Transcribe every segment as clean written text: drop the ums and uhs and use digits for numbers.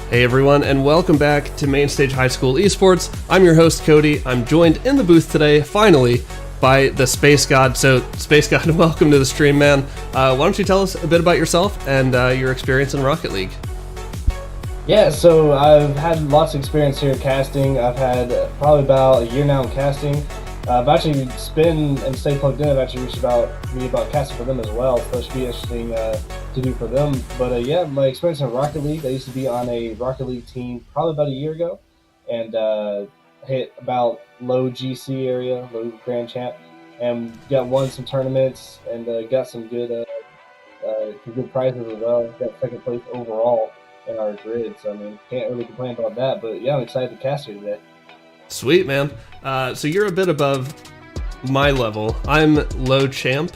Hey everyone, and welcome back to Mainstage High School Esports. I'm your host, Cody. I'm joined in the booth today, finally, by the Space God. So, Space God, welcome to the stream, man. Why don't you tell us a bit about yourself and your experience in Rocket League? Yeah, so I've had lots of experience here casting. I've had probably about a year now in casting. I've actually been and stayed plugged in. I've actually reached about casting for them as well, so it should be interesting to do for them. But yeah, my experience in Rocket League, I used to be on a Rocket League team probably about a year ago, and hit about low GC area, low Grand Champ, and won some tournaments and got some good prizes as well. Got second place overall in our grid, so I mean, can't really complain about that. But yeah, I'm excited to cast here today. Sweet, man. So you're a bit above my level. I'm low champ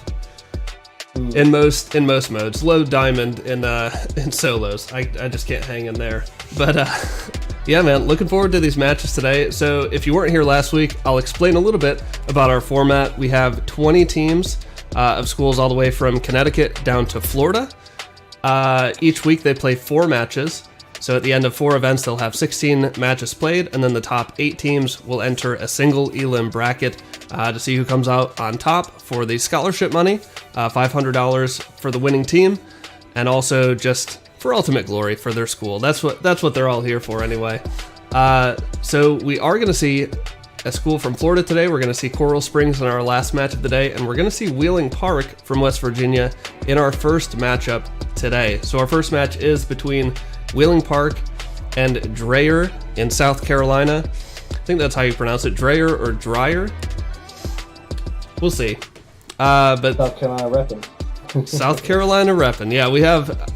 in most modes. Low diamond in solos. I just can't hang in there. But yeah, man, looking forward to these matches today. So if you weren't here last week, I'll explain a little bit about our format. We have 20 teams of schools all the way from Connecticut down to Florida. Each week they play 4 matches. So at the end of 4 events, they'll have 16 matches played, and then the top 8 teams will enter a single elim bracket to see who comes out on top for the scholarship money, $500 for the winning team, and also just for ultimate glory for their school. That's what they're all here for anyway. So we are going to see a school from Florida today. We're going to see Coral Springs in our last match of the day, and we're going to see Wheeling Park from West Virginia in our first matchup today. So our first match is between Wheeling Park and Dreyer in South Carolina. I think that's how you pronounce it, Dreyer or Dreyer. We'll see. But South Carolina reppin'. South Carolina reppin'. Yeah, we have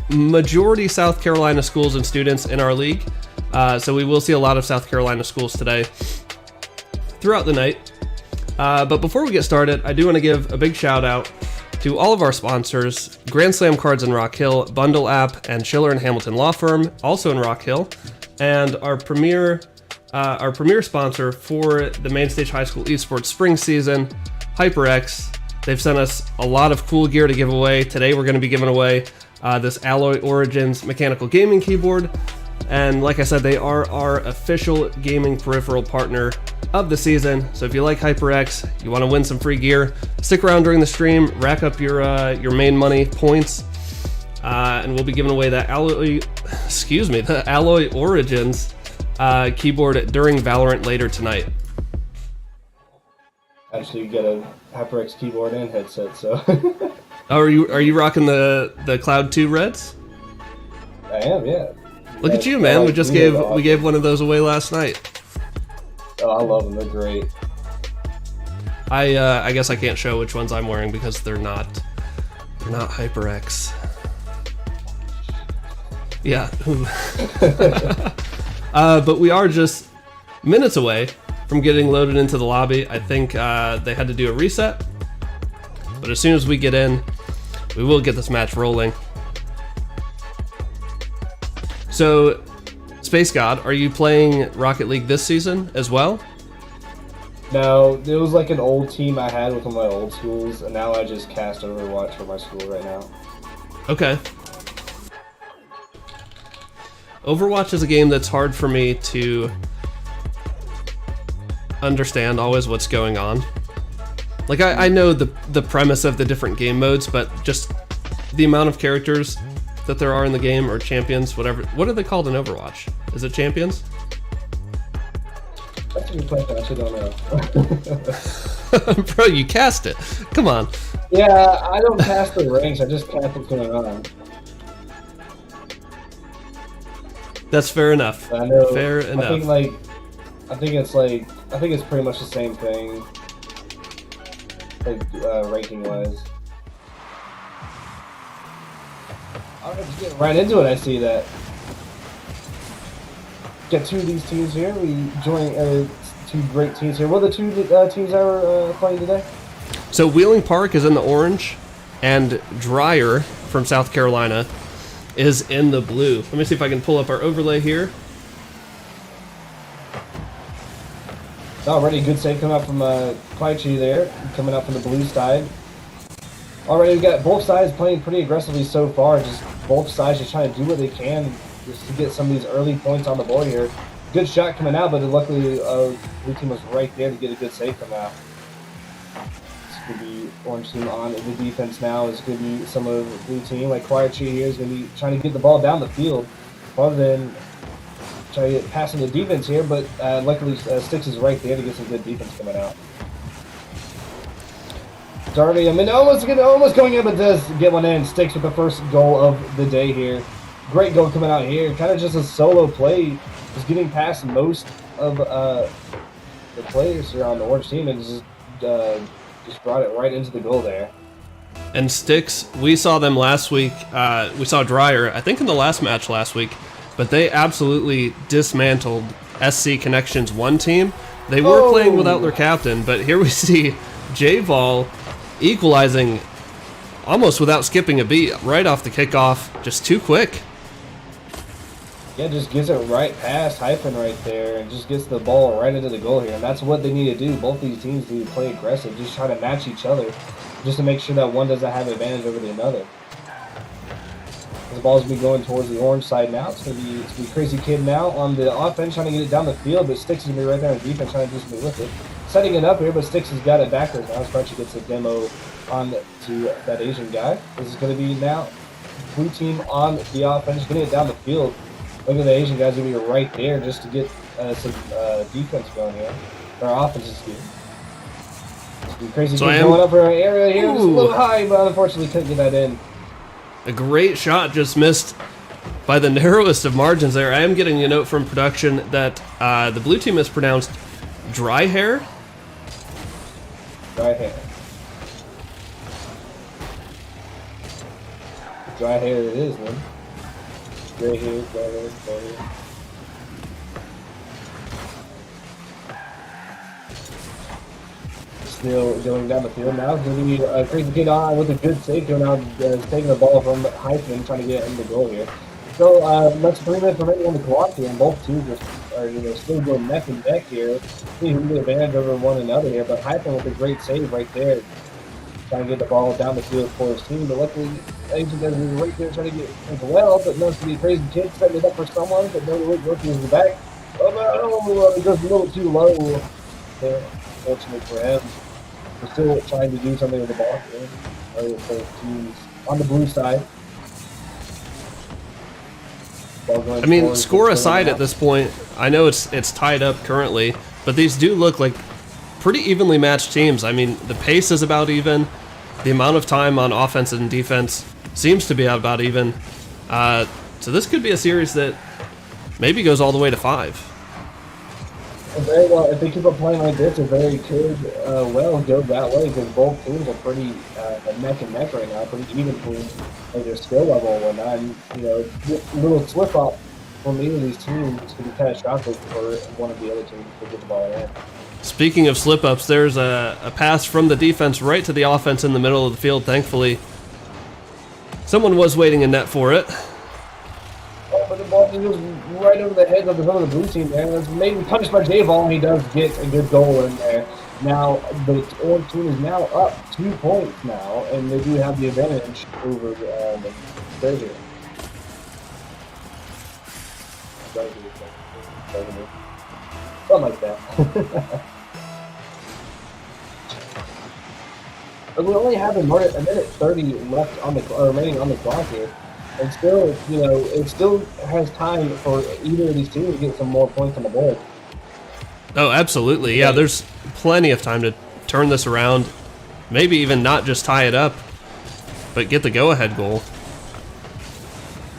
majority South Carolina schools and students in our league. So we will see a lot of South Carolina schools today throughout the night. But before we get started, I do want to give a big shout out to all of our sponsors, Grand Slam Cards in Rock Hill, Bundle App, and Schiller and Hamilton Law Firm, also in Rock Hill, and our premier sponsor for the Mainstage High School Esports spring season, HyperX. They've sent us a lot of cool gear to give away. Today we're going to be giving away this Alloy Origins mechanical gaming keyboard. And like I said, they are our official gaming peripheral partner of the season. So if you like HyperX, you want to win some free gear, stick around during the stream, rack up your main money points, and we'll be giving away that the Alloy Origins keyboard during Valorant later tonight. Actually, you get a HyperX keyboard and headset, so. Oh, are you rocking the Cloud 2 Reds? I am, yeah. Look at you, man. We gave one of those away last night. Oh, I love them. They're great. I guess I can't show which ones I'm wearing because they're not HyperX. Yeah. But we are just minutes away from getting loaded into the lobby. I think they had to do a reset. But as soon as we get in, we will get this match rolling. So, Space God, are you playing Rocket League this season as well? No, it was like an old team I had with one of my old schools, and now I just cast Overwatch for my school right now. Okay. Overwatch is a game that's hard for me to understand always what's going on. Like, I know the premise of the different game modes, but just the amount of characters that there are in the game, or champions, whatever. What are they called in Overwatch? Is it champions? That's a good question. I actually don't know. Bro, you cast it. Come on. Yeah, I don't cast the ranks. I just cast what's going on. That's fair enough. I know. Fair enough. I think it's pretty much the same thing, like ranking wise. Alright, just get right into it. I see that. Get 2 of these teams here. We join 2 great teams here. What are the 2 teams that were playing today? So Wheeling Park is in the orange, and Dreyer from South Carolina is in the blue. Let me see if I can pull up our overlay here. Already good save coming up from Kwaichi there, coming up from the blue side. Already we've got both sides playing pretty aggressively so far. Just both sides just trying to do what they can just to get some of these early points on the board here. Good shot coming out, but luckily blue team was right there to get a good save from that. This could be orange team on the defense now. It's going to be some of the blue team. Like Quiet Tree here is going to be trying to get the ball down the field rather than try to get passing the defense here, but luckily Sticks is right there to get some good defense coming out. Darby, I mean, almost going in, but does get one in. Sticks with the first goal of the day here. Great goal coming out here. Kind of just a solo play. Just getting past most of the players here on the orange team and just brought it right into the goal there. And Sticks, we saw them last week. We saw Dryer, I think in the last match last week, but they absolutely dismantled SC Connections 1 team. They were playing without their captain, but here we see J-Vol equalizing almost without skipping a beat right off the kickoff. Just too quick. Yeah, just gets it right past Hyphen right there and just gets the ball right into the goal here. And that's what they need to do. Both these teams need to play aggressive, just try to match each other, just to make sure that one doesn't have advantage over the other. The ball's going to be going towards the orange side now. It's going to be Crazy Kid now on the offense trying to get it down the field, but Sticks is going to be right there on the defense trying to do something with it. Setting it up here, but Sticks has got it backwards now. Sparky gets a demo on to that Asian guy. This is going to be now blue team on the offense, getting it down the field. Look at the Asian guys going to be right there just to get some defense going here. Our offense is good. Crazy Kid going up for our area here. Just a little high, but unfortunately couldn't get that in. A great shot just missed by the narrowest of margins there. I am getting a note from production that the blue team is pronounced dry hair. Dry hair. Dry hair it is, man. Gray hair, dry hair, dry hair. Still going down the field now. Going to be Crazy Kid on with a good save. Now taking the ball from Hyphen, trying to get it in the goal here. So that's 3 minutes remaining on the clock here, and both teams are still going neck and neck here. See who can get advantage over one another here. But Hyphen with a great save right there, trying to get the ball down the field for his team. But luckily, Asian guys are right there trying to get as well. But knows to be Crazy Kid setting it up for someone, but no working in the back. Oh, it goes a little too low there, fortunately for him. We're still trying to do something with the ball here. For teams on the blue side. I mean, score aside at this point, I know it's tied up currently, but these do look like pretty evenly matched teams. I mean, the pace is about even. The amount of time on offense and defense seems to be about even. So this could be a series that maybe goes all the way to 5. Very well, if they keep on playing like this, it very could go that way because both teams are pretty neck and neck right now, pretty even teams at their skill level and whatnot. And, a little slip up from either of these teams could be catastrophic for one of the other teams to get the ball in. Speaking of slip ups, there's a pass from the defense right to the offense in the middle of the field. Thankfully, someone was waiting in net for it. But the ball just goes right over the head of the blue team there. That's maybe punished by J-Ball, and he does get a good goal in there. Now, the orange team is now up 2 points now, and they do have the advantage over the treasure. Something like that. But we only have a minute 30 left on the remaining on the clock here. And still, it still has time for either of these teams to get some more points on the board. Oh, absolutely. Yeah, there's plenty of time to turn this around. Maybe even not just tie it up, but get the go-ahead goal.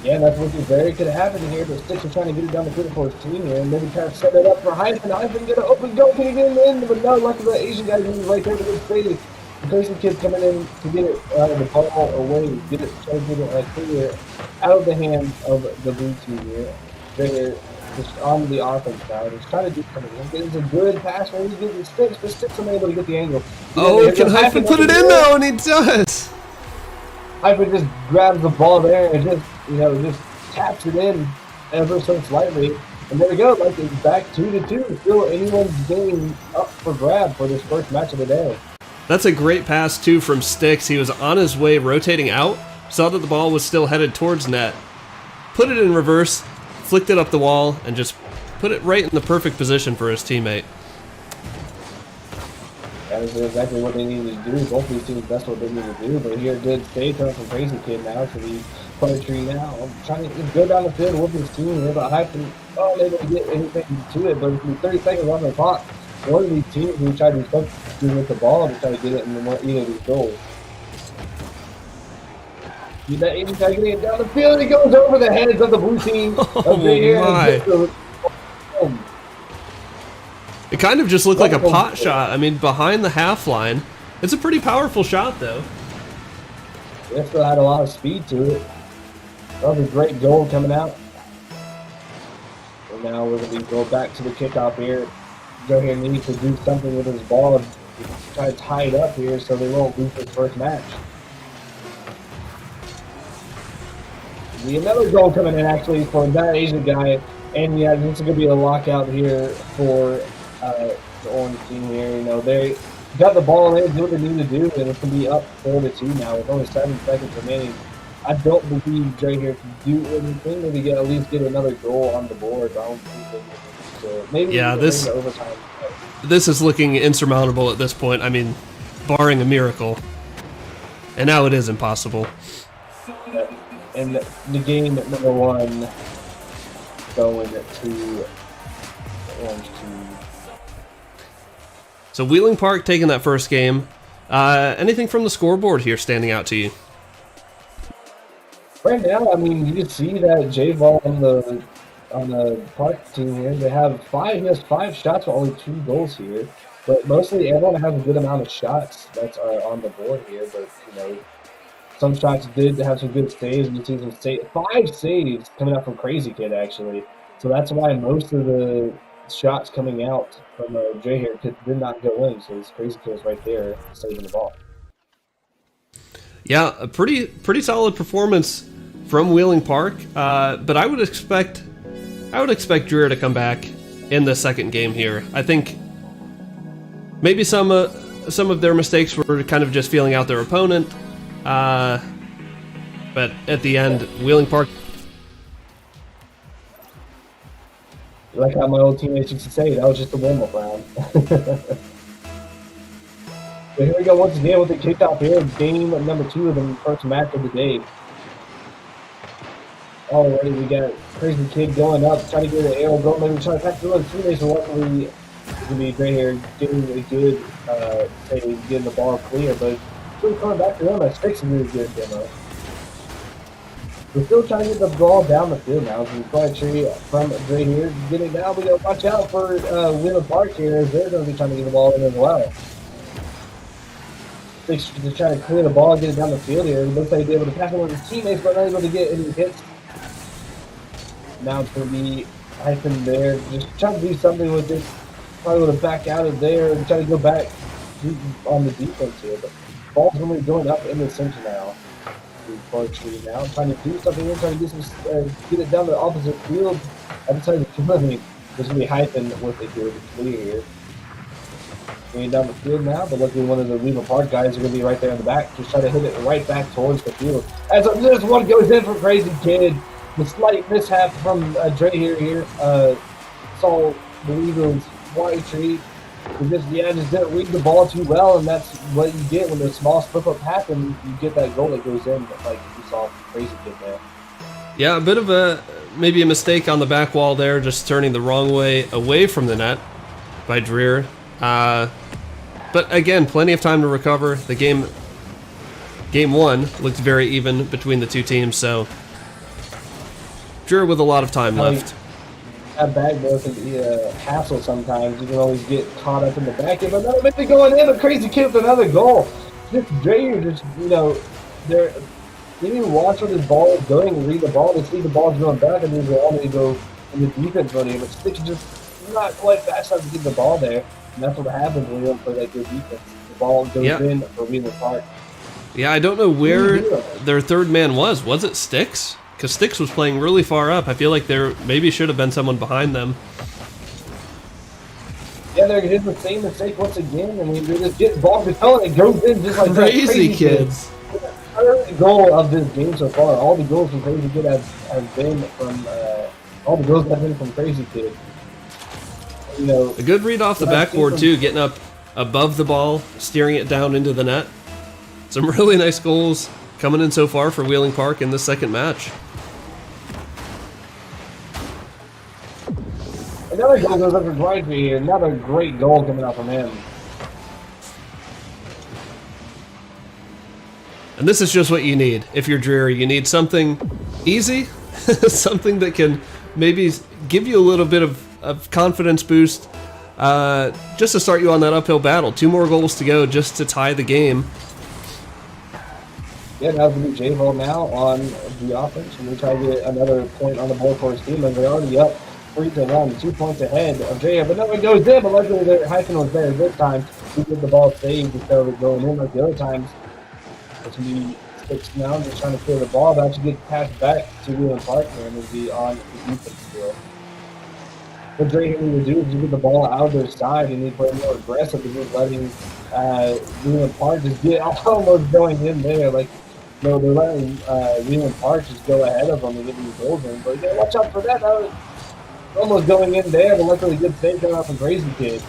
Yeah, that's what very could happen here. The Sticks are trying to get it down the field for his team here, and maybe try to set it up for Hyphen. Hyphen get an open goal, can he get it in? But no, luckily the Asian guy is right there to get save. The Crazy Kid coming in to get it the ball away, try to get it clear out of the hands of the blue team here. They're just on the offense now. He's trying to do something. It's a good pass where he's getting Sticks, but Sticks are able to get the angle. Can Hyphen put it in though? And he does. Hyphen just grabs the ball there and just taps it in ever so slightly. And there we go. Like it's back 2-2. Still anyone's game up for grab for this first match of the day. That's a great pass, too, from Sticks. He was on his way rotating out, saw that the ball was still headed towards net, put it in reverse, flicked it up the wall and just put it right in the perfect position for his teammate. That is exactly what they needed to do. Both these teams, that's what they need to do. But here, good stay coming from Crazy Kid now. So the poetry now. I'm trying to go down the field with his team. They're about hyping. Oh, they didn't get anything to it. But with 30 seconds on the clock, one of these teams will try to do something with the ball to try to get it in either of these goals. You that even try to get it down the field, and it goes over the heads of the blue team. Oh, my. It kind of just looked like a pot shot. I mean, behind the half line. It's a pretty powerful shot, though. It still had a lot of speed to it. That was a great goal coming out. And now we're going to go back to the kickoff here. Joe here needs to do something with his ball and try to tie it up here so they won't lose this first match. Another goal coming in actually for that Asian guy. And yeah, this is going to be a lockout here for the orange team here. You know, they got the ball in, do what they need to do, and it's going to be up 4-2 now with only 7 seconds remaining. I don't believe Dre here can do anything. Maybe at least get another goal on the board. I don't think they can. So maybe overtime. This is looking insurmountable at this point. I mean, barring a miracle. And now it is impossible. And the game at number 1 going to orange team. So Wheeling Park taking that first game. Anything from the scoreboard here standing out to you? Right now, I mean, you can see that J-Ball on the Park team here, they have 5 shots for only 2 goals here. But mostly everyone has a good amount of shots that are on the board here. But, you know, some shots did have some good saves. You see some 5 saves coming out from Crazy Kid, actually. So that's why most of the shots coming out from Jay here did not go in. So this Crazy Kid is right there saving the ball. Yeah, a pretty solid performance from Wheeling Park. But I would expect Dreer to come back in the second game here. I think maybe some of their mistakes were kind of just feeling out their opponent. But at the end, Wheeling Park. Like how my old teammates used to say, that was just a warm-up round. But here we go once again with the kickoff here. Game number 2 of the first match of the day. Already we got Crazy Kid going up, trying to get an arrow going. Maybe trying to pass through the teammates, and luckily it's going to be great here, getting a good, getting the ball clear. But still coming back to them, that's fixing really good demo. We're still trying to get the ball down the field now. So poetry from Dre here. Getting down, we gotta watch out for Wheeling Park here, as they're going to be trying to get the ball in as well. They're trying to clear the ball, get it down the field here. It looks like they're able to pass it with his teammates, but not able to get any hits. Now it's going to be Hyphen there. Just trying to do something with this. Probably going to back out of there and try to go back on the defense here. But the ball's going to be going up in the center now. Poetry now, trying to do something here, trying to get it down the opposite field. Every time there's going to be Hyphen with a good clear here. Going down the field now, but luckily one of the Wheeling Park guys are going to be right there in the back, just trying to hit it right back towards the field. As this one goes in for Crazy Kid. The slight mishap from Dre here. Saw the Eagles Poetry. Just didn't read the ball too well, and that's what you get when the small slip up happens. You get that goal that goes in, like you saw Crazy Kid there. Yeah, a bit of maybe a mistake on the back wall there, just turning the wrong way away from the net by Dreer. But again, plenty of time to recover. The game 1 looked very even between the two teams, so Dreer with a lot of time left. That back door can be a hassle sometimes. You can always get caught up in the back end, but another maybe going in. A Crazy Kid with another goal. Just Dreer, they didn't watch where this ball is going and read the ball. They see the ball's going back, and they all need to go in the defense mode here. But Sticks just not quite fast enough to get the ball there. And that's what happens when you don't play that good defense. The ball goes in for Wheeling Park. Yeah, I don't know where their third man was. Was it Sticks? Because Sticks was playing really far up. I feel like there maybe should have been someone behind them. Yeah, they're hitting the same mistake once again. I mean, they just get the ball control and it goes in just like Crazy Kids. Third goal of this game so far. All the goals from Crazy Kid have been from all the goals have been from Crazy Kid. You know, A good read off the backboard too, getting up above the ball, steering it down into the net. Some really nice goals coming in so far for Wheeling Park in the second match. Another goal goes up for Dwight here. Another great goal coming out from him. And this is just what you need if you're Dreary. You need something easy, something that can maybe give you a little bit of confidence boost, just to start you on that uphill battle. 2 more goals to go just to tie the game. Yeah, now it's going to be J-Ball now on the offense. And we try to get another point on the board for his team. And they're already up 3-1, 2 points ahead of J. But no, it goes in. But luckily, Hyphen was there this time. He did the ball saved instead of it going in like the other times. It's going to be 6 now, just trying to clear the ball. But actually get passed back to Wheeling Park and will be on the defense field. What Dre Henry would do is get the ball out of their side and he'd play more aggressive and just letting Wheeling Park just get almost going in there. Like, no, they're letting Wheeling Park just go ahead of them and get these goals in. But yeah, watch out for that. That was almost going in there, but luckily good save coming out from Crazy Kid.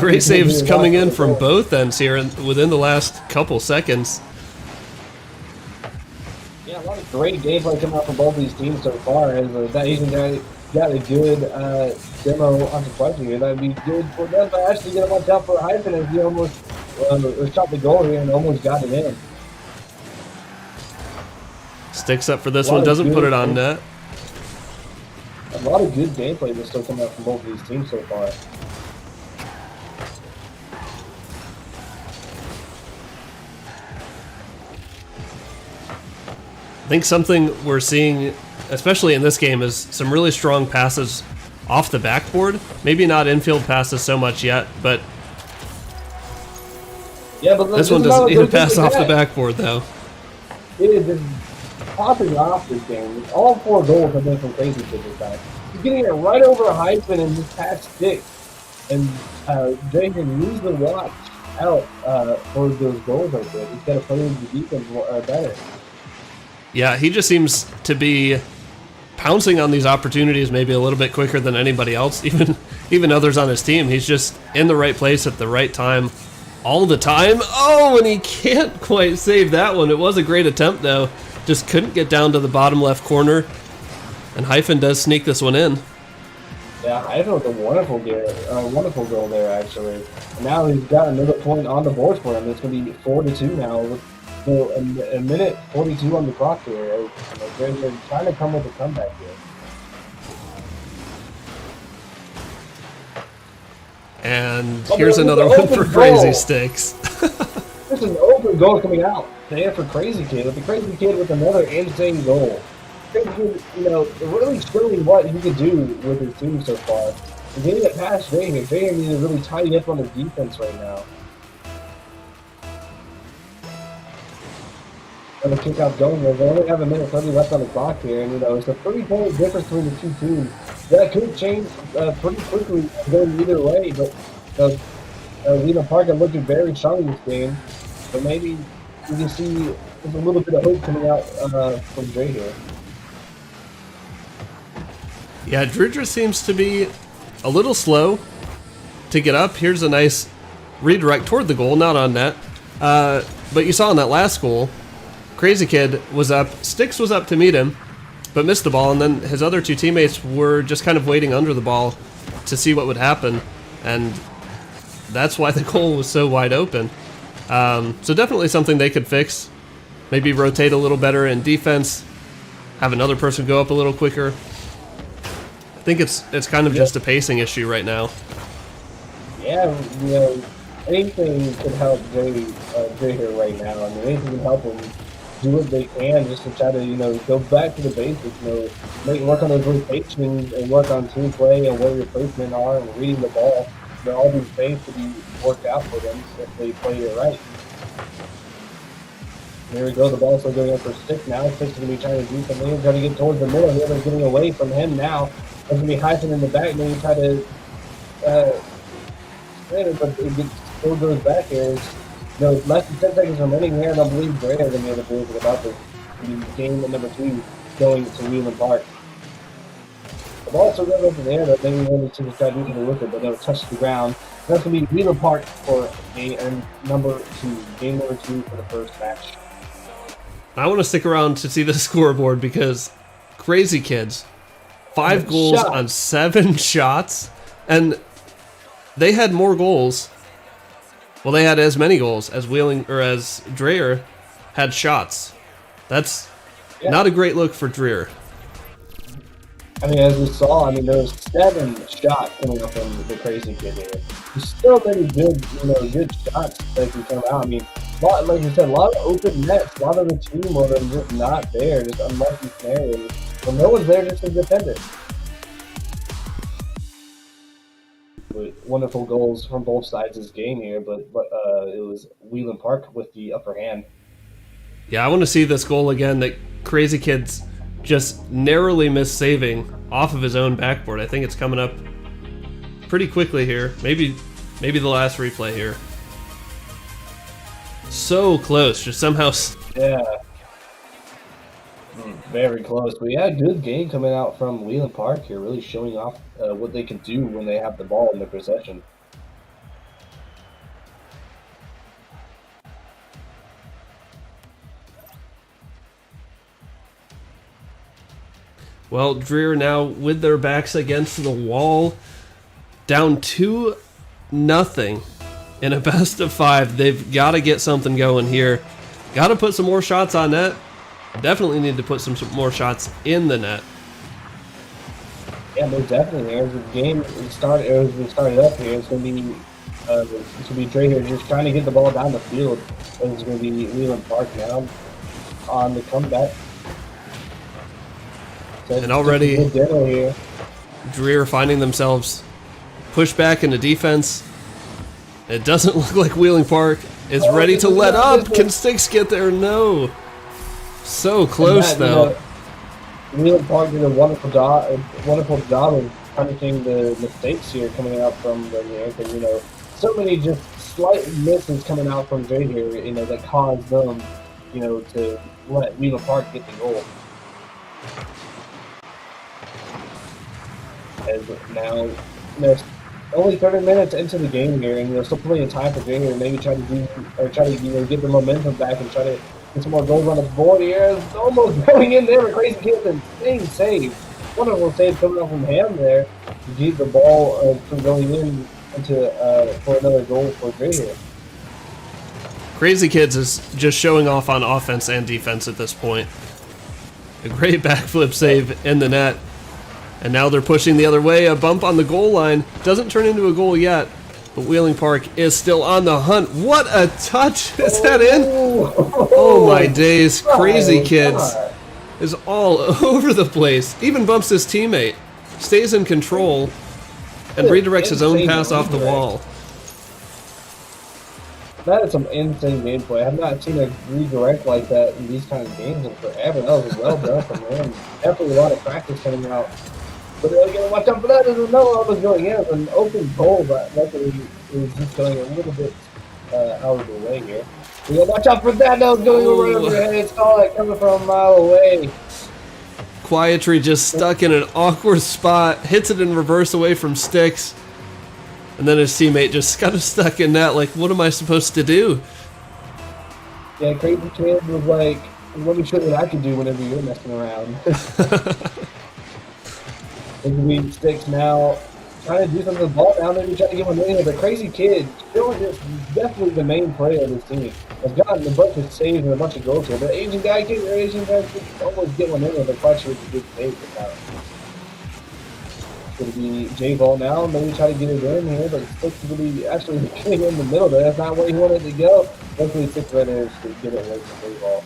Great saves coming in from both ends here within the last couple seconds. Yeah, a lot of great gameplay coming out from both these teams so far. As that Asian guy got a good demo on the question here. That'd be good for them. But actually, get a watch out for Hyphen as he almost shot the goal here and almost got it in. Sticks up for this one, doesn't put it on net. A lot of good gameplay that's still coming out from both of these teams so far. I think something we're seeing, especially in this game, is some really strong passes off the backboard. Maybe not infield passes so much yet, but yeah, but this one doesn't need a pass off the backboard, though. It is just popping off this game. All 4 goals have been from Crazy Kid this time. He's getting it right over Hyphen and just past sticks. And Jason needs to watch out for those goals like that. He's got to play the defense better. Yeah, he just seems to be pouncing on these opportunities maybe a little bit quicker than anybody else, even others on his team. He's just in the right place at the right time all the time. Oh, and he can't quite save that one. It was a great attempt, though. Just couldn't get down to the bottom left corner. And Hyphen does sneak this one in. Yeah, Hyphen with a wonderful goal there, actually. And now he's got another point on the board for him. It's going to be 4-2 now. So a minute 42 on the clock here. They're trying to come with a comeback here. And here's another one for Crazy Sticks. This is an open goal coming out there for Crazy Kid. With the Crazy Kid with another insane goal. Crazy Kid, really showing what he could do with his team so far. And getting it past Draymond. Draymond needs to really tighten up on the defense right now. The kickoff going there. They only have a minute 30 left on the clock here, and it's a 30-point difference between the 2 teams. That could change pretty quickly, going either way. But Wheeling Park are looking very strong in this game. But maybe we can see there's a little bit of hope coming out from Dre here. Yeah, Dridger seems to be a little slow to get up. Here's a nice redirect toward the goal, not on net. But you saw in that last goal, Crazy Kid was up, Sticks was up to meet him, but missed the ball, and then his other 2 teammates were just kind of waiting under the ball to see what would happen, and that's why the goal was so wide open. So definitely something they could fix. Maybe rotate a little better in defense, have another person go up a little quicker. I think it's kind of just a pacing issue right now. Yeah, anything could help Jay here right now. I mean, anything can help him do what they can just to try to, go back to the basics, work on those rotations and work on team play and where your placement are and reading the ball. All these things to be worked out for them if they play it right. There we go, the ball's still going up for Stick now. Stick's going to be trying to do something. He's trying to get towards the middle. The other's getting away from him now. There's going to be Hyphen in the back, and then you try to but it still goes back here. Less than 10 seconds remaining here, and I believe Gray is going to be able to do it about this game at number 2 going to Wheeling Park. ball still goes up in the air, but maybe wanted to try to do something with it, but they'll touch the ground. That's going to be Wheeler Park for game number 2 for the first match. I want to stick around to see the scoreboard because crazy kids, 5 goals on 7 shots, and they had more goals. Well, they had as many goals as as Dreyer had shots. That's not a great look for Dreyer. I mean, as we saw, there was 7 shots coming up from the crazy kid here. There's still many good, good shots that can come out. Like you said, a lot of open nets, a lot of the team were just not there, just unlucky scenarios. Well, no one's there just to defend it. With wonderful goals from both sides of this game here, but it was Wheeler Park with the upper hand. Yeah, I want to see this goal again that Crazy Kid's just narrowly missed saving off of his own backboard. I think it's coming up pretty quickly here. Maybe the last replay here. So close, just somehow. Yeah. Very close. But yeah, good game coming out from Wheeler Park here, really showing off what they can do when they have the ball in their possession. Well, Dreer now with their backs against the wall, down 2-0 in a best of 5. They've got to get something going here. Got to put some more shots on net. Definitely need to put some more shots in the net. Yeah, most definitely. As the game started up here, it's going to be Dre here just trying to get the ball down the field. And it's going to be Wheeler Park now on the comeback. So and already, Dreer finding themselves pushed back into defense. It doesn't look like Wheeling Park is ready to let up. Can Sticks get there? No. So close, though. Wheeling Park did a wonderful job of punishing the mistakes here coming out from the because so many just slight misses coming out from Dre here, that caused them, to let Wheeling Park get the goal. And now there's only 30 minutes into the game here, and there's still plenty of time for Dre here to maybe try to get the momentum back and try to get some more goals on the board here. It's almost going in there. Crazy Kid, insane save. Wonderful save coming up from Ham there to keep the ball from going into for another goal for Dre here. Crazy Kids is just showing off on offense and defense at this point. A great backflip save in the net. And now they're pushing the other way. A bump on the goal line. Doesn't turn into a goal yet. But Wheeling Park is still on the hunt. What a touch! Is that in? Oh my days. Crazy Kids is all over the place. Even bumps his teammate. Stays in control. And redirects his own pass off the wall. That is some insane gameplay. I have not seen a redirect like that in these kind of games in forever. That was well done from him. Definitely a lot of practice coming out. But they're going to watch out for that. There's no one was going in. It was an open goal, but luckily it was just going a little bit out of the way here. We got to watch out for that. That was going right over your head. Saw that coming from a mile away. Quietry just stuck in an awkward spot. Hits it in reverse away from Sticks. And then his teammate just kind of stuck in that. Like, what am I supposed to do? Yeah, Crazy Kid was like, let me show you what I can do whenever you're messing around. And Sticks now trying to do something with the ball down there. He's trying to get one in. But Crazy Kid, still is definitely the main player of this team. Has gotten a bunch of saves and a bunch of goals here. But Asian guy can almost get one in there, but Clutch with a good save for that. It's going to be J-Ball now. Maybe try to get it in here, but Sticks is going to be actually getting in the middle there. That's not where he wanted to go. Luckily, Sticks right there to get it away from J-Ball.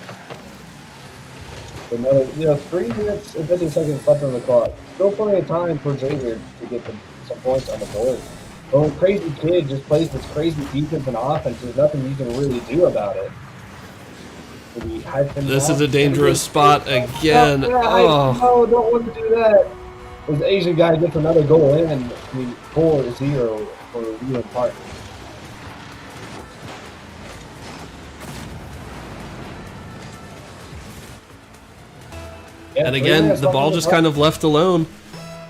Another, 3 minutes and 50 seconds left on the clock. Still plenty of time for Xavier to get some points on the board. But when Crazy Kid just plays this crazy defense and offense, there's nothing you can really do about it. This is a dangerous spot again. No, don't want to do that. This Asian guy gets another goal in, 4-0 for Wheeling Park. And again, the ball just kind of left alone.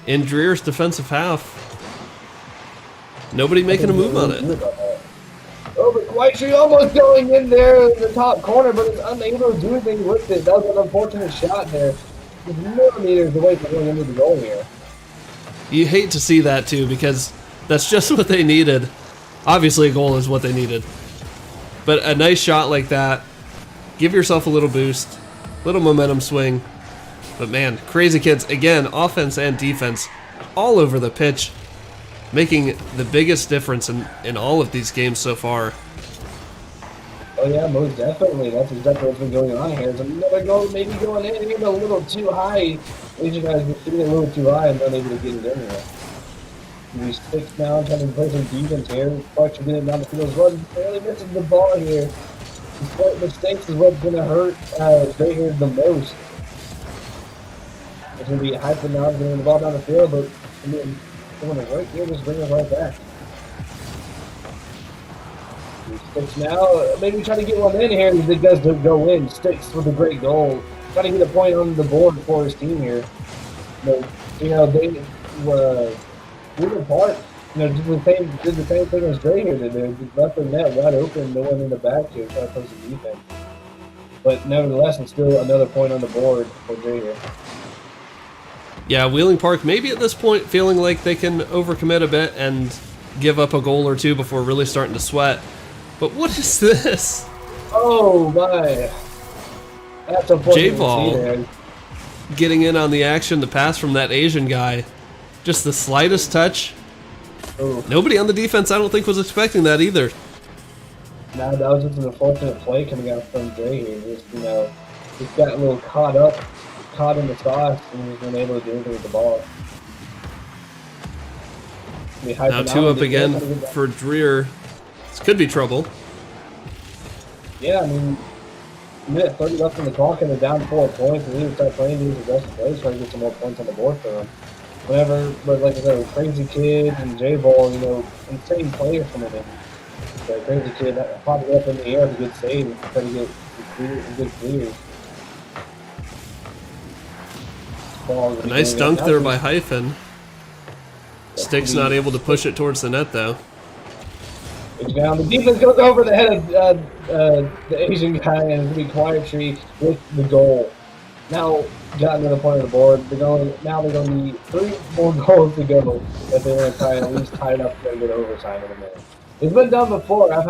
in Dreer's defensive half. Nobody making a move on it. Oh, but Whitetree almost going in there in the top corner, but is unable to do anything with it. That was an unfortunate shot there. He's millimeters away from going into the goal here. You hate to see that too, because that's just what they needed. Obviously a goal is what they needed. But a nice shot like that, give yourself a little boost, little momentum swing. But man, Crazy Kids, again, offense and defense, all over the pitch, making the biggest difference in all of these games so far. Oh yeah, most definitely. That's exactly what's been going on here. There's another goal maybe going in, even a little too high. Asian guys been shooting a little too high and unable to get it in there. We Sticks now trying to play some defense here. Clark's getting it down the field as well. Barely misses the ball here. These slight mistakes is what's going to hurt Dre here the most. It's going to be hyping now, getting the ball down the field, but I mean, someone right here just bring it right back. Sticks now, maybe trying to get one in here. It does go in. Sticks with a great goal. Trying to get a point on the board for his team here. But, you know, they William Park, you know, did the same thing as Dre here did. They just left the net wide open, no one in the back here trying to play some defense. But nevertheless, it's still another point on the board for Dre here. Yeah, Wheeling Park maybe at this point feeling like they can overcommit a bit and give up a goal or two before really starting to sweat. But what is this? Oh my! That's a J-Ball getting in on the action, the pass from that Asian guy. Just the slightest touch. Ooh. Nobody on the defense, I don't think, was expecting that either. No, that was just an unfortunate play coming out from Dre here. Just, you know, just got a little caught in the sauce, and was unable to do anything with the ball. Now 2 up again for Dreer. This could be trouble. Yeah, I mean, minute 30 left in the clock and they're down 4 points, and they need to start playing these aggressive plays, trying to get some more points on the board for them. Whenever, but like I said, with Crazy Kid and J-Ball, you know, insane players coming in. So Crazy Kid popped it up in the air with a good save, trying to get a good clear. A nice dunk there by Hyphen. Sticks not able to push it towards the net though. Down. The defense goes over the head of the Asian guy, and it's going to be Whitetree with the goal. Now, gotten to the point of the board. They're going to need 3 more goals to go if they want to try and at least tie it up and get overtime in a minute. It's been done before. I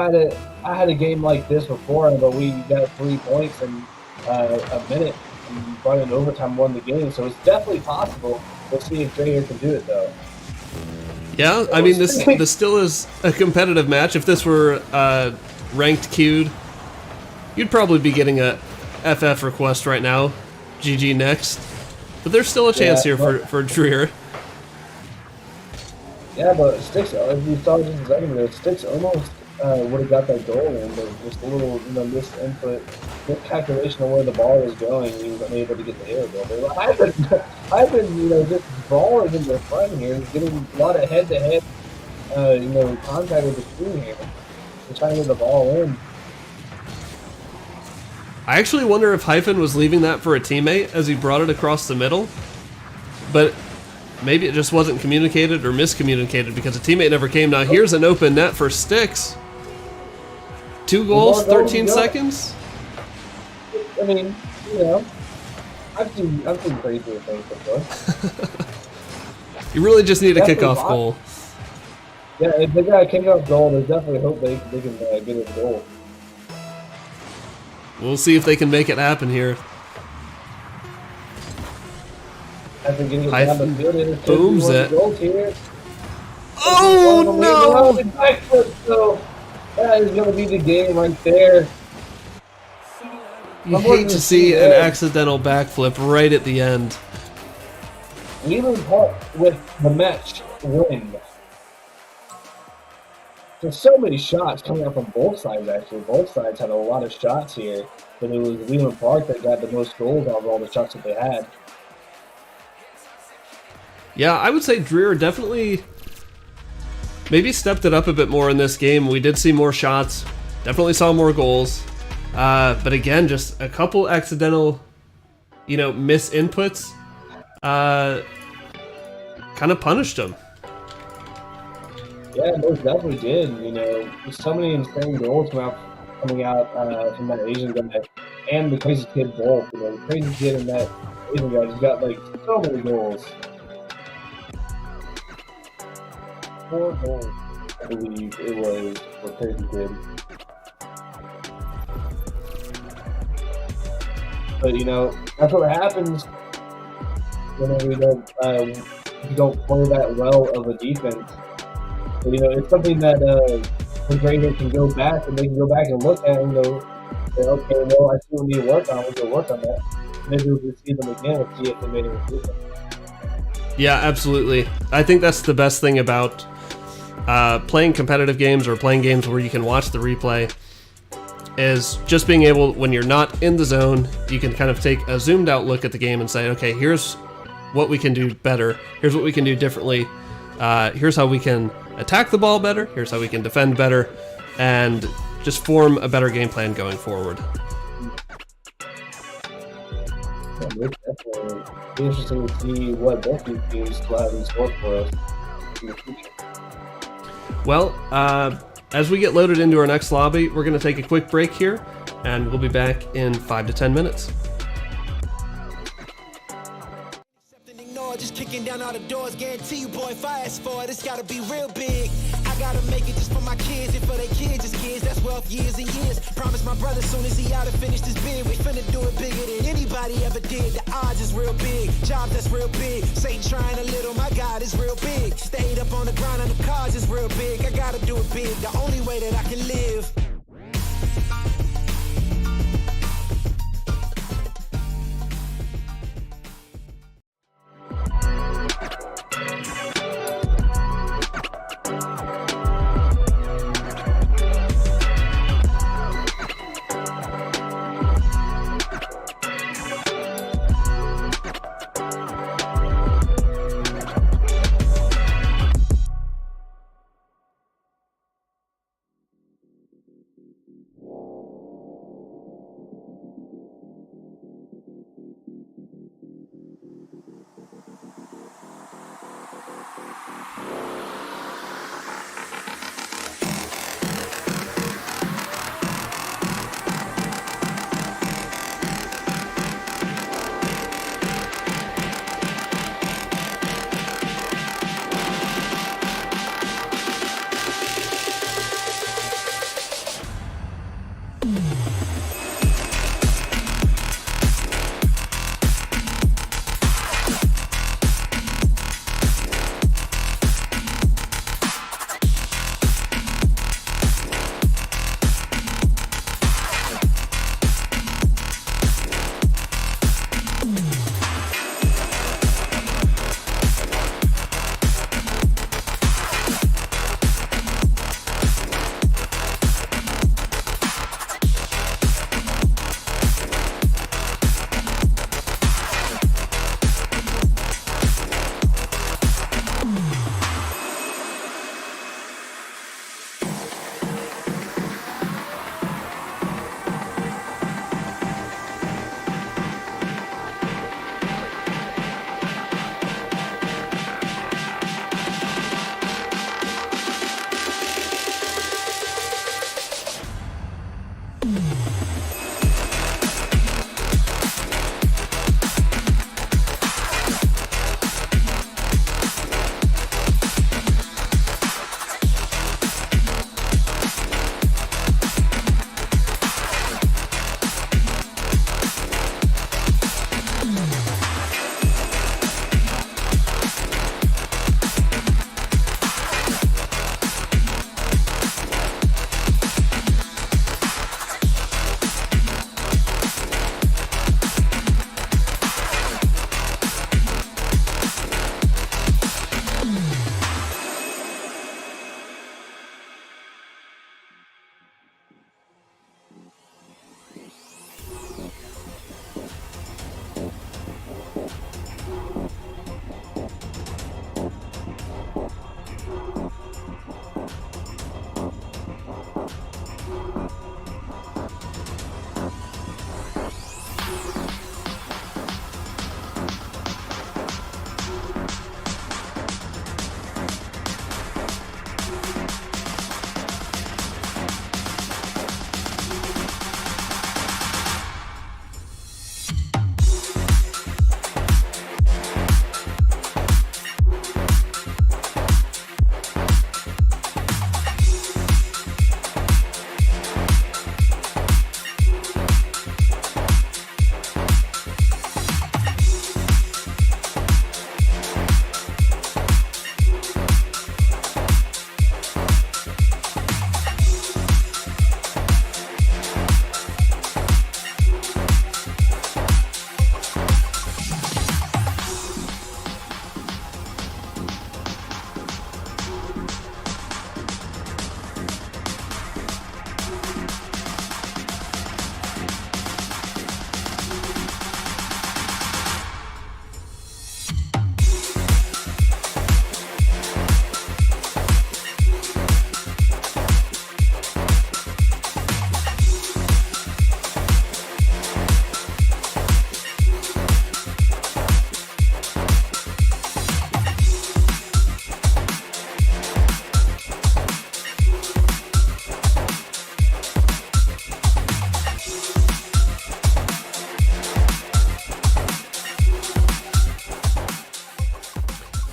had a game like this before, but we got 3 points in a minute and brought in overtime, won the game. So it's definitely possible. We'll see if Dre here can do it though. Yeah, I mean, this still is a competitive match. If this were ranked queued, you'd probably be getting a FF request right now. GG next. But there's still a chance here for Dreer. Yeah, but Sticks, as we saw just a second ago, Sticks almost would have got that goal in, but just a little, you know, misinput, miscalculation of where the ball was going. He was unable to get the air goal. But I've been, you know, just balling in the front here, getting a lot of head-to-head, you know, contact with the team here, and trying to get the ball in. I actually wonder if Hyphen was leaving that for a teammate as he brought it across the middle, but maybe it just wasn't communicated or miscommunicated because a teammate never came. Now here's an open net for Sticks. 2 goals, 13 seconds. I mean, you know, I've seen crazier things before. You really just need a kickoff goal. Yeah, if they got a kickoff goal, there's definitely hope they can get a goal. We'll see if they can make it happen here. After getting it down the field, booms it. Here. Oh no! Backflip, so that is going to be the game right there. You hate to see an accidental backflip right at the end. Wheeling Park with the match win. There's so many shots coming up from both sides, actually. Both sides had a lot of shots here, but it was Wheeling Park that got the most goals out of all the shots that they had. Yeah, I would say Dreer definitely maybe stepped it up a bit more in this game. We did see more shots, definitely saw more goals, but again, just a couple accidental, you know, misinputs. kind of punished them. Yeah, most definitely did. You know, there's so many insane goals coming out from that Asian guy and the crazy kid both. You know, the crazy kid and that Asian guy just got like so many goals. 4 goals, I believe it was for crazy kid. But you know, that's what happens whenever you don't play that well of a defense. But, you know, it's something that the grader can go back and they can go back and look at and go, okay, well, I see what we need to work on. We'll go work on that. Maybe we'll see them again and see if they made an improvement. Yeah, absolutely. I think that's the best thing about playing competitive games or playing games where you can watch the replay, is just being able, when you're not in the zone, you can kind of take a zoomed out look at the game and say, okay, here's what we can do better. Here's what we can do differently. Here's how we can attack the ball better. Here's how we can defend better, and just form a better game plan going forward. Yeah, it's definitely be interesting to see what both these teams still have in store for us in the future. Well, as we get loaded into our next lobby, we're going to take a quick break here, and we'll be back in 5 to 10 minutes. Just kicking down all the doors, guarantee you, boy, if I ask for it, it's gotta be real big. I gotta make it just for my kids and for their kids, just kids, that's wealth, years and years. Promise my brother soon as he out to finish this bid, we finna do it bigger than anybody ever did. The odds is real big, jobs that's real big. Satan trying a little, my God is real big. Stayed up on the grind on the cars is real big. I gotta do it big, the only way that I can live.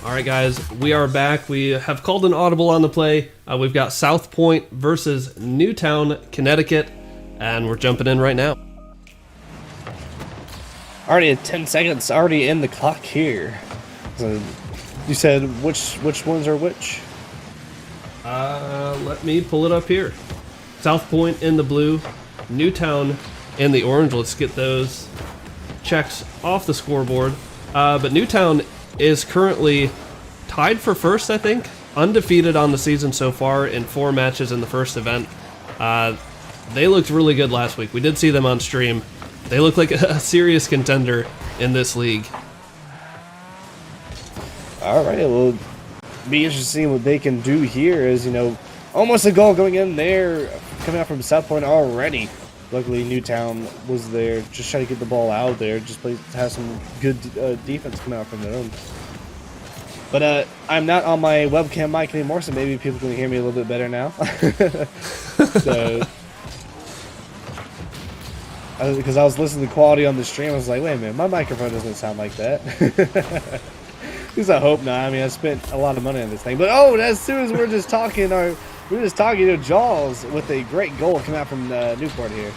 All right, guys, we are back. We have called an audible on the play. We've got South Point versus Newtown, Connecticut, and we're jumping in right now. Already at 10 seconds, already in the clock here. So you said which ones are which? Let me pull it up here. South Point in the blue, Newtown in the orange. Let's get those checks off the scoreboard. But Newtown is currently tied for first, I think. Undefeated on the season so far in 4 matches in the first event. They looked really good last week. We did see them on stream. They look like a serious contender in this league. All right, well, be interesting to see what they can do here. As you know, almost a goal going in there, coming out from South Point already. Luckily, Newtown was there, just trying to get the ball out there, just to have some good defense come out from them. But I'm not on my webcam mic anymore, so maybe people can hear me a little bit better now. So, because I was listening to the quality on the stream, I was like, wait a minute, my microphone doesn't sound like that. At least I hope not. I mean, I spent a lot of money on this thing. But as soon as we're just talking, to Jaws with a great goal coming out from Newport here.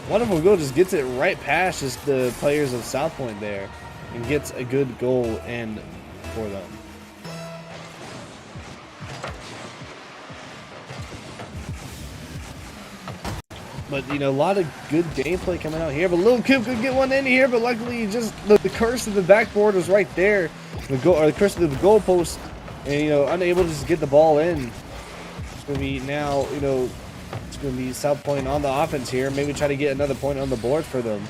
Wonderful goal, just gets it right past just the players of South Point there, and gets a good goal in for them. But, you know, a lot of good gameplay coming out here. But Lil Coop could get one in here, but luckily just the curse of the backboard was right there. The curse of the goalpost, and, you know, unable to just get the ball in. It's going to be now, you know, it's going to be South Point on the offense here. Maybe try to get another point on the board for them.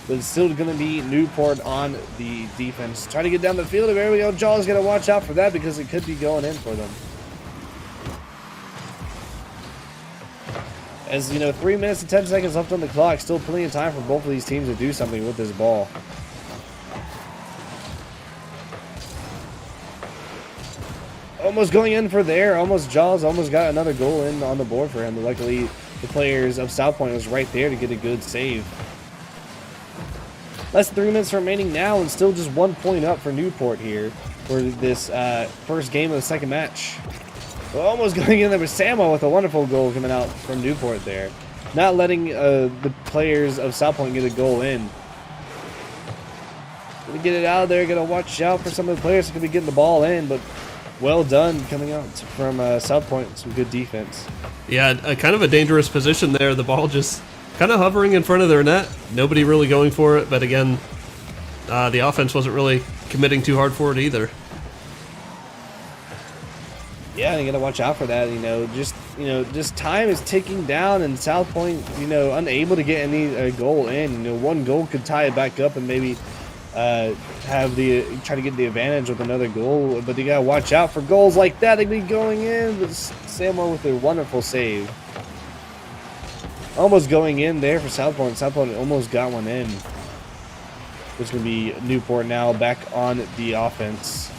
But it's still going to be Newport on the defense. Try to get down the field. There we go. Jaw's going to watch out for that because it could be going in for them. As you know, 3 minutes and 10 seconds left on the clock. Still plenty of time for both of these teams to do something with this ball. Almost going in for there. Jaws almost got another goal in on the board for him. But luckily, the players of South Point was right there to get a good save. Less than 3 minutes remaining now, and still just 1 point up for Newport here for this first game of the second match. Almost going in there with Samo with a wonderful goal coming out from Newport there. Not letting the players of South Point get a goal in. Gonna get it out of there. Gonna watch out for some of the players that could be getting the ball in, but well done coming out from South Point. Some good defense. Yeah, kind of a dangerous position there. The ball just kind of hovering in front of their net. Nobody really going for it, but again, the offense wasn't really committing too hard for it either. Yeah, you gotta watch out for that. Just time is ticking down, and South Point, unable to get any goal in. One goal could tie it back up, and maybe try to get the advantage with another goal. But you gotta watch out for goals like that. They be going in, but Samuel with a wonderful save, almost going in there for South Point. South Point almost got one in. It's gonna be Newport now back on the offense.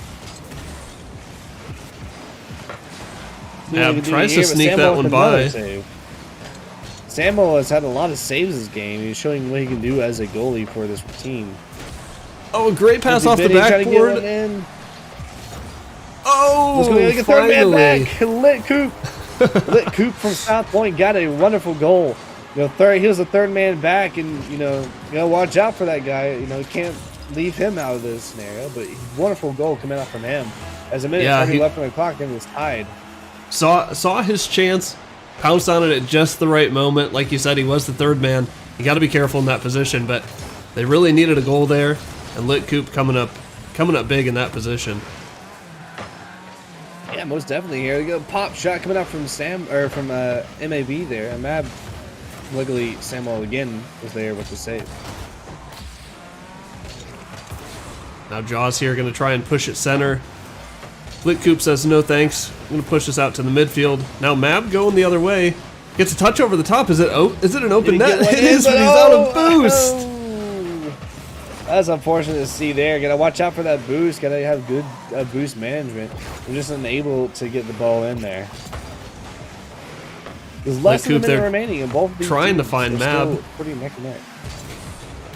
Yeah, tries to sneak that one by. Samuel has had a lot of saves this game. He's showing what he can do as a goalie for this team. Oh, a great pass off the backboard. Oh, finally. Third man back. Lit Coop from South Point got a wonderful goal. He was the third man back, and you gotta watch out for that guy. Can't leave him out of this scenario. But wonderful goal coming out from him. As a minute 30 left on the clock, then it was tied. Saw his chance, pounced on it at just the right moment. Like you said, he was the third man. You got to be careful in that position, but they really needed a goal there, and Lit Coop coming up big in that position. Yeah, most definitely. Here we go, pop shot coming out from MAB there. Mab, luckily Samuel again was there with the save. Now Jaws here going to try and push it center. Lit Coop says, no thanks. I'm going to push this out to the midfield. Now Mab going the other way. Gets a touch over the top. Is it an open net? It is, but he's out of boost. That's unfortunate to see there. Got to watch out for that boost. Got to have good boost management. We're just unable to get the ball in there. There's less than a minute remaining, and both of these trying to teams find are Mab. still pretty neck and neck.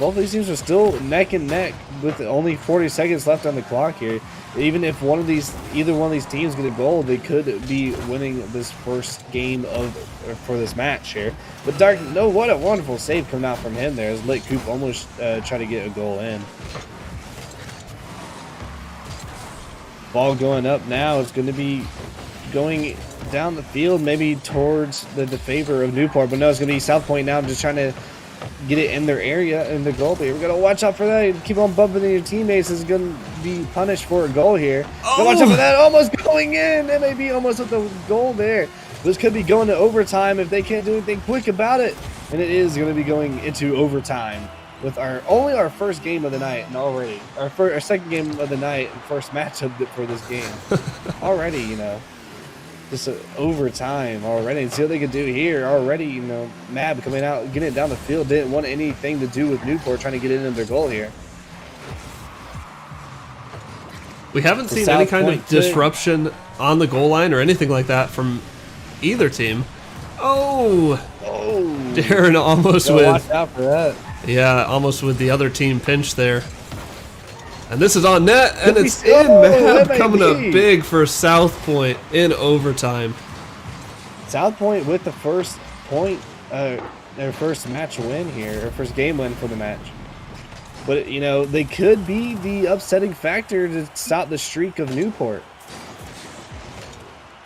both of these teams are still neck and neck with only 40 seconds left on the clock here. Even if either one of these teams get a goal, they could be winning this first game for this match here. But Dark, what a wonderful save coming out from him there as Lit Coop almost tried to get a goal in. Ball going up now. It's going to be going down the field, maybe towards the favor of Newport, but no, it's going to be South Point now, just trying to get it in their area, in the goal. But we're going to watch out for that. Keep on bumping into your teammates. Is going to be punished for a goal here. Oh. Watch out for that. Almost going in. That may be almost with the goal there. This could be going to overtime if they can't do anything quick about it. And it is going to be going into overtime with only our first game of the night, and already our second game of the night and first matchup for this game. Already, you know, just overtime already. And see what they could do here already. You know, Mab coming out, getting it down the field, didn't want anything to do with Newport trying to get into their goal here. We haven't seen any kind of disruption on the goal line or anything like that from either team. Oh, Darren almost with. Watch out for that. Yeah, almost with the other team pinch there. And this is on net, and it's in. Mab coming up big for South Point in overtime. South Point with the first point, their first match win here, or first game win for the match. But, you know, they could be the upsetting factor to stop the streak of Newport.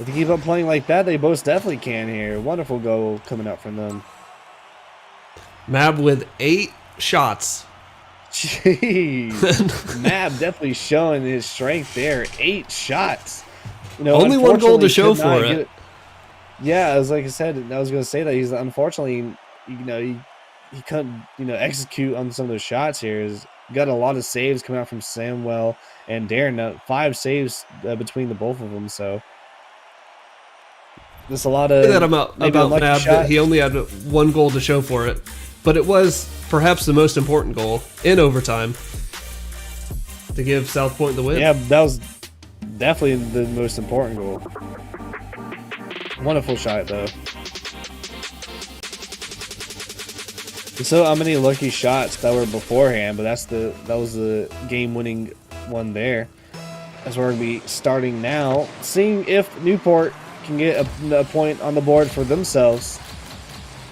If they keep up playing like that, they most definitely can here. Wonderful goal coming up from them. Mab with 8 shots. Jeez. Mab definitely showing his strength there. 8 shots. You know, only 1 goal to show for it. Yeah, as like I said, I was going to say that he's unfortunately, you know, he couldn't, you know, execute on some of those shots here. He's got a lot of saves coming out from Samwell and Darren. 5 saves between the both of them. So there's a lot of about Mab that he only had 1 goal to show for it. But it was perhaps the most important goal in overtime to give South Point the win. Yeah, that was definitely the most important goal. Wonderful shot, though. So how many lucky shots that were beforehand, but that was the game-winning one there. That's where we're going to be starting now, seeing if Newport can get a point on the board for themselves.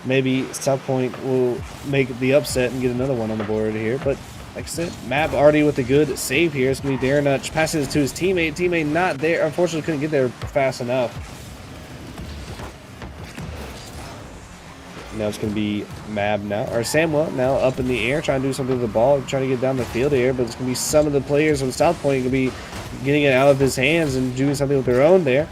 Maybe South Point will make the upset and get another one on the board here. But like I said, Mab already with a good save here. It's going to be Darren passes to his teammate. Teammate not there. Unfortunately, couldn't get there fast enough. Now it's going to be Mab now, or Samwell now up in the air, trying to do something with the ball, trying to get down the field here. But it's going to be some of the players from South Point going to be getting it out of his hands and doing something with their own there.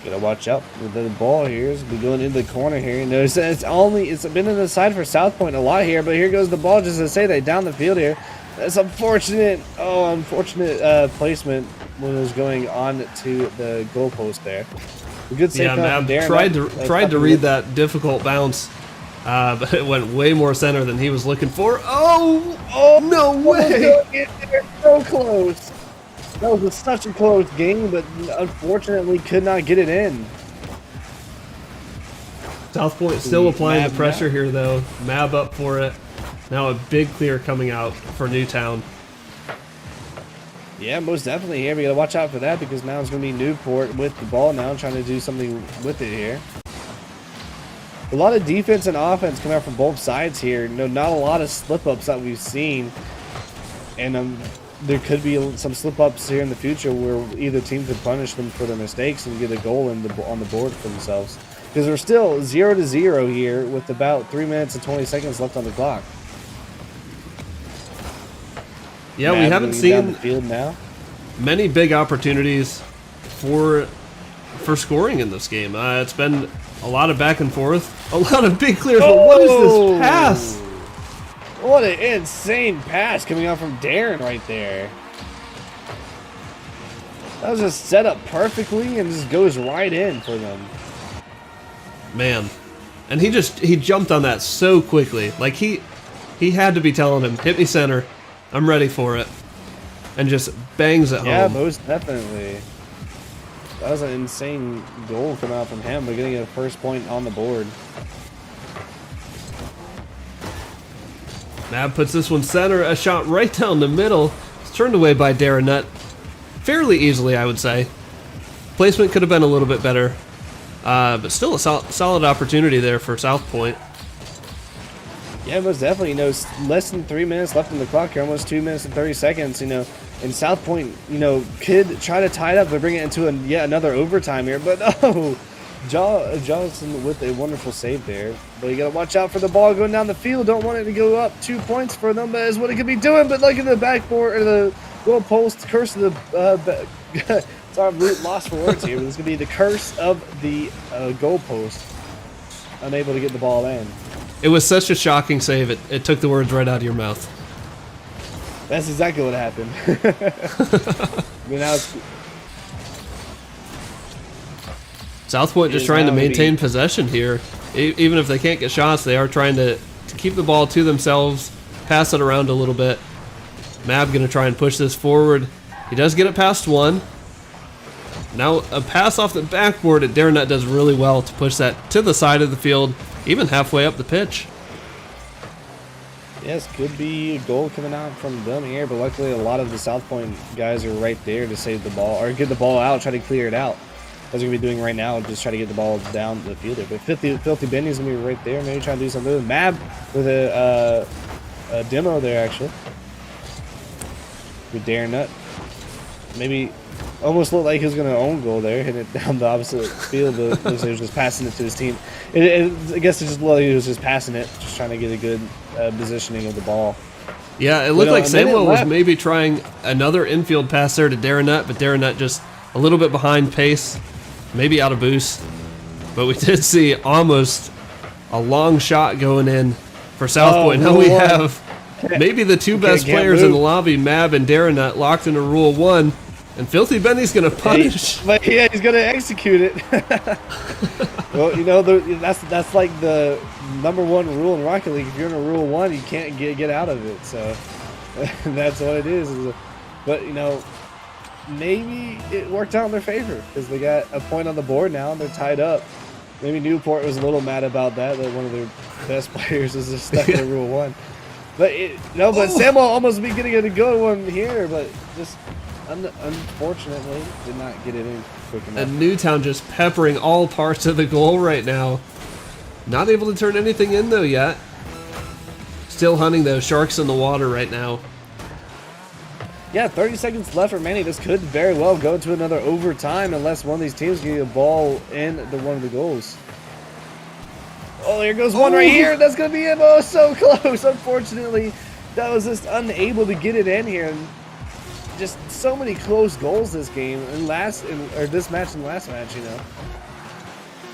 Gotta watch out with the ball here. It's be going into the corner here. You notice it's been in the side for South Point a lot here, but here goes the ball just to say they down the field here. That's unfortunate. Oh, unfortunate placement when it was going on to the goalpost there. A good save. Yeah, Mab tried to read that difficult bounce, but it went way more center than he was looking for. Oh no way! So close. That was such a close game, but unfortunately could not get it in. South Point still applying the pressure here, though. Mab up for it. Now a big clear coming out for Newtown. Yeah, most definitely here. We got to watch out for that because now it's going to be Newport with the ball now, trying to do something with it here. A lot of defense and offense coming out from both sides here. No, not a lot of slip-ups that we've seen. And there could be some slip-ups here in the future where either team could punish them for their mistakes and get a goal on the board for themselves. Because we're still 0-0 here with about 3 minutes and 20 seconds left on the clock. Yeah, we haven't seen many big opportunities for scoring in this game. It's been a lot of back and forth, a lot of big clears. But what is this pass? What an insane pass coming out from Darren right there. That was just set up perfectly and just goes right in for them. Man, and he jumped on that so quickly. Like he had to be telling him, hit me center. I'm ready for it. And just bangs it home. Yeah, most definitely. That was an insane goal coming out from him, but getting a first point on the board. Mab puts this one center, a shot right down the middle. It's turned away by Darrenut fairly easily, I would say. Placement could have been a little bit better, but still a solid opportunity there for South Point. Yeah, most definitely. You know, less than 3 minutes left on the clock here, almost 2 minutes and 30 seconds. You know, and South Point, you know, could try to tie it up and bring it into yet another overtime here, but oh, Johnson with a wonderful save there. But you got to watch out for the ball going down the field. Don't want it to go up 2 points for them, but is what it could be doing. But look at the backboard, or the goal post, curse of the, sorry, lost for words here, but this is going to be the curse of the goal post. Unable to get the ball in. It was such a shocking save, it took the words right out of your mouth. That's exactly what happened. I mean, now it's, South Point just trying to maintain possession here. Even if they can't get shots, they are trying to keep the ball to themselves, pass it around a little bit. Mab going to try and push this forward. He does get it past one. Now a pass off the backboard at Darrenut does really well to push that to the side of the field, even halfway up the pitch. yes, could be a goal coming out from them here, but luckily a lot of the South Point guys are right there to save the ball, or get the ball out, try to clear it out. That's what we're going to be doing right now, just try to get the ball down the field there. But Filthy Benny's going to be right there, maybe trying to do something. Mab with a demo there, actually. With Darrenut. Maybe almost looked like he was going to own goal there, hit it down the opposite field, but looks like he was just passing it to his team. I guess it just looked like he was just passing it, just trying to get a good positioning of the ball. Yeah, it looked like Samuel was maybe trying another infield pass there to Darrenut, but Darrenut just a little bit behind pace, maybe out of boost. But we did see almost a long shot going in for South Point. Now we have maybe the two best players in the lobby, Mab and Darrenut, locked into Rule 1. And Filthy Benny's going to punish. But yeah, he's going to execute it. Well, you know, that's like the #1 rule in Rocket League. If you're in a Rule 1, you can't get out of it. So that's what it is. But, you know, maybe it worked out in their favor because they got a point on the board now and they're tied up. Maybe Newport was a little mad about that one of their best players is just stuck in a Rule 1. But Samuel almost be getting a good one here, but just unfortunately did not get it in quick enough. And Newtown just peppering all parts of the goal right now. Not able to turn anything in though yet. Still hunting those sharks in the water right now. Yeah, 30 seconds left remaining. This could very well go to another overtime unless one of these teams can get a ball in one of the goals. Oh, here goes one right here. That's going to be it. Oh, so close. Unfortunately, that was just unable to get it in here. And just so many close goals this game and this match and last match, you know.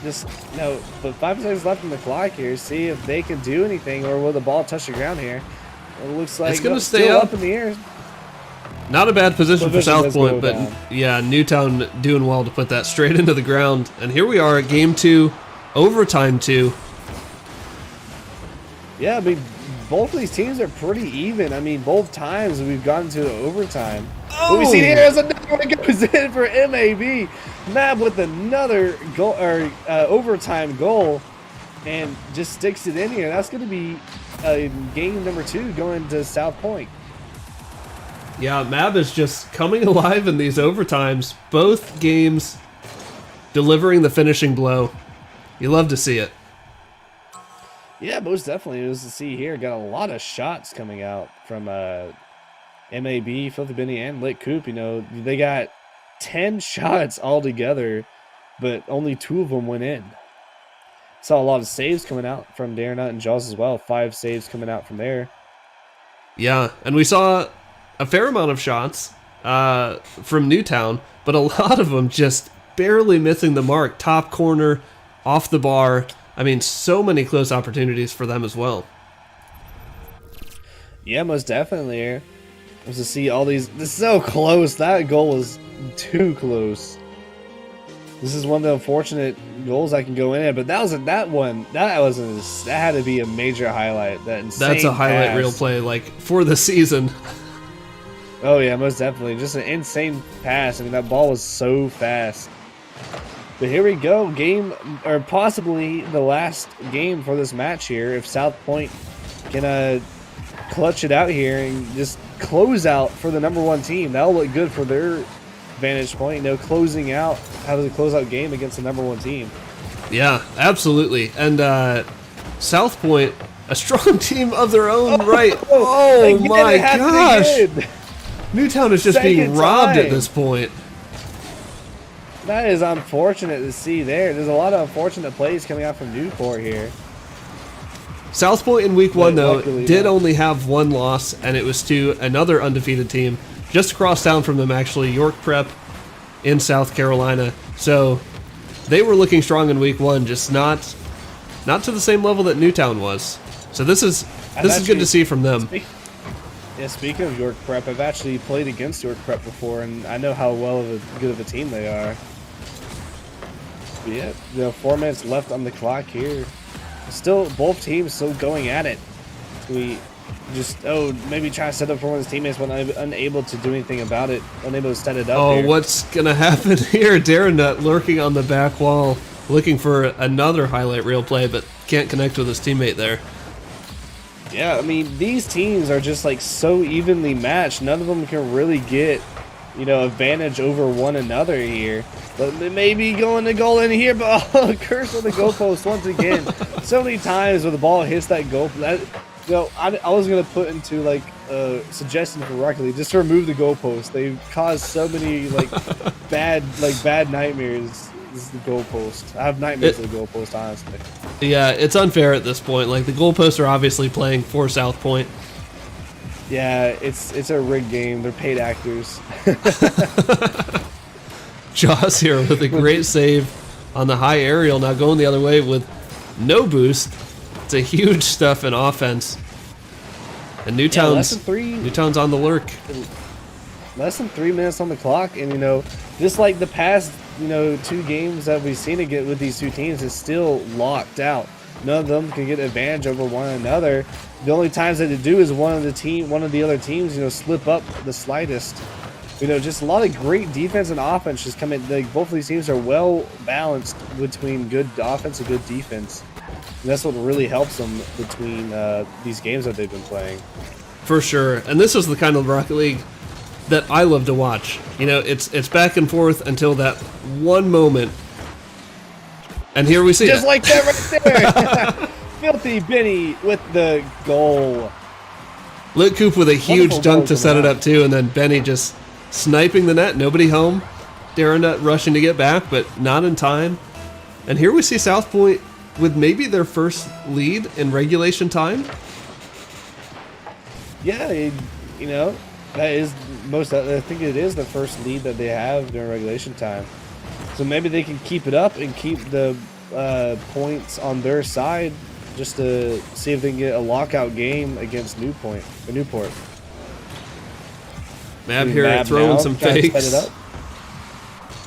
Just, you know, but 5 seconds left on the clock here. See if they can do anything, or will the ball touch the ground here? It looks like it's going to stay still up in the air. Not a bad position for South Point, but yeah, Newtown doing well to put that straight into the ground. And here we are at Game 2, Overtime 2. Yeah, I mean, both of these teams are pretty even. I mean, both times we've gotten to overtime. What we see here is another one that goes in for MAB. Mab with another goal or overtime goal, and just sticks it in here. That's going to be game number 2 going to South Point. Yeah, Mab is just coming alive in these overtimes. Both games delivering the finishing blow. You love to see it. Yeah, most definitely. It was to see here. Got a lot of shots coming out from MAB, Filthy Benny, and Lit Coop. You know, they got 10 shots altogether, but only 2 of them went in. Saw a lot of saves coming out from Darrenut and Jaws as well. 5 saves coming out from there. Yeah, and we saw a fair amount of shots from Newtown, but a lot of them just barely missing the mark. Top corner, off the bar. I mean, so many close opportunities for them as well. Yeah, most definitely. Here was to see all these. This is so close. That goal was too close. This is one of the unfortunate goals that can go in it, but that had to be a major highlight. That's a highlight reel play, like for the season. Oh yeah, most definitely. Just an insane pass. I mean, that ball was so fast. But here we go, game, or possibly the last game for this match here. If South Point can clutch it out here and just close out for the #1 team. That'll look good for their vantage point, you know, closing out, having a closeout game against the #1 team. Yeah, absolutely. And South Point, a strong team of their own right. Oh my gosh! Newtown is just being robbed at this point. That is unfortunate to see there. There's a lot of unfortunate plays coming out from Newport here. South Point in week 1, though, did only have 1 loss, and it was to another undefeated team just across town from them, actually, York Prep in South Carolina. So they were looking strong in week 1, just not to the same level that Newtown was. So this is good to see from them. Yeah, speaking of York Prep, I've actually played against York Prep before, and I know how good of a team they are. But yeah, 4 minutes left on the clock here. Still, both teams still going at it. We just, maybe try to set up for one of his teammates when I'm unable to do anything about it, unable to set it up. Oh, here. What's going to happen here? Darren Nut lurking on the back wall, looking for another highlight reel play, but can't connect with his teammate there. Yeah, I mean, these teams are just like so evenly matched. None of them can really get, advantage over one another here. But maybe going to goal in here, but curse on the goalpost once again. So many times when the ball hits that goal, I was gonna put into like a suggestion for Rocket League just to remove the goalpost. They've caused so many bad nightmares. This is the goalpost. I have nightmares of the goalpost, honestly. Yeah, it's unfair at this point. Like, the goalposts are obviously playing for South Point. Yeah, it's a rigged game. They're paid actors. Jaws here with a great save on the high aerial, now going the other way with no boost. It's a huge stuff in offense. And Newtown's on the lurk. Less than 3 minutes on the clock, and just like the past 2 games that we've seen it with these 2 teams, is still locked out. None of them can get advantage over one another. The only times that they do is one of the other teams slip up the slightest. Just a lot of great defense and offense just coming. Both of these teams are well balanced between good offense and good defense. And that's what really helps them between these games that they've been playing. For sure. And this is the kind of Rocket League that I love to watch. It's back and forth until that one moment. And here we see just like that right there. Filthy Benny with the goal. Lit Coop with a huge dunk to set it up too, and then Benny just sniping the net, nobody home. Darren Nut rushing to get back, but not in time. And here we see South Point with maybe their first lead in regulation time. Yeah, that is I think it is the first lead that they have during regulation time. So maybe they can keep it up and keep the points on their side, just to see if they can get a lockout game against Newport. Mab here throwing some fakes.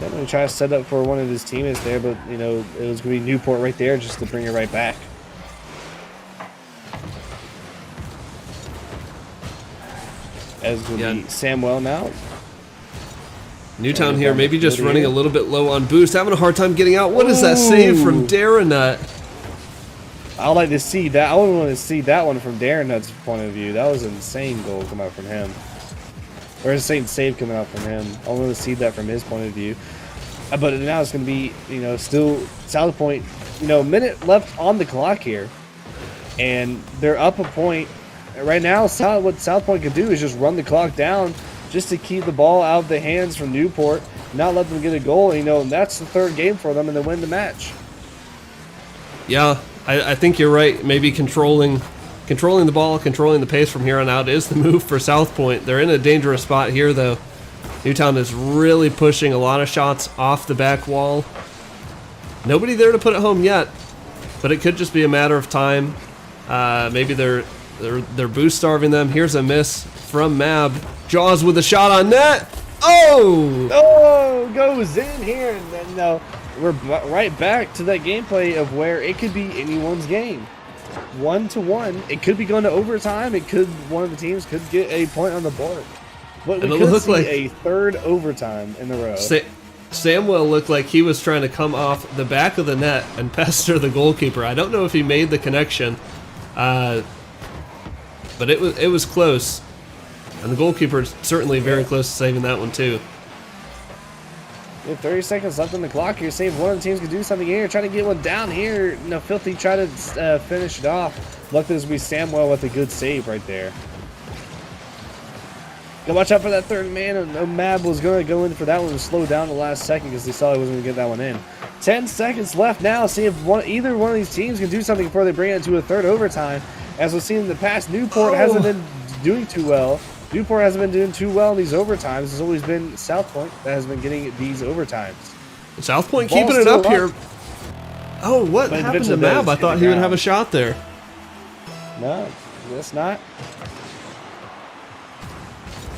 Yeah, I'm try to set up for one of his teammates there, but it was gonna be Newport right there just to bring it right back. As gonna be Samuel now. Newtown here, maybe just running a little bit low on boost, having a hard time getting out. What is that save from Darren Nut? I'd like to see that. I would want to see that one from Darren Nut's point of view. That was an insane goal coming out from him. Or an insane save coming out from him. I want to see that from his point of view. But now it's going to be, still South Point, minute left on the clock here. And they're up a point. Right now, what South Point could do is just run the clock down just to keep the ball out of the hands from Newport, not let them get a goal. And that's the 3rd game for them, and they win the match. Yeah, I think you're right. Maybe controlling the ball, controlling the pace from here on out is the move for South Point. They're in a dangerous spot here, though. Newtown is really pushing a lot of shots off the back wall. Nobody there to put it home yet, but it could just be a matter of time. Maybe they're boost starving them. Here's a miss from Mab. Jaws with a shot on net. Oh, goes in here, and then we're right back to that gameplay of where it could be anyone's game. 1-1. It could be going to overtime. One of the teams could get a point on the board. But we could see a 3rd overtime in a row. Samuel looked like he was trying to come off the back of the net and pester the goalkeeper. I don't know if he made the connection. but it was close, and the goalkeeper's certainly very close to saving that one too. Yeah, 30 seconds left on the clock here. See if one of the teams can do something here. Trying to get one down here. You know, Filthy try to finish it off. Luckily, this will be Samuel with a good save right there. Gotta watch out for that third man. And Mab was going to go in for that one and slow down the last second because he saw he wasn't going to get that one in. 10 seconds left now. See if either one of these teams can do something before they bring it into a third overtime. As we've seen in the past, Newport hasn't been doing too well. Newport hasn't been doing too well in these overtimes. It's always been South Point that has been getting these overtimes. South Point keeping it up here. Oh, what happened to Mab? I thought he would have a shot there. No, that's not.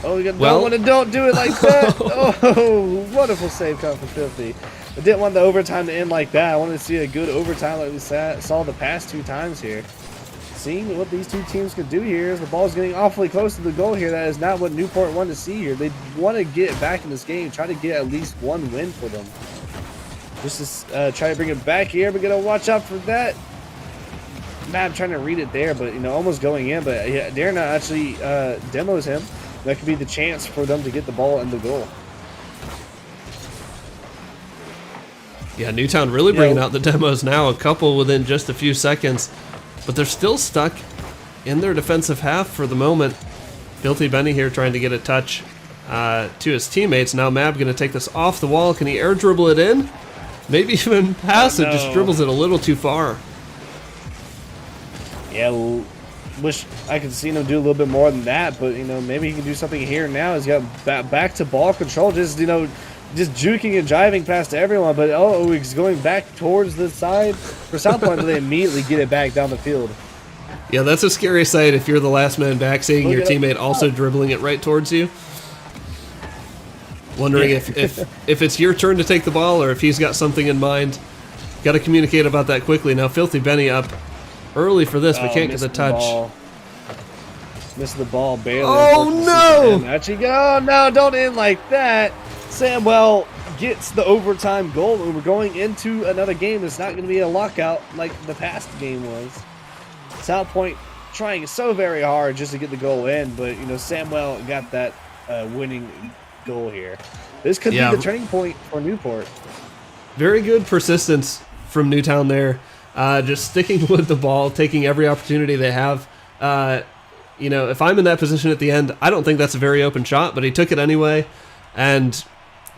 Oh, you don't do it like that. Oh, wonderful save coming from Filthy. I didn't want the overtime to end like that. I wanted to see a good overtime like we saw the past 2 times here. Seeing what these two teams can do here as the ball's getting awfully close to the goal here. That is not what Newport wanted to see here. They want to get back in this game, try to get at least one win for them. Just to try to bring it back here, but gotta watch out for that. Mab trying to read it there, but you know, almost going in, but yeah, Darren actually demos him. That could be the chance for them to get the ball in the goal. Yeah, Newtown really bringing out the demos now, a couple within just a few seconds. But they're still stuck in their defensive half for the moment. Filthy Benny here trying to get a touch to his teammates. Now Mab going to take this off the wall. Can he air dribble it in? Maybe even pass it. Just dribbles it a little too far. Yeah, wish I could see him do a little bit more than that. But, you know, maybe he can do something here now. He's got back to ball control. Just, you know, just juking and jiving past everyone, but he's going back towards the side for South Point, but they immediately get it back down the field. Yeah, that's a scary sight if you're the last man back, seeing your teammate also dribbling it right towards you. Wondering if it's your turn to take the ball or if he's got something in mind. Got to communicate about that quickly. Now Filthy Benny up early for this, but can't get the touch. Missed the ball barely. Oh no! Actually, oh no! Don't end like that. Samwell gets the overtime goal, and we're going into another game that's not going to be a lockout like the past game was. South Point trying so very hard just to get the goal in, but you know Samwell got that winning goal here. This could be the turning point for Newport. Very good persistence from Newtown there, just sticking with the ball, taking every opportunity they have. You know, if I'm in that position at the end, I don't think that's a very open shot, but he took it anyway, and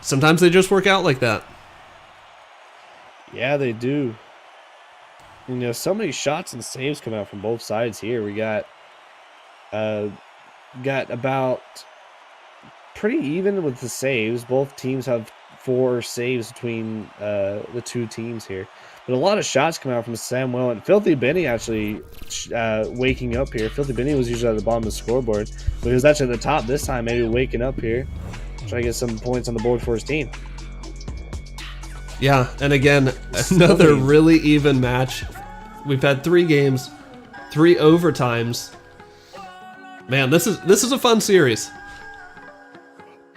sometimes they just work out like that. Yeah, they do. You know, so many shots and saves come out from both sides here. We got about pretty even with the saves. Both teams have 4 saves between the two teams here. But a lot of shots come out from Samuel and Filthy Benny actually waking up here. Filthy Benny was usually at the bottom of the scoreboard, but he was actually at the top this time, maybe waking up here. Try to get some points on the board for his team. Yeah, and again, another really even match. We've had 3 games, 3 overtimes. Man, this is a fun series.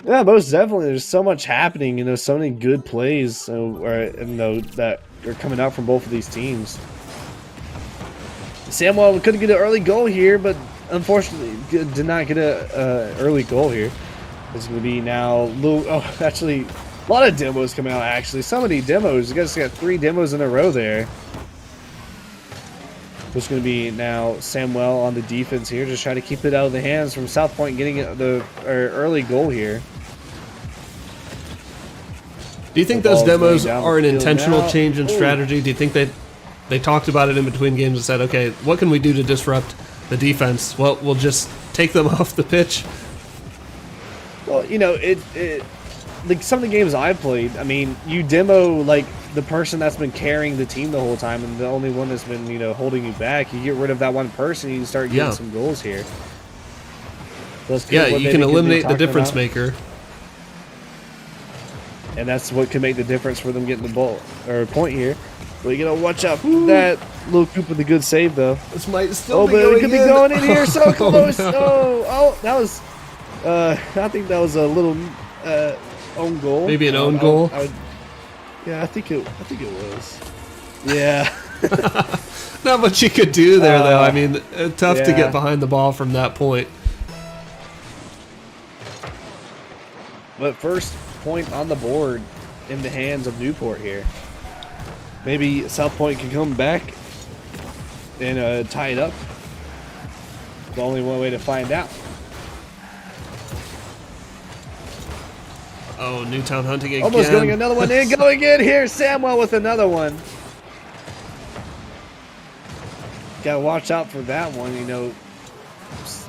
Yeah, most definitely. There's so much happening, and there's so many good plays, that are coming out from both of these teams. Samuel couldn't get an early goal here, but unfortunately did not get a early goal here. It's going to be now. Actually, a lot of demos coming out. Actually, so many demos. You guys got 3 demos in a row there. It's going to be now Samuel on the defense here, just trying to keep it out of the hands from South Point, getting the early goal here. Do you think those demos are an intentional change in strategy? Do you think they talked about it in between games and said, okay, what can we do to disrupt the defense? Well, we'll just take them off the pitch. Well, you know, like some of the games I've played, I mean, you demo like the person that's been carrying the team the whole time and the only one that's been, you know, holding you back. You get rid of that one person, you can start getting some goals here. Yeah, you can eliminate the difference maker. And that's what can make the difference for them getting the ball or point here. But you gotta watch out for that. Little Coop with a good save though. This might still be but going it could in. be going in here so close. No. Oh, that was I think that was a little own goal. Maybe an own goal. Yeah, I think it was. Yeah. Not much you could do there, though. I mean, tough to yeah. get behind the ball from that point. But first point on the board in the hands of Newport here. Maybe South Point can come back and tie it up. The only one way to find out. Oh, Newtown hunting again. Almost going another one in. Going in here. Samwell with another one. Gotta watch out for that one. You know,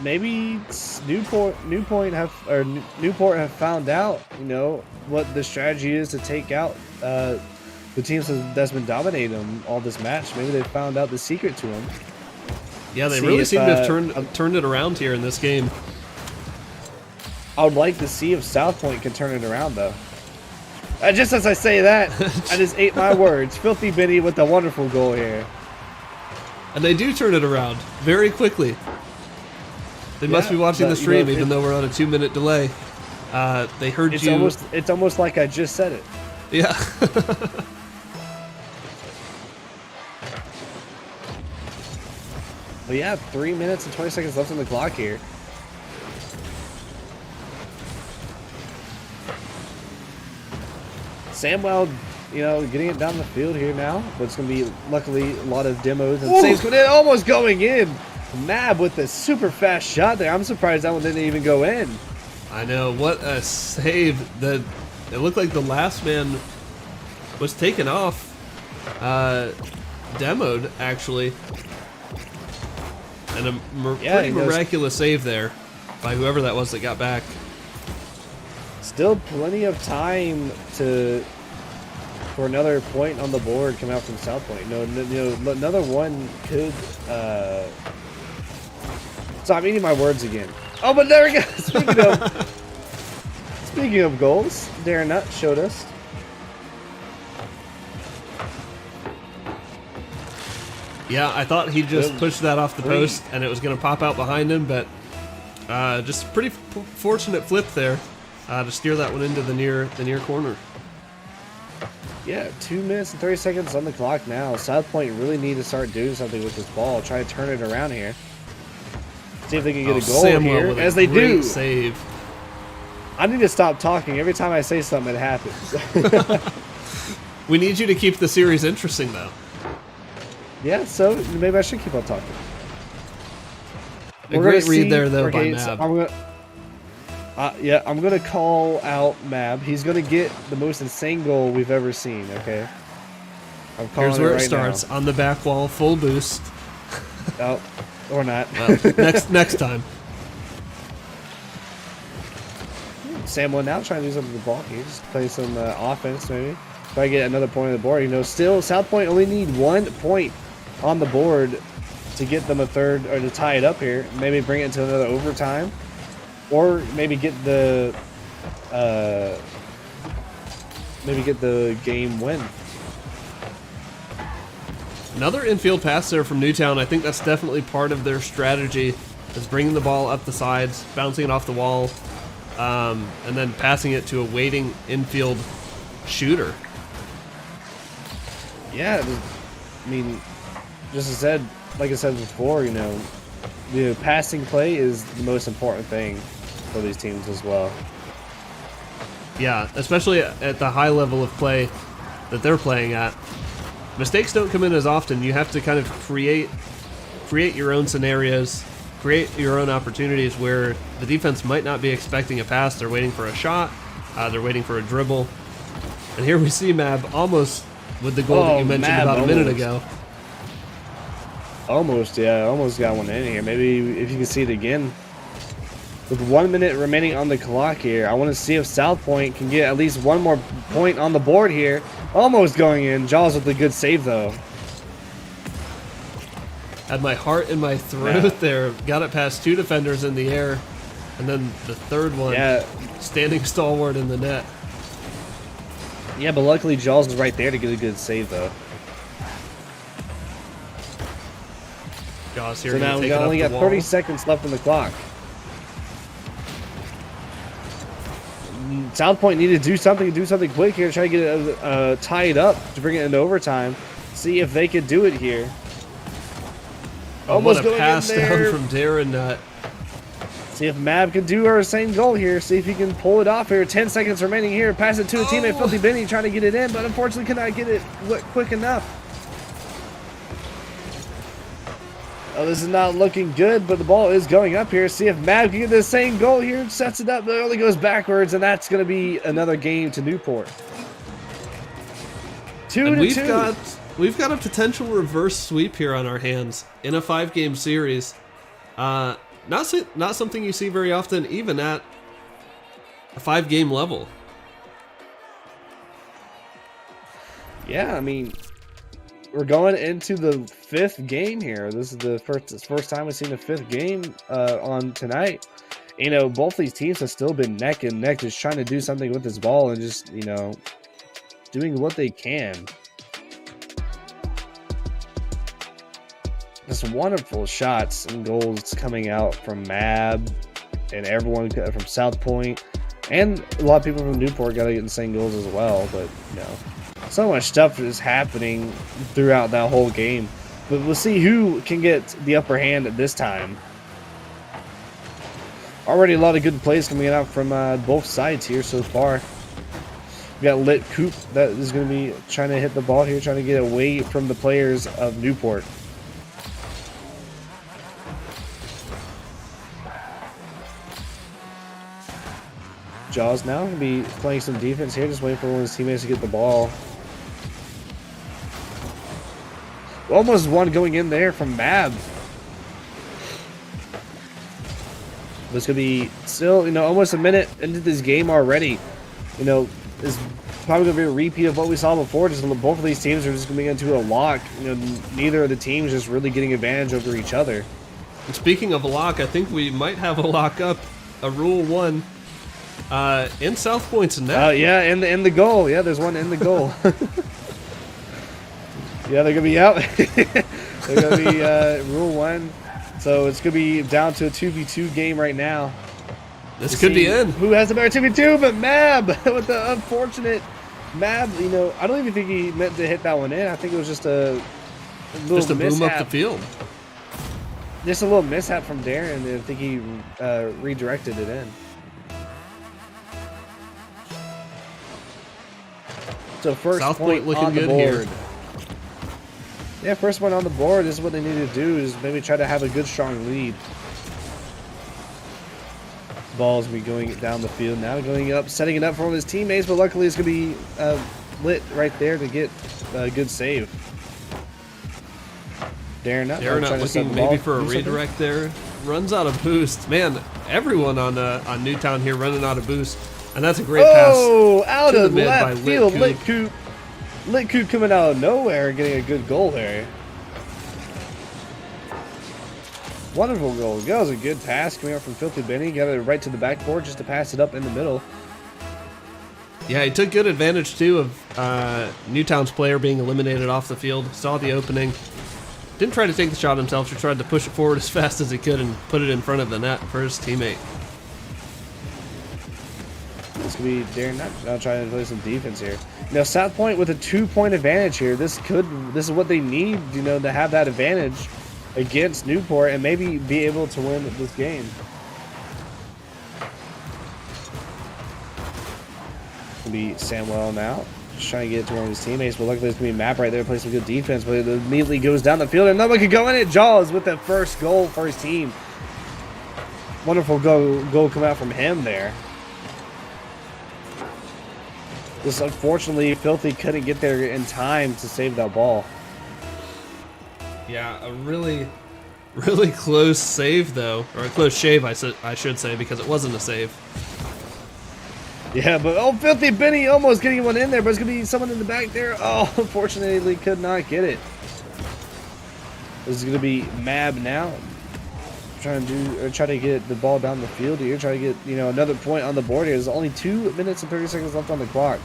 maybe Newport have found out. You know what the strategy is to take out the teams that's been dominating them all this match. Maybe they found out the secret to them. Yeah, they really seem to have turned it around here in this game. I would like to see if South Point can turn it around, though. Just as I say that, I just ate my words. Filthy Benny with a wonderful goal here. And they do turn it around very quickly. They must be watching the stream, even though we're on a 2-minute delay. They heard you. It's almost like I just said it. Yeah. But yeah, 3 minutes and 20 seconds left on the clock here. Samwell, you know, getting it down the field here now, but it's going to be, luckily, a lot of demos and saves going in, almost going in. Mab with a super fast shot there. I'm surprised that one didn't even go in. I know, what a save. It looked like the last man was taken off, demoed, actually. And a pretty miraculous save there by whoever that was that got back. Still plenty of time for another point on the board coming out from South Point. You know, another one could. So I'm eating my words again. Oh, but there we go. Speaking of goals, Darren Nutt showed us. Yeah, I thought he just pushed that off the post and it was going to pop out behind him, but just pretty fortunate flip there to steer that one into the near corner. Yeah, 2 minutes and 30 seconds on the clock now. South Point really need to start doing something with this ball. Try to turn it around here. See if they can get a goal here, as they do. Save. I need to stop talking. Every time I say something, it happens. We need you to keep the series interesting, though. Yeah, so maybe I should keep on talking. A great read there, though, by Mab. I'm gonna call out Mab. He's gonna get the most insane goal we've ever seen. Okay. I'm calling Here's where it starts on the back wall, full boost. Oh, or not. Well, next time. Samwell now trying to do something with the ball here. Just play some offense, maybe. Try to get another point on the board. You know, still South Point only need 1 point on the board to get them a third, or to tie it up here. Maybe bring it into another overtime, or maybe get the game win. Another infield pass there from Newtown. I think that's definitely part of their strategy, is bringing the ball up the sides, bouncing it off the wall, and then passing it to a waiting infield shooter. Yeah, I mean, just as like I said before, you know, the passing play is the most important thing for these teams as well. Yeah, especially at the high level of play that they're playing at. Mistakes don't come in as often. You have to kind of create your own scenarios, create your own opportunities where the defense might not be expecting a pass. They're waiting for a shot. They're waiting for a dribble. And here we see Mab almost with the goal that you mentioned about a minute ago. Almost, yeah. Almost got one in here. Maybe if you can see it again. With 1 minute remaining on the clock here, I want to see if South Point can get at least one more point on the board here. Almost going in. Jaws with a good save, though. Had my heart in my throat there. Got it past 2 defenders in the air. And then the third one standing stalwart in the net. Yeah, but luckily Jaws was right there to get a good save, though. Jaws here. So now we only got 30 seconds left on the clock. South Point needed to do something quick here, try to get it tied up to bring it into overtime. See if they could do it here. Almost what a going pass in there. down from Darren. See if Mab can do her same goal here. See if he can pull it off here. 10 seconds remaining here. Pass it to a teammate, Filthy Benny, trying to get it in, but unfortunately cannot get it quick enough. Oh, this is not looking good, but the ball is going up here. See if Mab can get the same goal here. Sets it up, but it only goes backwards, and that's going to be another game to Newport. 2-2. We've got a potential reverse sweep here on our hands in a 5-game series. Not something you see very often, even at a 5-game level. Yeah, I mean, we're going into the 5th game here. This is the first time we've seen the 5th game on tonight. You know, both these teams have still been neck and neck, just trying to do something with this ball and just, you know, doing what they can. Just wonderful shots and goals coming out from Mab and everyone from South Point, and a lot of people from Newport got to get insane goals as well. But you know, so much stuff is happening throughout that whole game. But we'll see who can get the upper hand at this time. Already a lot of good plays coming out from both sides here so far. We got Lit Coop that is going to be trying to hit the ball here, trying to get away from the players of Newport. Jaws now going to be playing some defense here, just waiting for one of his teammates to get the ball. Almost one going in there from Mab. But it's going to be still, you know, almost a minute into this game already. You know, it's probably going to be a repeat of what we saw before. Just both of these teams are just going to be into a lock. You know, neither of the teams just really getting advantage over each other. And speaking of a lock, I think we might have a lock up, a Rule 1. In South Point's net. Yeah, in the goal. Yeah, there's one in the goal. Yeah, they're gonna be out. They're gonna be Rule 1. So it's gonna be down to a 2v2 game right now. This could be in. Who has the better 2v2? But Mab with the unfortunate Mab. You know, I don't even think he meant to hit that one in. I think it was just a little mishap. Boom up the field. Just a little mishap from Darren. I think he redirected it in. So first South Point looking on the good board. here. Yeah, first one on the board. This is what they need to do, is maybe try to have a good, strong lead. Ball's be going down the field now, going up, setting it up for one of his teammates, but luckily it's going to be lit right there to get a good save. Darren not looking maybe for a redirect there. Runs out of boost. Man, everyone on Newtown here running out of boost. And that's a great pass. Oh, out of mid left by field. Lit Coop. Lit Coop coming out of nowhere, getting a good goal there. Wonderful goal. That was a good pass coming out from Filthy Benny. Got it right to the backboard just to pass it up in the middle. Yeah, he took good advantage, too, of Newtown's player being eliminated off the field. Saw the opening. Didn't try to take the shot himself. Just tried to push it forward as fast as he could and put it in front of the net for his teammate. This could be Darren now trying to play some defense here. Now South Point with a 2-point advantage here. This is what they need, you know, to have that advantage against Newport and maybe be able to win this game. It's gonna be Samuel now, just trying to get it to one of his teammates, but luckily it's gonna be Map right there, play some good defense, but it immediately goes down the field and no one can go in it. Jaws with the first goal for his team. Wonderful goal come out from him there. Just unfortunately, Filthy couldn't get there in time to save that ball. Yeah, a really, really close save, though. Or a close shave, I should say, because it wasn't a save. Yeah, but oh, Filthy Benny almost getting one in there, but it's going to be someone in the back there. Oh, unfortunately, could not get it. This is going to be Mab now. Try to get the ball down the field here. Try to get, you know, another point on the board here. There's only 2 minutes and 30 seconds left on the clock.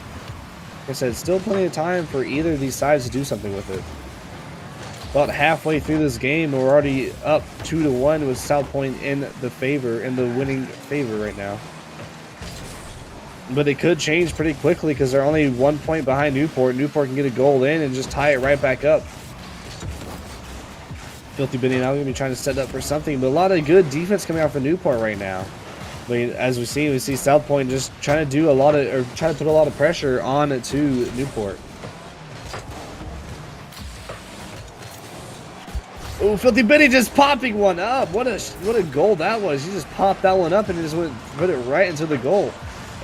Like I said, still plenty of time for either of these sides to do something with it. About halfway through this game, we're already up 2-1 with South Point in the winning favor right now. But it could change pretty quickly because they're only 1 point behind Newport. Newport can get a goal in and just tie it right back up. Filthy Benny now going to be trying to set up for something, but a lot of good defense coming out for Newport right now. I mean, as we see South Point just trying to do a lot of, or trying to put a lot of pressure on to Newport. Oh, Filthy Benny just popping one up. What a goal that was. He just popped that one up and just put it right into the goal.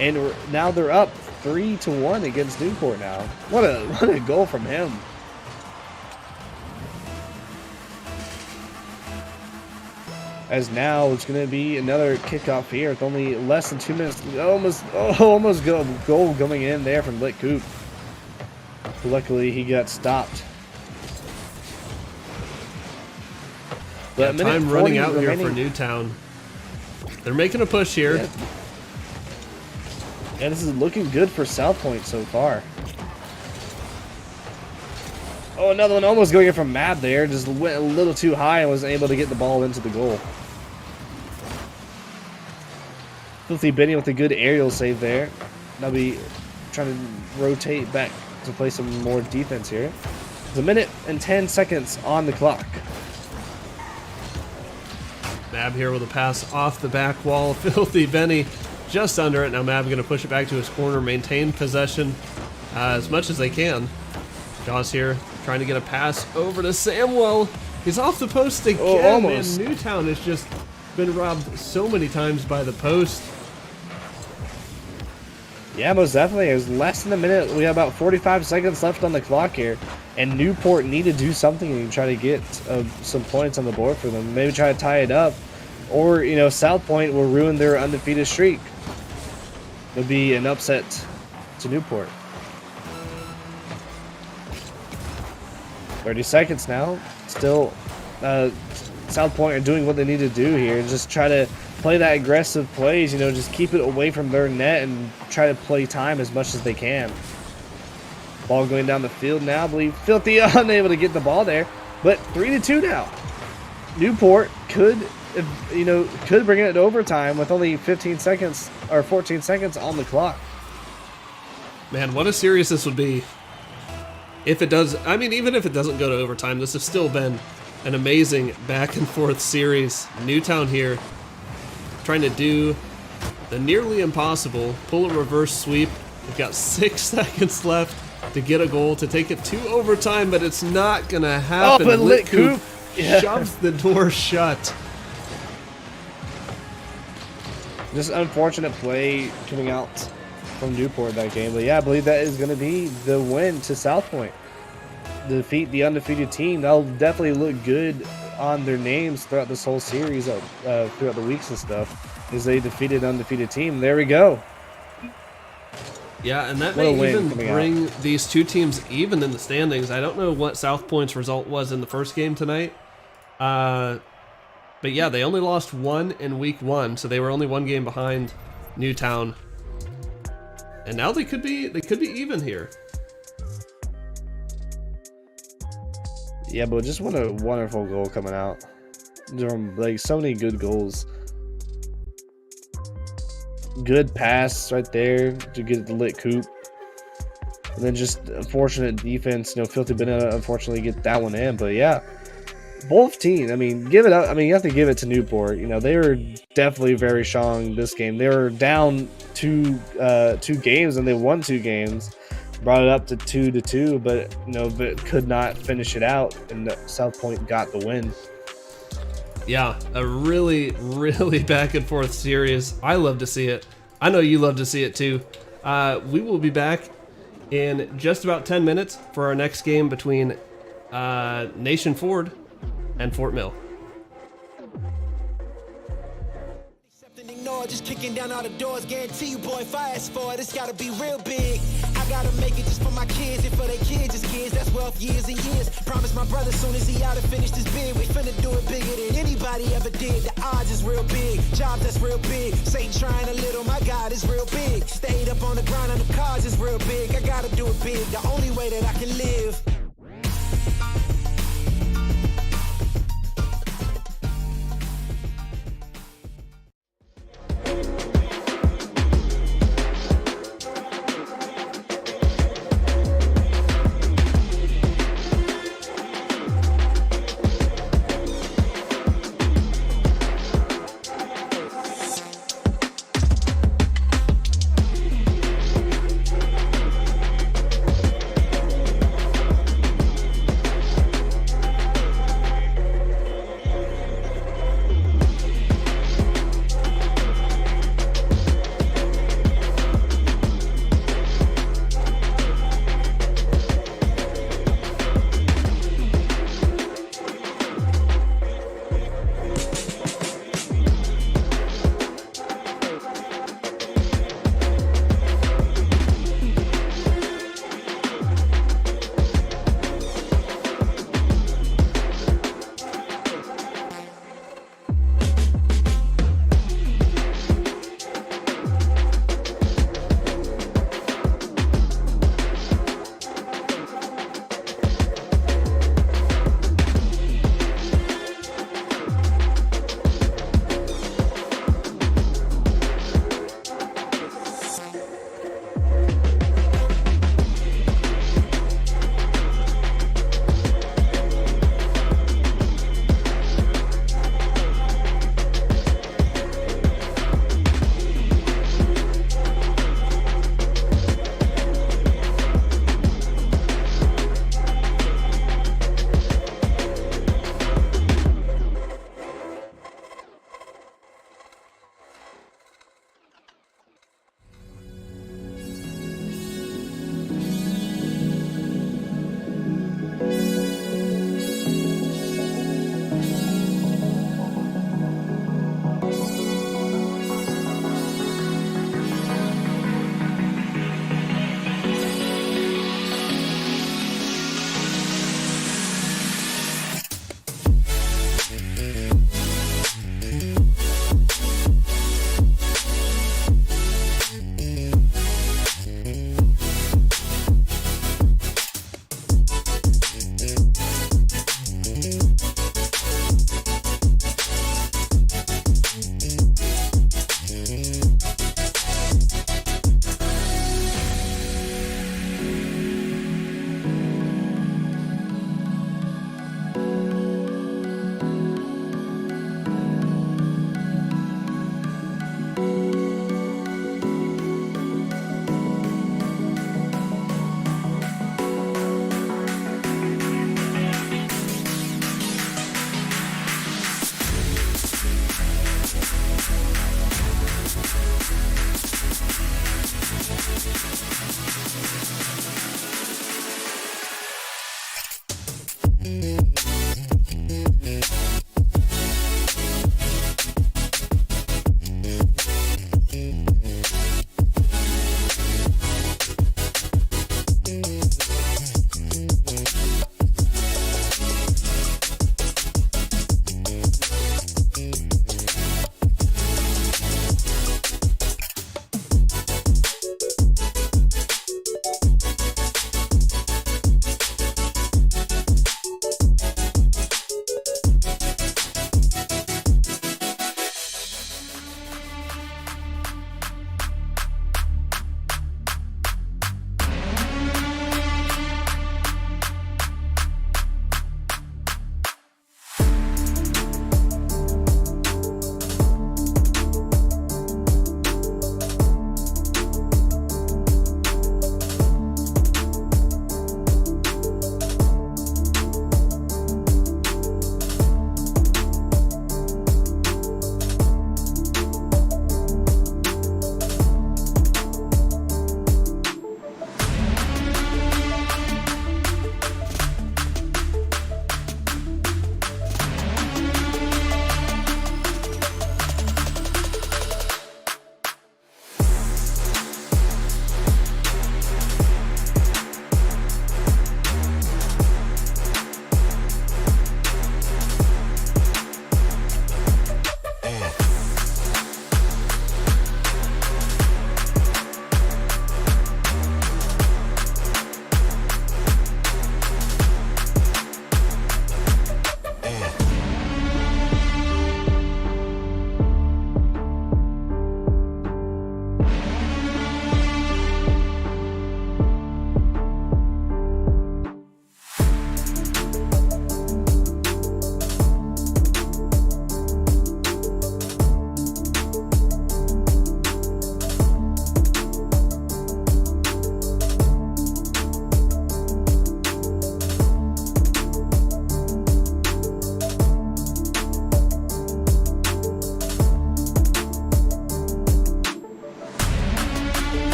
And now they're up 3-1 against Newport now. What a goal from him. As now it's going to be another kickoff here with only less than 2 minutes. Almost goal coming in there from Lit Coop. Luckily, he got stopped. Yeah, time running out here for Newtown. They're making a push here. Yeah, this is looking good for South Point so far. Oh, another one almost going in from Mab there. Just went a little too high and wasn't able to get the ball into the goal. Filthy Benny with a good aerial save there. Now be trying to rotate back to play some more defense here. There's 1 minute and 10 seconds on the clock. Mab here with a pass off the back wall. Filthy Benny just under it. Now Mab going to push it back to his corner, maintain possession as much as they can. Jaws here trying to get a pass over to Samwell. He's off the post again. Oh, almost. And Newtown has just been robbed so many times by the post. Yeah, most definitely. It was less than a minute. We have about 45 seconds left on the clock here. And Newport need to do something and try to get some points on the board for them. Maybe try to tie it up. Or, you know, South Point will ruin their undefeated streak. It'll be an upset to Newport. 30 seconds now. Still, South Point are doing what they need to do here. Just try to play that aggressive plays, you know, just keep it away from their net and try to play time as much as they can. Ball going down the field now. I believe Filthy unable to get the ball there, but 3-2 now. Newport could, you know, bring it to overtime with only 15 seconds or 14 seconds on the clock. Man, what a series this would be if it does. I mean, even if it doesn't go to overtime, this has still been an amazing back and forth series. Newtown here trying to do the nearly impossible, pull a reverse sweep. We've got 6 seconds left to get a goal to take it to overtime, but it's not gonna happen. Oh, but Lit Coop shoves the door shut. Just unfortunate play coming out from Newport that game, but yeah, I believe that is going to be the win to South Point. Defeat the undefeated team. That'll definitely look good on their names throughout this whole series, throughout the weeks and stuff, as they defeated an undefeated team. There we go. Yeah, and that may even bring these two teams even in the standings. I don't know what South Point's result was in the first game tonight. But yeah, they only lost 1 in week 1, so they were only 1 game behind Newtown. And now they could be even here. Yeah, but just what a wonderful goal coming out. From like so many good goals. Good pass right there to get the Lit Coop. And then just unfortunate defense. You know, Filthy Banana unfortunately get that one in. But yeah, both teams, I mean, give it up. I mean, you have to give it to Newport. You know, they were definitely very strong this game. They were down two games and they won 2 games. Brought it up to 2-2, but you know, but could not finish it out, and South Point got the win. Yeah, a really, really back and forth series. I love to see it. I know you love to see it too. We will be back in just about 10 minutes for our next game between Nation Ford and Fort Mill. Just kicking down all the doors, guarantee you, boy, fast forward, it's gotta be real big. I gotta make it just for my kids and for their kids' kids. That's wealth years and years. Promise my brother soon as he out and finish this bid, we finna do it bigger than anybody ever did. The odds is real big, job that's real big. Satan trying a little, my God is real big. Stayed up on the grind on the cars is real big. I gotta do it big, the only way that I can live.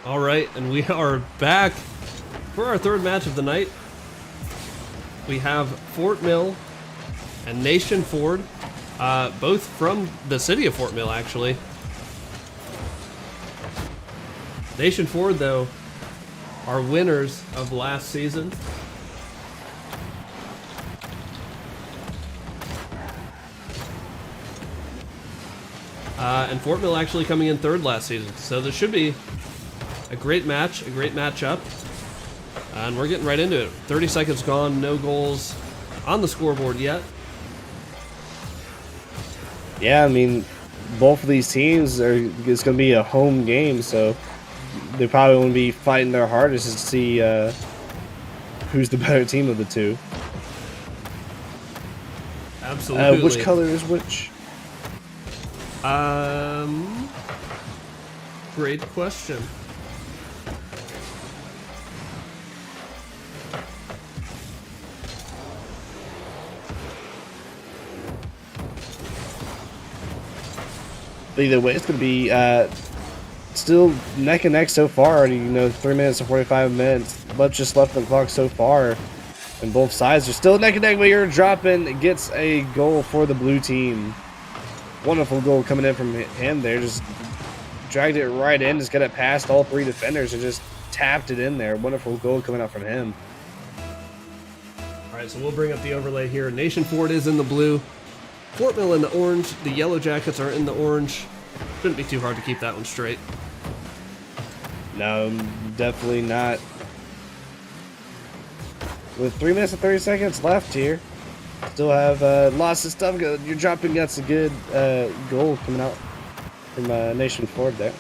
All right, and we are back for our third match of the night. We have Fort Mill and Nation Ford, both from the city of Fort Mill, actually. Nation Ford, though, are winners of last season. And Fort Mill actually coming in third last season. So this should be a great match, a great matchup. And we're getting right into it. 30 seconds gone, no goals on the scoreboard yet. Yeah, I mean, both of these teams it's going to be a home game, so they probably want to be fighting their hardest to see who's the better team of the two. Absolutely. Which color is which? Great question. Either way, it's going to be still neck and neck so far. Already, 3 minutes and 45 minutes just left on the clock so far. And both sides are still neck and neck, but you're dropping gets a goal for the blue team. Wonderful goal coming in from him there. Just dragged it right in, just got it past all 3 defenders and just tapped it in there. Wonderful goal coming out from him. All right, so we'll bring up the overlay here. Nation Ford is in the blue. Fort Mill in the orange. The Yellow Jackets are in the orange. Shouldn't be too hard to keep that one straight. No, definitely not. With 3 minutes and 30 seconds left here, still have lots of stuff. You're dropping against a good goal coming out from Nation Ford there.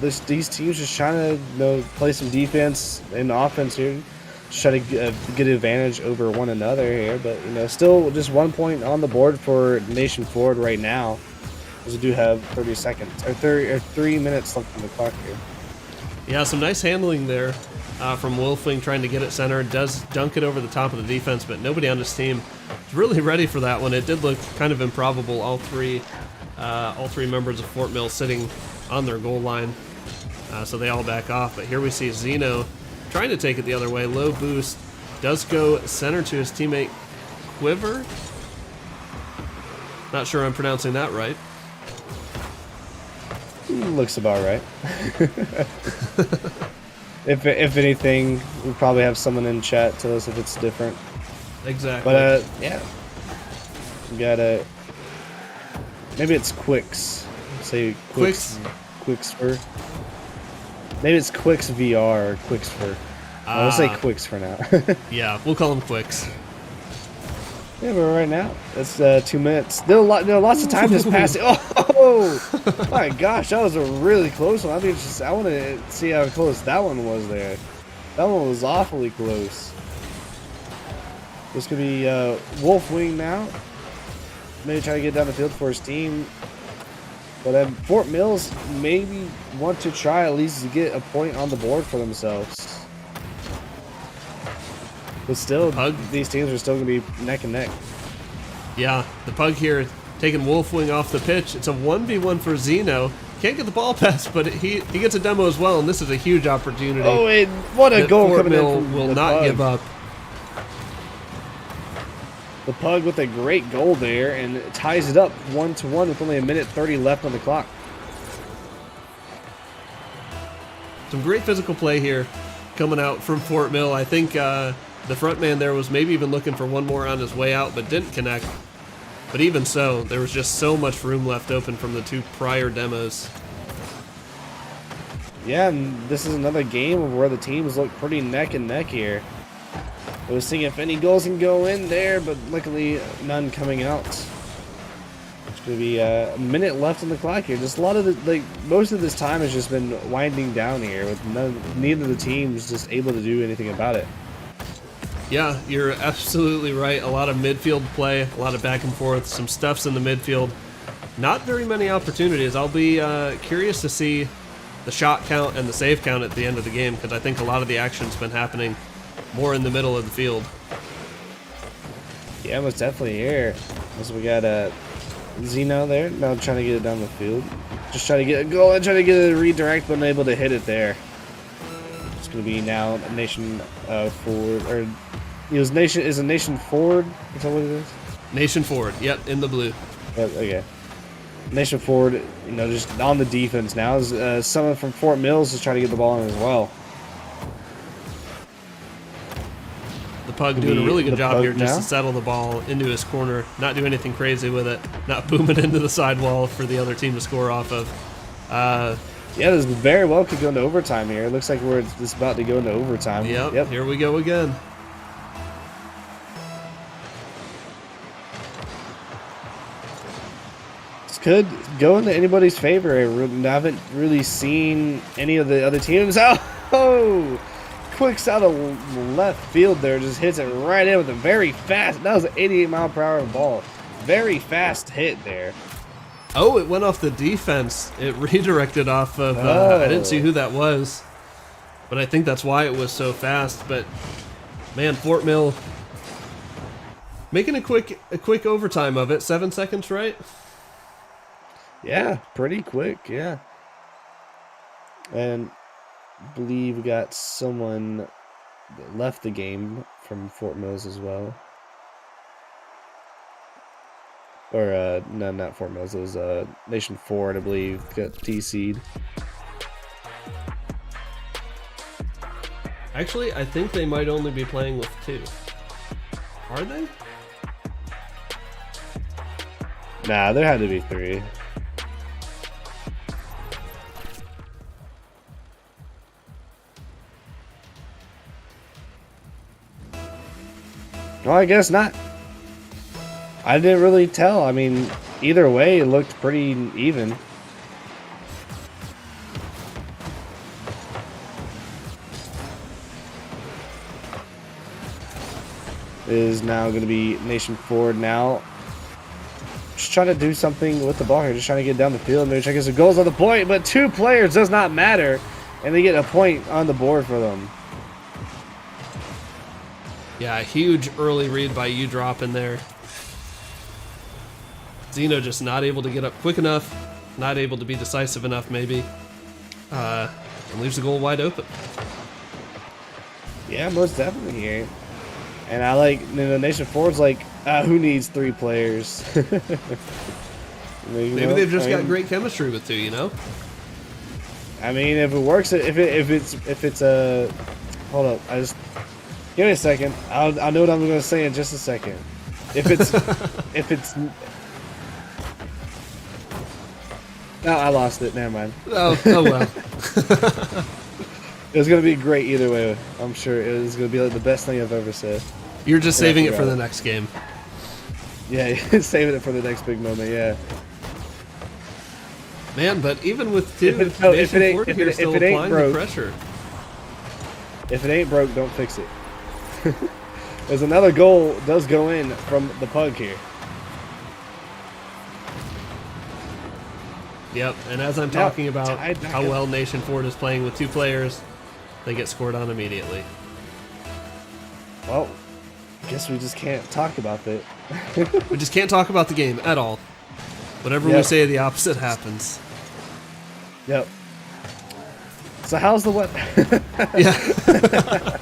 These teams just trying to play some defense and offense here, just try to get advantage over one another here. But still just 1 point on the board for Nation Ford right now, as we do have 30 seconds or 3 minutes left on the clock here. Yeah, some nice handling there from Wolfwing, trying to get it centered. Does dunk it over the top of the defense, but nobody on his team is really ready for that one. It did look kind of improbable. All three members of Fort Mill sitting on their goal line, so they all back off. But here we see Zeno trying to take it the other way. Low boost, does go center to his teammate Quiver. Not sure I'm pronouncing that right. Looks about right. If anything, we'll probably have someone in chat tell us if it's different. Exactly. But yeah, we got maybe it's Quicks. Say Quicks for. Maybe it's Quicks VR or Quicks for. I'll say Quicks for now. Yeah, we'll call them Quicks. Yeah, but right now it's 2 minutes. Still lots of time just passing. Oh my gosh, that was a really close one. I want to see how close that one was there. That one was awfully close. This could be Wolfwing now. Maybe try to get down the field for his team. But Fort Mills maybe want to try at least to get a point on the board for themselves. But still, these teams are still going to be neck and neck. Yeah, the Pug here taking Wolfwing off the pitch. It's a 1v1 for Zeno. Can't get the ball pass, but he gets a demo as well, and this is a huge opportunity. Oh, and what a goal coming in from will the not Pug. give up. The Pug with a great goal there, and it ties it up 1-1 with only 1:30 left on the clock. Some great physical play here coming out from Fort Mill. I think the front man there was maybe even looking for one more on his way out, but didn't connect. But even so, there was just so much room left open from the 2 prior demos. Yeah, and this is another game where the teams look pretty neck and neck here. I was seeing if any goals can go in there, but luckily none coming out. It's going to be a minute left on the clock here. Just a lot of most of this time has just been winding down here, with neither of the teams just able to do anything about it. Yeah, you're absolutely right. A lot of midfield play, a lot of back and forth, some stuffs in the midfield. Not very many opportunities. I'll be curious to see the shot count and the save count at the end of the game, because I think a lot of the action's been happening more in the middle of the field. Yeah, most definitely here. So we got Zeno there. Now trying to get it down the field. Just trying to get a goal and trying to get a redirect, but unable to hit it there. It's going to be now a nation forward. Or it was nation. Is a nation forward? Is that what it is? Nation forward. Yep, in the blue. Okay. Nation forward. You know, just on the defense now. Is someone from Fort Mills is trying to get the ball in as well. The Pug doing a really good job here just now. to settle the ball into his corner, not do anything crazy with it, not boom it into the sidewall for the other team to score off of. Yeah, this very well could go into overtime here. It looks like we're just about to go into overtime. Yep. Here we go again. This could go into anybody's favor. I haven't really seen any of the other teams. Oh! Quicks out of left field there, just hits it right in with a very fast. That was an 88-mile-per-hour ball. Very fast hit there. Oh, it went off the defense. It redirected off of. I didn't see who that was, but I think that's why it was so fast. But man, Fort Mill making a quick overtime of it. 7 seconds, right? Yeah, pretty quick. Yeah, and I believe we got someone that left the game from Fort Mills as well. Or, no, not Fort Mills. It was Nation Forward, I believe, got TC'd. Actually, I think they might only be playing with 2. Are they? Nah, there had to be 3. Well, I guess not. I didn't really tell. I mean, either way, it looked pretty even. It is now going to be Nation Forward now. Just trying to do something with the ball here. Just trying to get down the field. Maybe try to get some goals on the point. But 2 players does not matter. And they get a point on the board for them. Yeah, a huge early read by U-Drop in there. Zeno just not able to get up quick enough, not able to be decisive enough maybe, and leaves the goal wide open. Yeah, most definitely here. And I like, you know, Nation Forward's like, who needs 3 players? Maybe they've just got great chemistry with 2, you know? I mean, if it works, if it's a, hold up, give me a second. I'll know what I'm going to say in just a second. If it's, no, I lost it. Never mind. Oh well. It was going to be great either way. I'm sure it was going to be like the best thing I've ever said. You're just saving it for the next game. Yeah, saving it for the next big moment. Yeah. Man, but even with 2, if it ain't still applying the pressure. If it ain't broke, don't fix it. There's another goal does go in from the Pug here. Yep, and as I'm talking about how well Nation Forward is playing with 2 players, they get scored on immediately. Well, I guess we just can't talk about that. We just can't talk about the game at all. Whatever we say, the opposite happens. Yep. So how's the what? Yeah.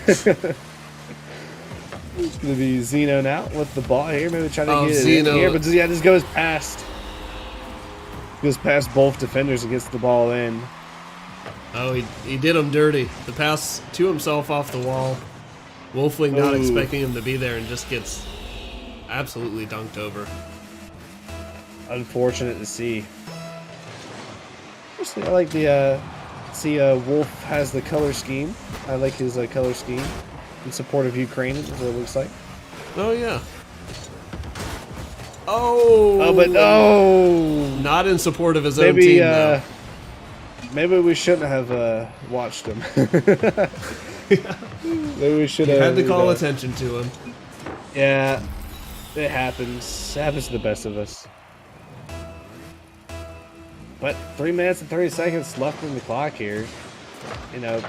It's gonna be Zeno now with the ball here. Maybe try to get it Zeno. in here, but yeah, just goes past. Goes past both defenders and gets the ball in. Oh, he did him dirty. The pass to himself off the wall. Wolfling not expecting him to be there and just gets absolutely dunked over. Unfortunate to see. Personally, I like the Wolf has the color scheme. I like his color scheme in support of Ukraine. Is what it looks like. Oh yeah. Oh, but no, not in support of his own team. Though. Maybe we shouldn't have watched him. Maybe we should have. You had to call attention to him. Yeah, it happens. It happens to the best of us. But 3 minutes and 30 seconds left in the clock here. You know,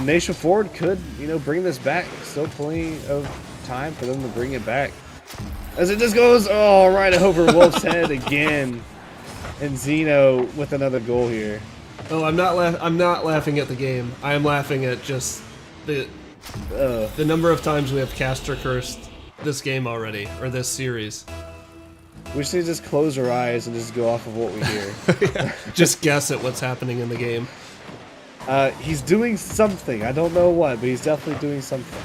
Nation Forward could, bring this back. Still plenty of time for them to bring it back. As it just goes, oh, right over Wolf's head again. And Zeno with another goal here. Oh, I'm not laughing at the game. I am laughing at just the number of times we have caster cursed this game already, or this series. We should just close our eyes and just go off of what we hear. Yeah, just guess at what's happening in the game. He's doing something. I don't know what, but he's definitely doing something.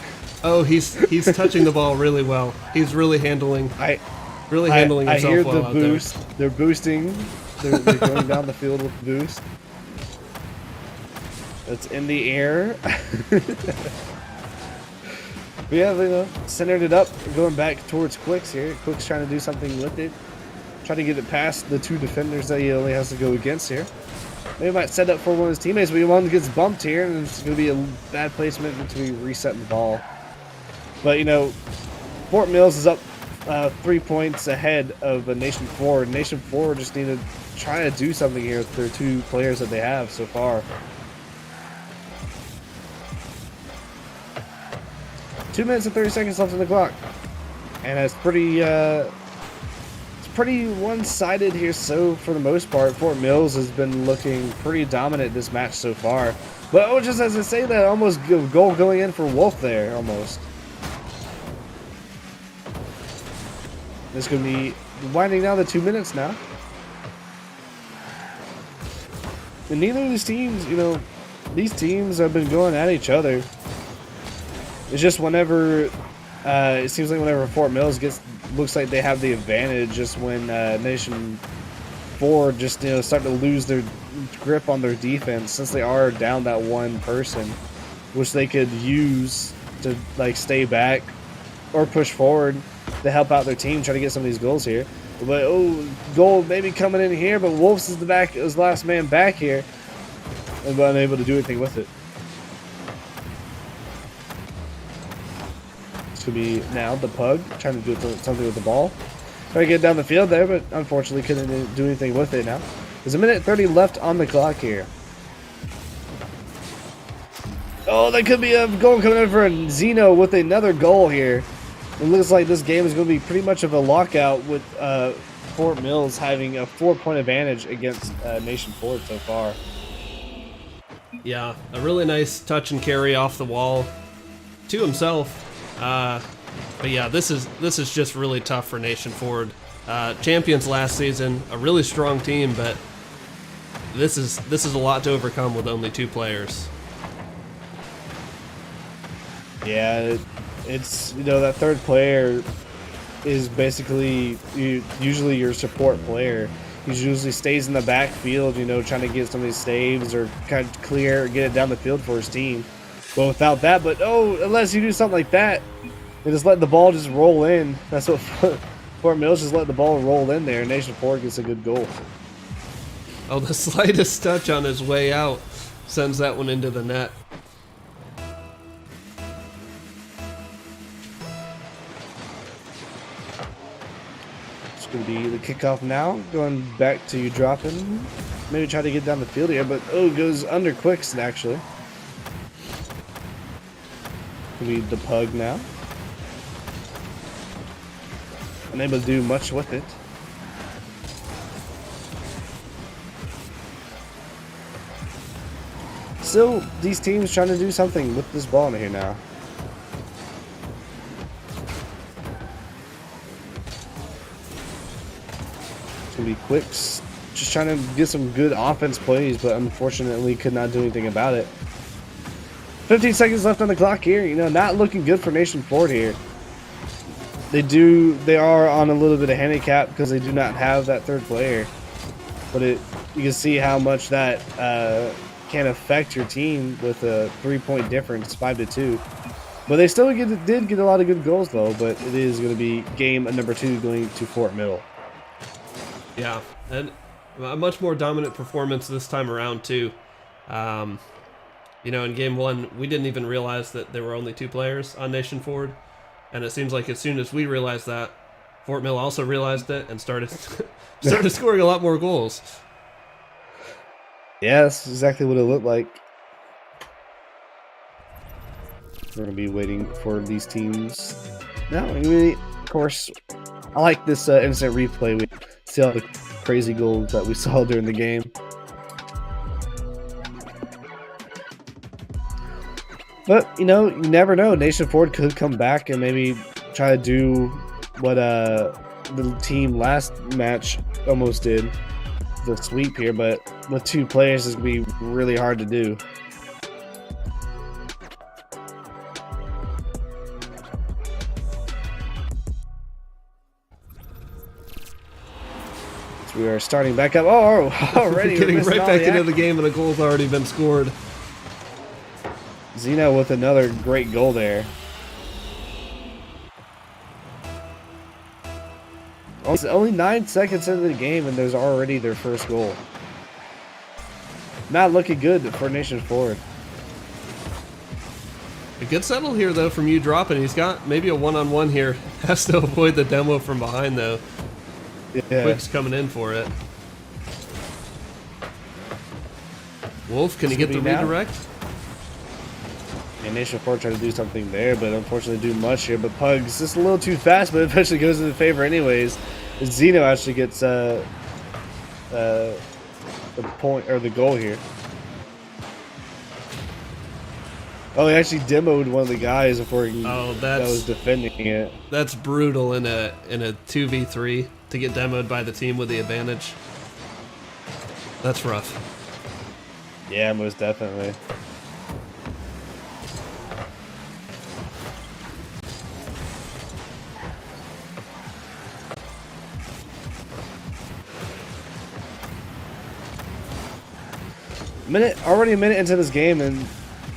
Oh, he's touching the ball really well. He's really handling himself I hear well the out boost. there. They're boosting. They're going down the field with the boost. It's in the air. We have, centered it up, going back towards Quicks here. Quicks trying to do something with it. Trying to get it past the two defenders that he only has to go against here. Maybe might set up for one of his teammates, but one gets bumped here, and it's going to be a bad placement to be resetting the ball. But, Fort Mills is up 3 points ahead of Nation 4. Nation 4 just need to try to do something here with their two players that they have so far. 2 minutes and 30 seconds left on the clock, and it's pretty one-sided here. So for the most part, Fort Mills has been looking pretty dominant this match so far. But just as I say that, almost a goal going in for Wolf there, almost. This could be winding down the 2 minutes now, and neither of these teams, these teams have been going at each other. It's just whenever, it seems like whenever Fort Mills looks like they have the advantage, just when Nation 4 just, start to lose their grip on their defense, since they are down that one person, which they could use to, stay back or push forward to help out their team, try to get some of these goals here. But, goal maybe coming in here, but Wolves is last man back here, and unable to do anything with it. To be now the Pug trying to do something with the ball, trying to get down the field there, but unfortunately couldn't do anything with it. Now there's 1:30 left on the clock here. Oh, that could be a goal coming in for Zeno with another goal here. It looks like this game is going to be pretty much of a lockout, with Fort Mills having a 4-point advantage against Nation 4 so far. Yeah, a really nice touch and carry off the wall to himself. But yeah, this is just really tough for Nation Ford. Champions last season, a really strong team, but this is a lot to overcome with only 2 players. Yeah, it's that third player is basically usually your support player. He usually stays in the backfield, trying to get some of these saves or kind of clear, get it down the field for his team. But without that, unless you do something like that, and just let the ball just roll in. That's what Fort Mills just let the ball roll in there. Nation 4 gets a good goal. Oh, the slightest touch on his way out sends that one into the net. It's going to be the kickoff now. Going back to you dropping. Maybe try to get down the field here, but it goes under Quicks actually. Be the Pug now. Unable to do much with it. Still, these teams trying to do something with this ball in here now. It's gonna be Quicks, just trying to get some good offense plays, but unfortunately could not do anything about it. 15 seconds left on the clock here. Not looking good for Nation 4 here. They are on a little bit of handicap because they do not have that third player. But you can see how much that can affect your team with a 3-point difference, 5-2. But they still did get a lot of good goals though. But it is going to be game number 2 going to Fort Mill. Yeah, and a much more dominant performance this time around too. In game 1, we didn't even realize that there were only 2 players on Nation Ford, and it seems like as soon as we realized that, Fort Mill also realized it and started scoring a lot more goals. Yeah, that's exactly what it looked like. We're going to be waiting for these teams. Now, of course, I like this instant replay. We see all the crazy goals that we saw during the game. But, you know, you never know. Nation Ford could come back and maybe try to do what the team last match almost did. The sweep here, but with 2 players, it's going to be really hard to do. So we are starting back up. Oh, already. Getting right back into the game and a goal's already been scored. Zeno with another great goal there. It's only 9 seconds into the game and there's already their first goal. Not looking good for Nation Ford. A good settle here though from you dropping. He's got maybe a one-on-one here. Has to avoid the demo from behind though. Yeah. Quick's coming in for it. Wolf, can he get the redirect? And Nation Ford tried to do something there, but unfortunately do much here. But Pug's just a little too fast, but eventually goes in favor anyways. Zeno actually gets the point or the goal here. Oh, he actually demoed one of the guys before he that was defending it. That's brutal in a 2v3 to get demoed by the team with the advantage. That's rough. Yeah, most definitely. Already a minute into this game, and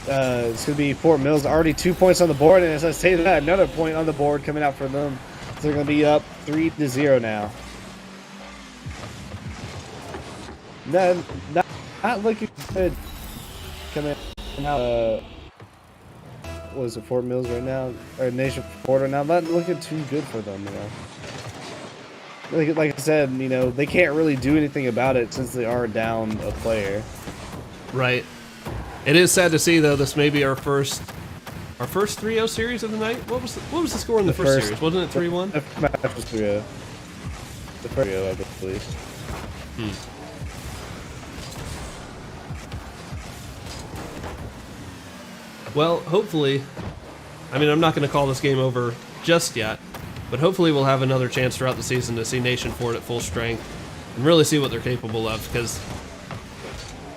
it's going to be Fort Mills. Already 2 points on the board, and as I say that, another point on the board coming out for them. So they're going to be up 3-0 now. No, not looking good. Coming out. What is it, Fort Mills right now? Or Nation Fort right now? Not looking too good for them, you know. Like I said, you know, they can't really do anything about it since they are down a player. Right. It is sad to see though. This may be our first 3-0 series of the night. What was the score in the first series? Wasn't it 3-1? The match was 3-0. The first 3-0, I believe. Well, hopefully. I mean, I'm not going to call this game over just yet, but hopefully we'll have another chance throughout the season to see Nation Ford at full strength and really see what they're capable of. Because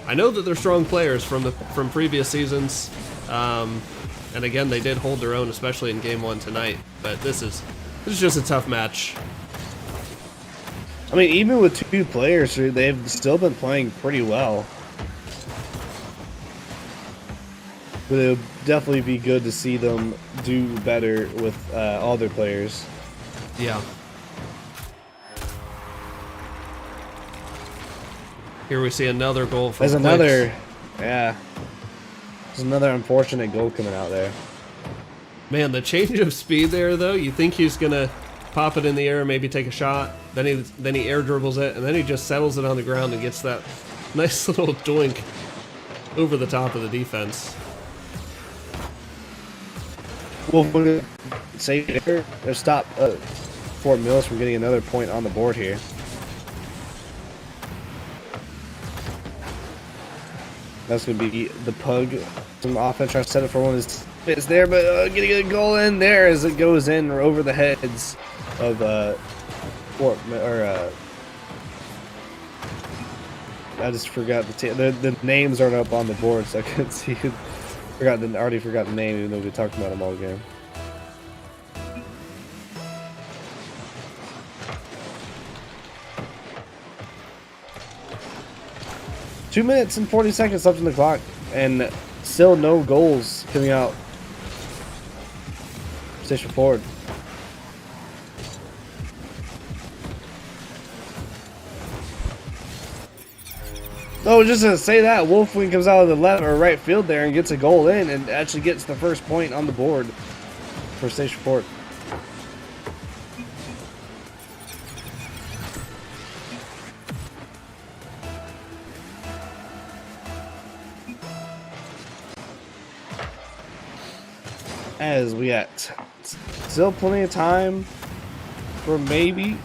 I know that they're strong players from previous seasons, and again they did hold their own, especially in Game 1 tonight. But this is just a tough match. I mean, even with 2 players, they've still been playing pretty well. But it would definitely be good to see them do better with all their players. Yeah. Here we see another goal from There's another unfortunate goal coming out there. Man, the change of speed there, though. You think he's gonna pop it in the air, maybe take a shot. Then he air dribbles it, and then he just settles it on the ground and gets that nice little doink over the top of the defense. Well, save there or stop Fort Mills from getting another point on the board here. That's going to be the Pug. Some offense trying to set it for one of his fits there, but getting a goal in there as it goes in over the heads of Fort I just forgot the names aren't up on the board, so I couldn't see. Already forgot the name, even though we talked about them all game. Two minutes and 40 seconds left on the clock, and still no goals coming out. Station forward. Oh, just to say that, Wolfwing comes out of the left or right field there and gets a goal in and actually gets the first point on the board for Station Fort. As we got still plenty of time for maybe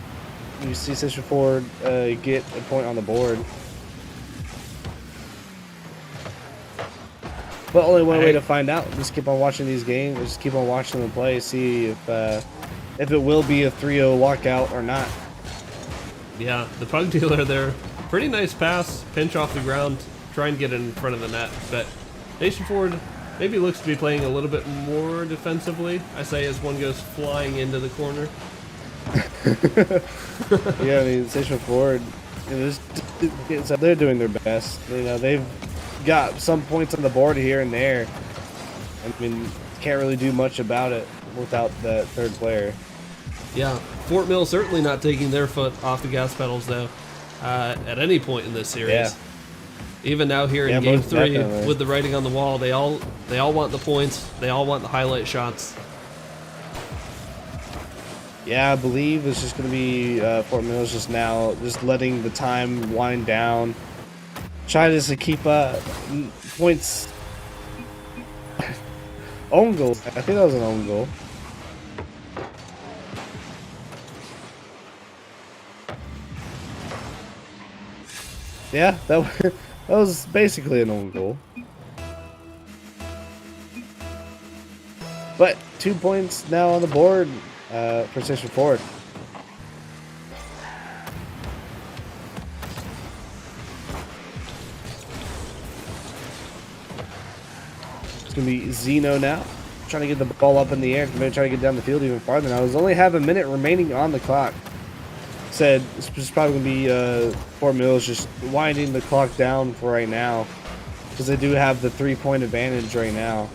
you see Station Ford get a point on the board. But only one way to find out. Just keep on watching these games. Just keep on watching them play. See if it will be a 3-0 lockout or not. Yeah, the puck dealer there. Pretty nice pass. Pinch off the ground. Try and get in front of the net. But Station Ford maybe looks to be playing a little bit more defensively, I say, as one goes flying into the corner. Yeah, I mean, Station Ford, they're doing their best. You know, they've got some points on the board here and there. I mean, can't really do much about it without the third player. Yeah, Fort Mill certainly not taking their foot off the gas pedals, though, at any point in this series. Yeah. Even now here in Game 3, definitely. with the writing on the wall, they all want the points. They all want the highlight shots. Yeah, I believe it's just going to be Fort Mill's just now just letting the time wind down. Trying just to keep points. Own goal. I think that was an own goal. Yeah, that was basically an own goal. But 2 points now on the board for Station Ford. It's going to be Zeno now, trying to get the ball up in the air, maybe try to get down the field even farther now. There's only half a minute remaining on the clock. Said it's probably going to be Fort Mills just winding the clock down for right now, because they do have the 3-point advantage right now.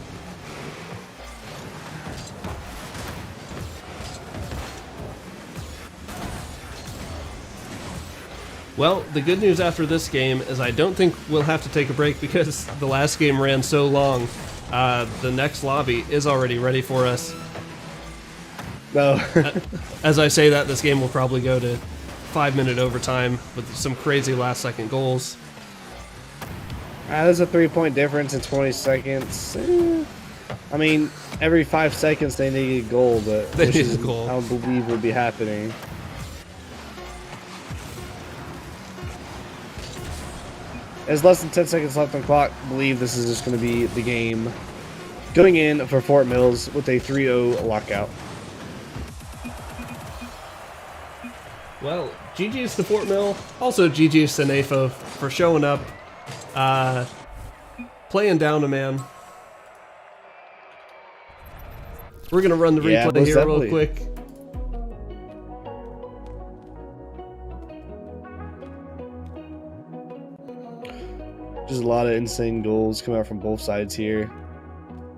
Well, the good news after this game is I don't think we'll have to take a break because the last game ran so long. The next lobby is already ready for us. No. As I say that, this game will probably go to 5-minute overtime with some crazy last-second goals. There's a 3-point difference in 20 seconds. I mean, every 5 seconds they need a goal, but They need a goal. I don't believe would be happening. There's less than 10 seconds left on the clock. I believe this is just going to be the game going in for Fort Mills with a 3-0 lockout. Well, GG's to Fort Mill. Also GG's to NAFO for showing up, playing down a man. We're going to run the replay here real quick. Just a lot of insane goals coming out from both sides here.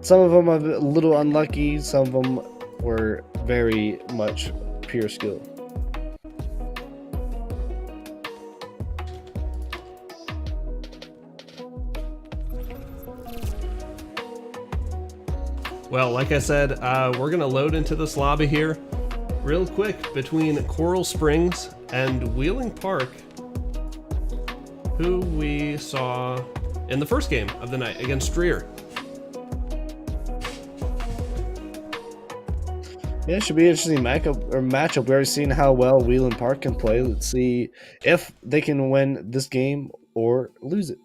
Some of them are a little unlucky. Some of them were very much pure skill. Well, like I said, we're going to load into this lobby here real quick between Coral Springs and Wheeling Park, who we saw in the first game of the night against Streer. Yeah, it should be an interesting matchup. We already seen how well Wheeling Park can play. Let's see if they can win this game or lose it.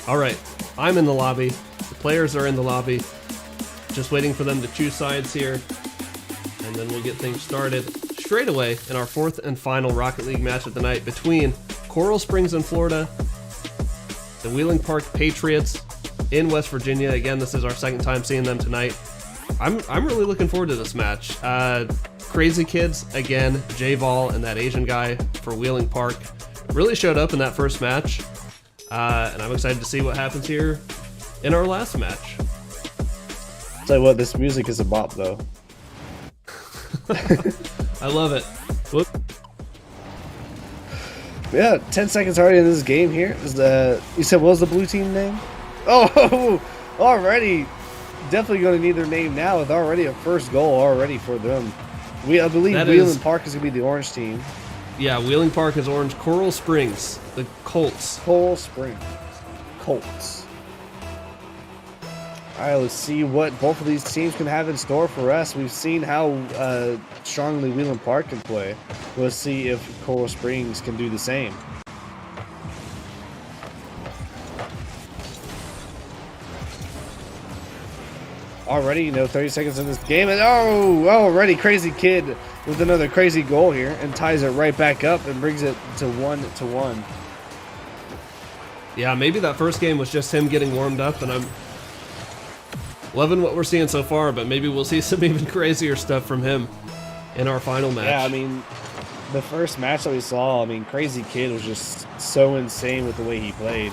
Alright, I'm in the lobby. The players are in the lobby. Just waiting for them to choose sides here. And then we'll get things started straight away in our fourth and final Rocket League match of the night between Coral Springs in Florida, the Wheeling Park Patriots in West Virginia. Again, this is our second time seeing them tonight. I'm really looking forward to this match. Crazy Kids, again, J-Vol and that Asian guy for Wheeling Park really showed up in that first match. And I'm excited to see what happens here in our last match. Tell you what, this music is a bop, though. I love it. Whoop. Yeah, 10 seconds already in this game here. Is you said what was the blue team name? Oh, already. Definitely going to need their name now with already a first goal already for them. I believe Wheeling Park is going to be the orange team. Yeah, Wheeling Park is orange. Coral Springs, the Colts. Coral Springs. Colts. All right, let's see what both of these teams can have in store for us. We've seen how strongly Wheeling Park can play. Let's see if Coral Springs can do the same. Already, 30 seconds in this game, and already Crazy Kid with another crazy goal here, and ties it right back up and brings it to 1-1. Yeah, maybe that first game was just him getting warmed up, and I'm loving what we're seeing so far, but maybe we'll see some even crazier stuff from him in our final match. Yeah, I mean, the first match that we saw, Crazy Kid was just so insane with the way he played.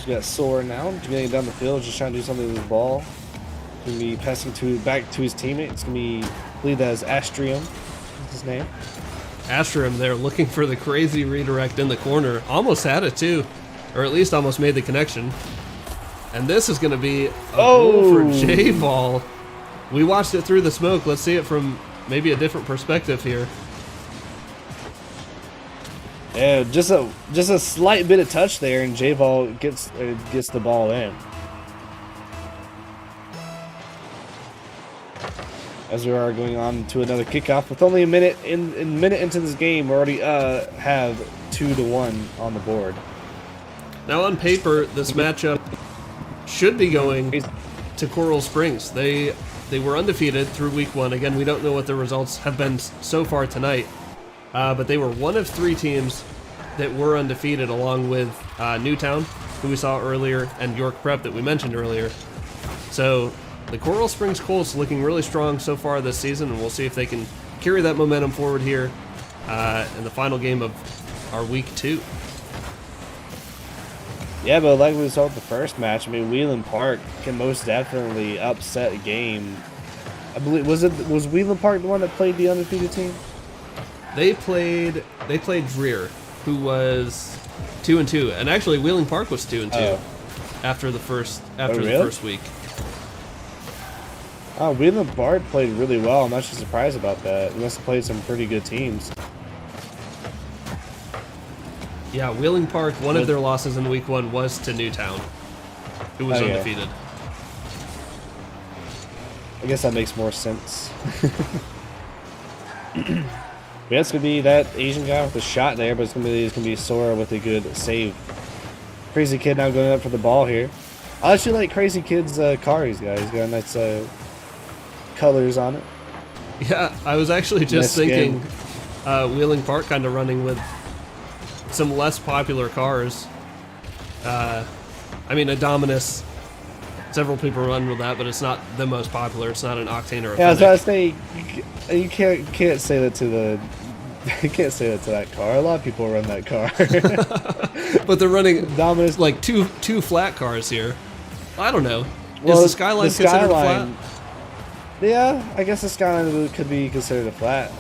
You got Sora now, getting down the field, just trying to do something with the ball. Gonna be passing back to his teammate. It's gonna be, I believe that is Astrium. What's his name? Astrium there looking for the crazy redirect in the corner. Almost had it too, or at least almost made the connection. And this is gonna be a goal for J-Ball. We watched it through the smoke. Let's see it from maybe a different perspective here. Yeah, just a slight bit of touch there, and J-Ball gets the ball in. As we are going on to another kickoff, with only a minute into this game, we already have 2-1 on the board. Now on paper, this matchup should be going to Coral Springs. They were undefeated through week 1. Again, we don't know what the results have been so far tonight. But they were one of 3 teams that were undefeated, along with Newtown, who we saw earlier, and York Prep that we mentioned earlier. So the Coral Springs Colts looking really strong so far this season, and we'll see if they can carry that momentum forward here in the final game of our week 2. Yeah, but like we saw with the first match, Wheeling Park can most definitely upset a game. I believe was Wheeling Park the one that played the undefeated team? They played Dreer, who was 2-2, and actually Wheeling Park was 2-2 after the first week. Oh, Wheeling Park played really well. I'm actually surprised about that. They must have played some pretty good teams. Yeah, Wheeling Park, one of their losses in week 1 was to Newtown, who was undefeated. I guess that makes more sense. Yeah, it's gonna be that Asian guy with the shot there, but it's gonna be Sora with a good save. Crazy Kid now going up for the ball here. I actually like Crazy Kid's car he's got. He's got nice colors on it. Yeah, I was actually just thinking Wheeling Park kind of running with some less popular cars. Adominus, several people run with that, but it's not the most popular. It's not an Octane or a Fennec. I was gonna say, you can't say that to the you can't say that to that car. A lot of people run that car. But they're running Dominus, like two flat cars here. I don't know. Is the Skyline considered a flat? Yeah, I guess the Skyline could be considered a flat.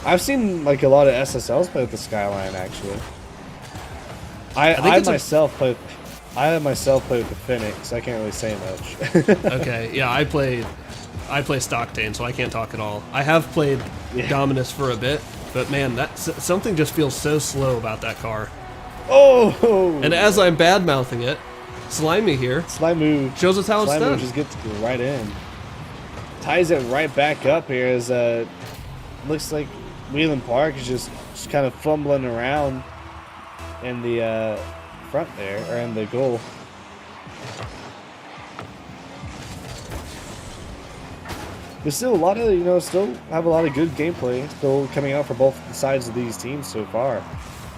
I've seen like a lot of SSLs play with the Skyline actually. I myself play with the Phoenix. I can't really say much. Okay, yeah, I play Stocktane, so I can't talk at all. I have played Dominus for a bit, but man, something just feels so slow about that car. Oh! And as I'm bad-mouthing it, Slimy here shows us how it's done. Just gets right in. Ties it right back up here as looks like Wheeling Park is just kind of fumbling around in the front there, or in the goal. There's still a lot of, still have a lot of good gameplay still coming out for both sides of these teams so far.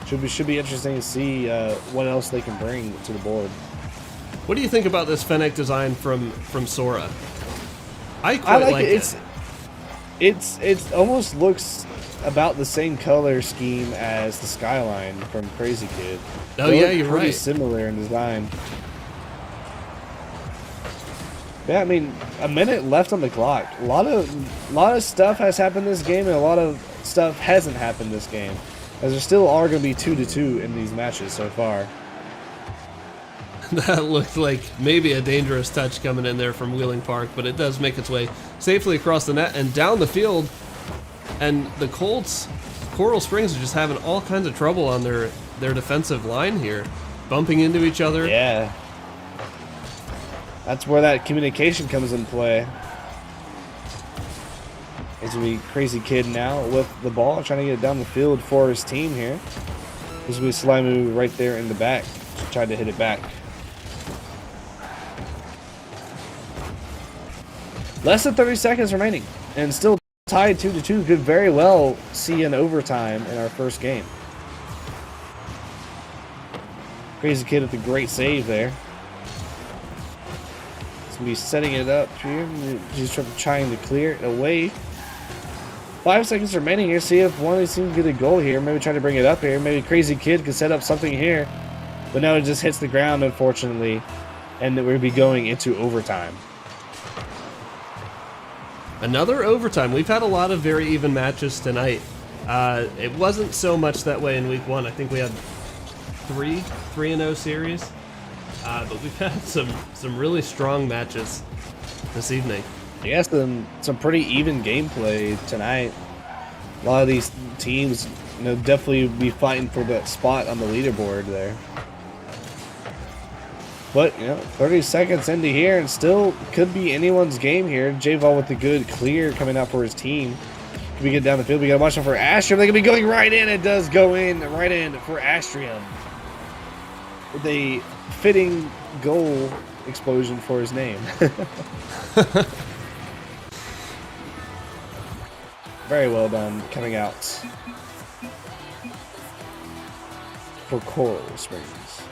Should be interesting to see what else they can bring to the board. What do you think about this Fennec design from Sora? I like it. It almost looks about the same color scheme as the Skyline from Crazy Kid. Oh yeah, you're pretty right. Similar in design. Yeah, I mean, a minute left on the clock. A lot of stuff has happened this game, and a lot of stuff hasn't happened this game. As there still are going to be 2-2 in these matches so far. That looked like maybe a dangerous touch coming in there from Wheeling Park, but it does make its way safely across the net and down the field. And the Colts, Coral Springs, are just having all kinds of trouble on their defensive line here, bumping into each other. Yeah. That's where that communication comes in play. It's going to be Crazy Kid now with the ball, trying to get it down the field for his team here. This will be Slimu right there in the back. Tried to hit it back. Less than 30 seconds remaining, and still tied 2-2. Could very well see an overtime in our first game. Crazy Kid with a great save there. Be setting it up here. Just trying to clear it away. 5 seconds remaining here. See if one of these teams can get a goal here. Maybe try to bring it up here. Maybe Crazy Kid can set up something here. But no, it just hits the ground, unfortunately. And we'll be going into overtime. Another overtime. We've had a lot of very even matches tonight. It wasn't so much that way in week 1. I think we had 3-0 series. But we've had some really strong matches this evening. Yeah, some pretty even gameplay tonight. A lot of these teams, definitely be fighting for that spot on the leaderboard there. But 30 seconds into here, and still could be anyone's game here. J-Vol with the good clear coming out for his team. Can we get down the field? We gotta watch out for Astrium. They could be going right in. It does go in right in for Astrium. With a fitting goal explosion for his name. Very well done coming out for Coral Springs.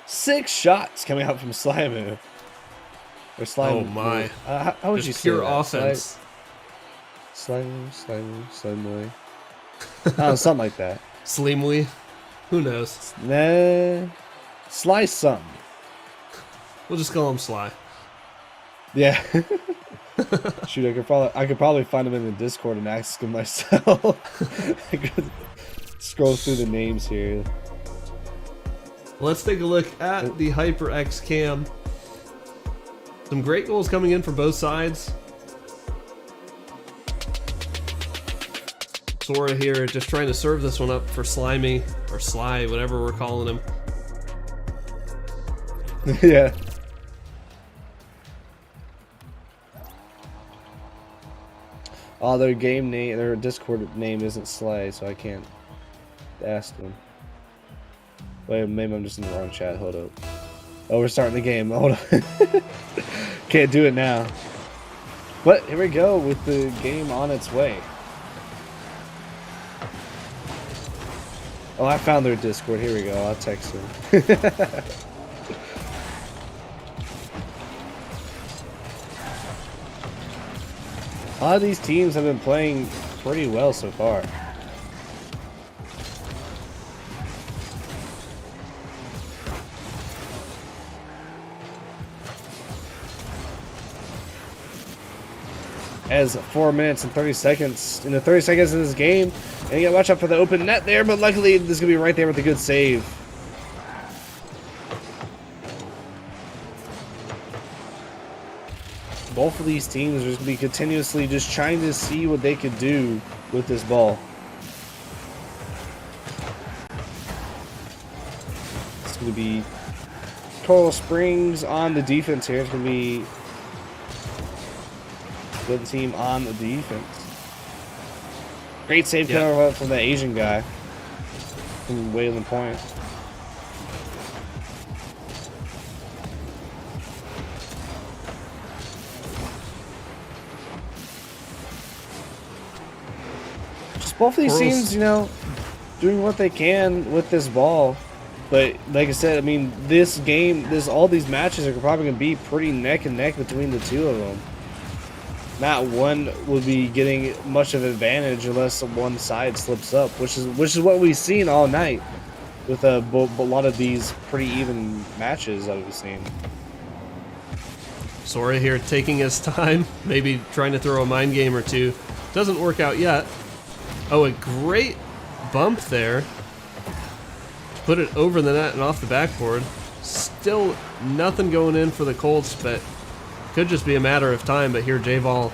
Six shots coming out from Slimu. Or Slimu. Oh my. How would you say pure that? offense. Slimu. Something like that. Slimly. Who knows? Nah. Sly some. We'll just call him Sly. Yeah. Shoot, I could probably find him in the Discord and ask him myself. I could scroll through the names here. Let's take a look at the HyperX cam. Some great goals coming in from both sides. Sora here just trying to serve this one up for Slimy, or Sly, whatever we're calling him. Yeah. Oh, their game name, their Discord name isn't Sly, so I can't ask them. Wait, maybe I'm just in the wrong chat. Hold up. Oh, we're starting the game. Hold on. Can't do it now. But here we go with the game on its way. Oh, I found their Discord. Here we go. I'll text them. A lot of these teams have been playing pretty well so far. As 4 minutes and 30 seconds in the 30 seconds of this game, and you gotta watch out for the open net there, but luckily this is gonna be right there with a good save. Both of these teams are just gonna be continuously just trying to see what they could do with this ball. It's gonna be Coral Springs on the defense here. It's gonna be the other team on the defense. Great save cover from the Asian guy from Wayland Point. Just both of these teams, doing what they can with this ball. But like I said, I mean, this game, all these matches are probably going to be pretty neck and neck between the two of them. Not one will be getting much of an advantage unless one side slips up, which is what we've seen all night. with a lot of these pretty even matches that we've seen. Sora here taking his time, maybe trying to throw a mind game or two. Doesn't work out yet. Oh, a great bump there. Put it over the net and off the backboard. Still nothing going in for the Colts, but could just be a matter of time. But here J-Vol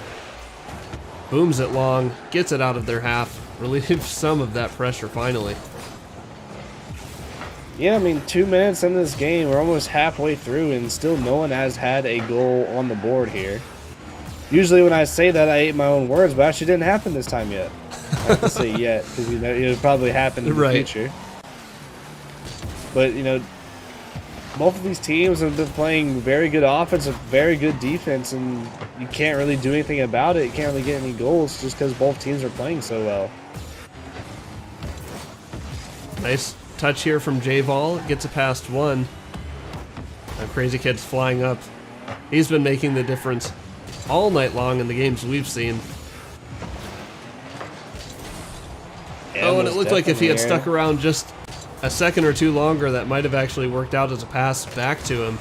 booms it long, gets it out of their half, relieves some of that pressure finally. Yeah, I mean, 2 minutes into this game, we're almost halfway through, and still no one has had a goal on the board here. Usually when I say that, I ate my own words, but it actually didn't happen this time yet. I have to say yet, because you know, it'll probably happen in the future. But, you know, both of these teams have been playing very good offense and very good defense, and you can't really do anything about it. You can't really get any goals just because both teams are playing so well. Nice touch here from J-Vol, gets it past one. Crazy Kid's flying up. He's been making the difference all night long in the games we've seen. Yeah, oh, and it looked like if he had stuck around just a second or two longer, that might have actually worked out as a pass back to him.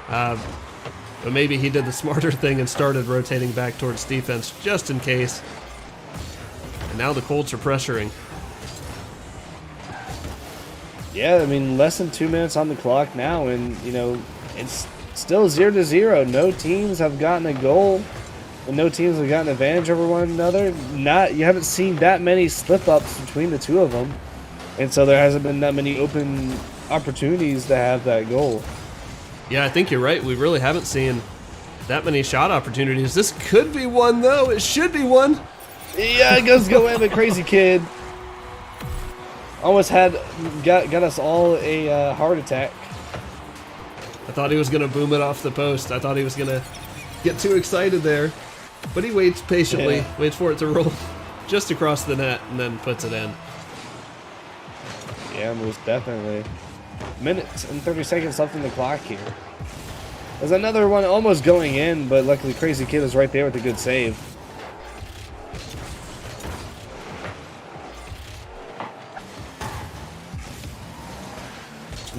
But maybe he did the smarter thing and started rotating back towards defense just in case. And now the Colts are pressuring. Yeah, I mean, less than 2 minutes on the clock now, and, you know, it's still 0-0. No teams have gotten a goal, and no teams have gotten advantage over one another. You haven't seen that many slip-ups between the two of them, and so there hasn't been that many open opportunities to have that goal. Yeah, I think you're right. We really haven't seen that many shot opportunities. This could be one, though. It should be one. Yeah, it goes go in, the Crazy Kid. Almost got us all a heart attack. I thought he was going to boom it off the post. I thought he was going to get too excited there. But he waits patiently, waits for it to roll just across the net, and then puts it in. Yeah, most definitely. Minutes and 30 seconds left in the clock here. There's another one almost going in, but luckily Crazy Kid was right there with a good save.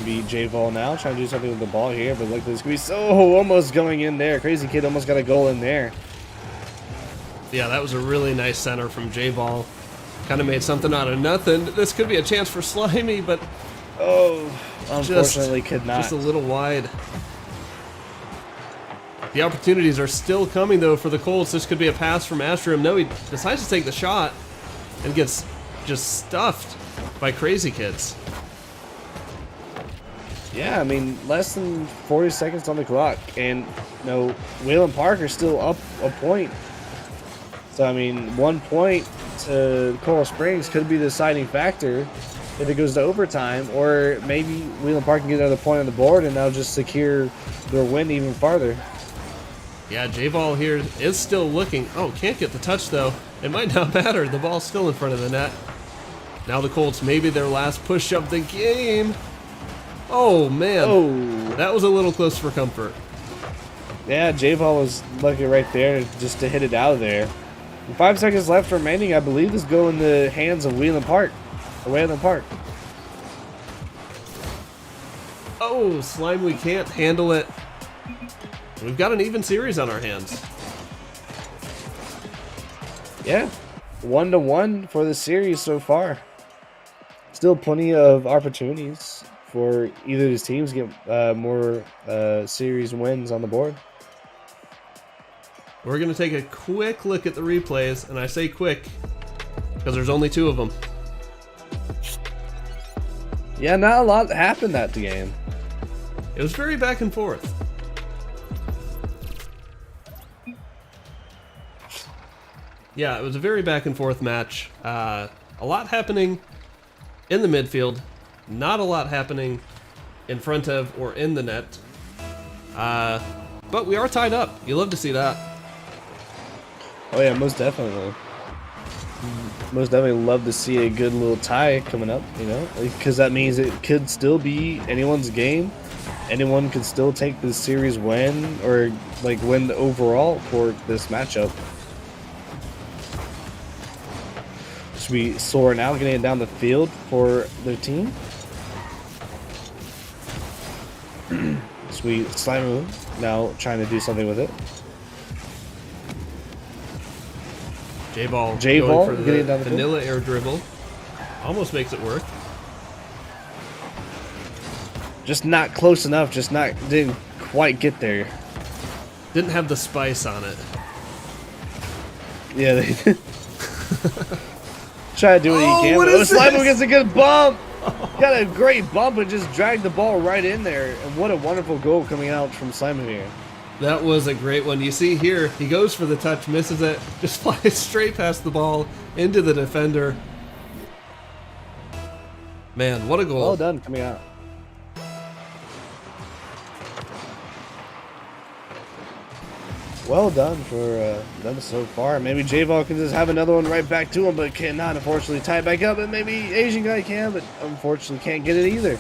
Be J-Vol now, trying to do something with the ball here, but luckily it's going to be so almost going in there. Crazy Kid almost got a goal in there. Yeah, that was a really nice center from J-Ball. Kind of made something out of nothing. This could be a chance for Slimy, but oh, unfortunately could not. Just a little wide. The opportunities are still coming, though, for the Colts. This could be a pass from Astrum. No, he decides to take the shot and gets just stuffed by Crazy Kids. Yeah, I mean, less than 40 seconds on the clock, and you know, Whalen Park are still up a point. So, I mean, 1 point to Coral Springs could be the deciding factor if it goes to overtime, or maybe Whalen Park can get another point on the board and that'll just secure their win even farther. Yeah, J-Ball here is still looking. Oh, can't get the touch, though. It might not matter. The ball's still in front of the net. Now the Colts, maybe their last push of the game. Oh, man. Oh, that was a little close for comfort. Yeah, J-Ball was lucky right there just to hit it out of there. With 5 seconds left remaining, I believe this go in the hands of Whalen Park. Oh, Slime, we can't handle it. We've got an even series on our hands. Yeah, 1-1 for the series so far. Still plenty of opportunities for either of these teams to get more series wins on the board. We're going to take a quick look at the replays, and I say quick because there's only 2 of them. Yeah, not a lot happened that game. It was very back and forth. Yeah, it was a very back and forth match. A lot happening in the midfield, not a lot happening in front of or in the net. But we are tied up. You love to see that. Oh yeah, most definitely. Most definitely love to see a good little tie coming up, you know, because that means it could still be anyone's game. Anyone could still take this series win or like win the overall for this matchup. Should be Sora now getting it down the field for their team. Sweet Slimer now trying to do something with it. J-Ball Getting down the vanilla air dribble. Almost makes it work. Just not close enough. Didn't quite get there. Didn't have the spice on it. Yeah, they did. Try to do what he can. What But is Slimer this? gets a good bump. Got a great bump and just dragged the ball right in there. And what a wonderful goal coming out from Slimer here. That was a great one. You see here, he goes for the touch, misses it, just flies straight past the ball into the defender. Man, what a goal. Well done coming out. Well done for them so far. Maybe J-Ball can just have another one right back to him, but cannot, unfortunately, tie it back up. And maybe Asian guy can, but unfortunately can't get it either.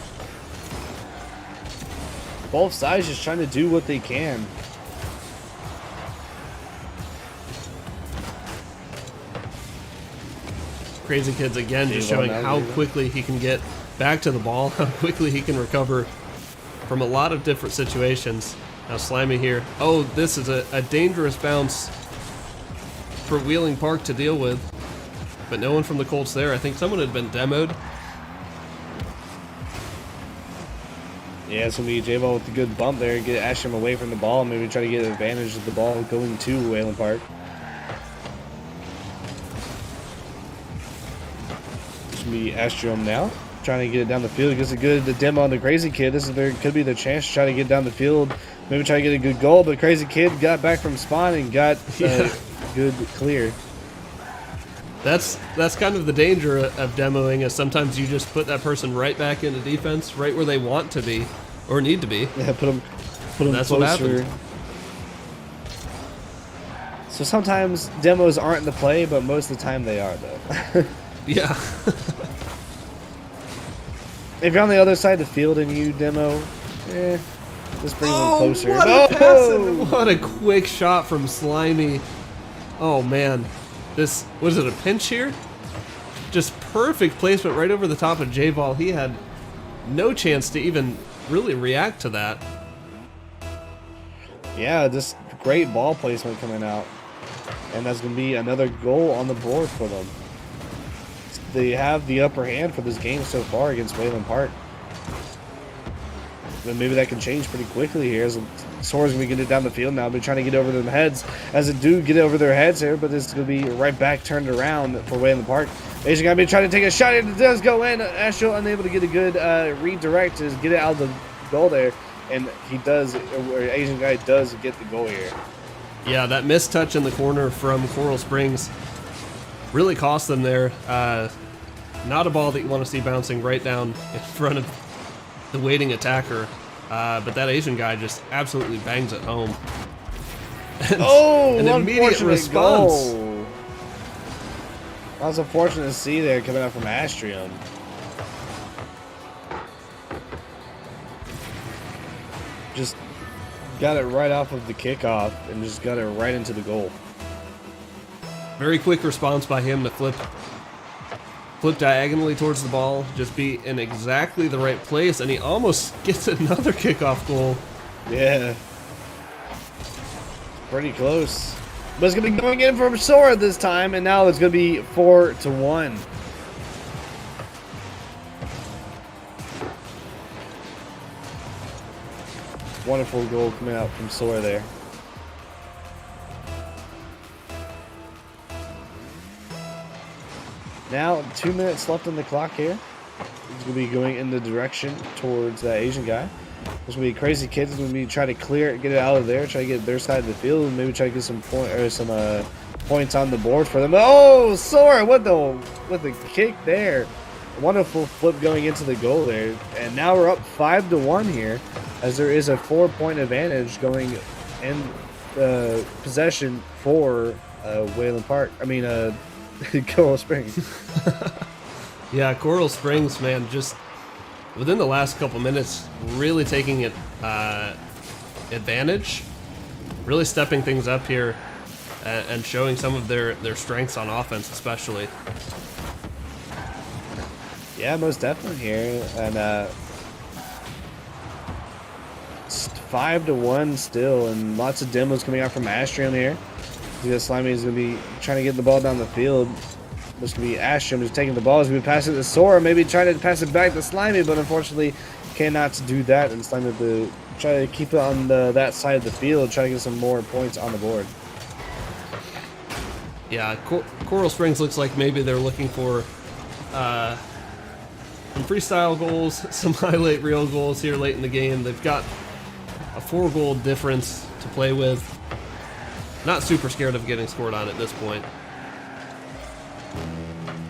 Both sides just trying to do what they can. Crazy Kids again just showing how quickly he can get back to the ball, how quickly he can recover from a lot of different situations. Now Slimy here. Oh, this is a dangerous bounce for Wheeling Park to deal with. But no one from the Colts there. I think someone had been demoed. Yeah, it's going to be J-Ball with a good bump there. Get Ashram away from the ball and maybe try to get an advantage of the ball going to Whalen Park. It's going to be Ashram now. Trying to get it down the field. Gets a good demo on the Crazy Kid. This is could be the chance to try to get down the field. Maybe try to get a good goal, but Crazy Kid got back from spawn and got good clear. That's kind of the danger of demoing, is sometimes you just put that person right back into defense, right where they want to be or need to be. Yeah, put them That's closer. what happened. So sometimes demos aren't the play, but most of the time they are, though. Yeah. If you're on the other side of the field and you demo, just bring them closer. What a pass and what a quick shot from Slimy. Oh man. This, was it a pinch here? Just perfect placement right over the top of J-Ball. He had no chance to even really react to that. Yeah, just great ball placement coming out. And that's going to be another goal on the board for them. They have the upper hand for this game so far against Whalen Park. But maybe that can change pretty quickly here as Sora's going to be getting it down the field now. They're trying to get over their heads as it do get over their heads here, but it's going to be right back turned around for Whalen Park. Asian guy be trying to take a shot. It does go in. Astro unable to get a good redirect to get it out of the goal there. And he does, or Asian guy does get the goal here. Yeah, that missed touch in the corner from Coral Springs really cost them there. Not a ball that you want to see bouncing right down in front of the waiting attacker. But that Asian guy just absolutely bangs it home. And an immediate response. Goal. That was unfortunate to see there coming out from Astrium. Just got it right off of the kickoff and just got it right into the goal. Very quick response by him to flip diagonally towards the ball, just be in exactly the right place, and he almost gets another kickoff goal. Yeah. Pretty close. But it's going to be going in from Sora this time, and now it's going to be 4-1. Wonderful goal coming out from Sora there. Now, 2 minutes left on the clock here. It's going to be going in the direction towards that Asian guy. There's going to be Crazy Kids. It's going to be trying to clear it, get it out of there, try to get their side of the field, and maybe try to get some points on the board for them. Oh, Sora with the kick there. Wonderful flip going into the goal there. And now we're up 5-1 here, as there is a 4-point advantage going in possession for Whalen Park. I mean, Coral Springs. Yeah, Coral Springs, man, just within the last couple minutes, really taking it advantage, really stepping things up here, and showing some of their strengths on offense, especially. Yeah, most definitely here, and 5-1 still, and lots of demos coming out from Astrium here. Because Slimy is going to be trying to get the ball down the field. This could be Astrium just taking the ball. He's going to pass it to Sora, maybe trying to pass it back to Slimy, but unfortunately cannot do that. And Slimy to try to keep it on that side of the field, try to get some more points on the board. Yeah, Coral Springs looks like maybe they're looking for some freestyle goals, some highlight reel goals here late in the game. They've got a 4-goal difference to play with. Not super scared of getting scored on at this point.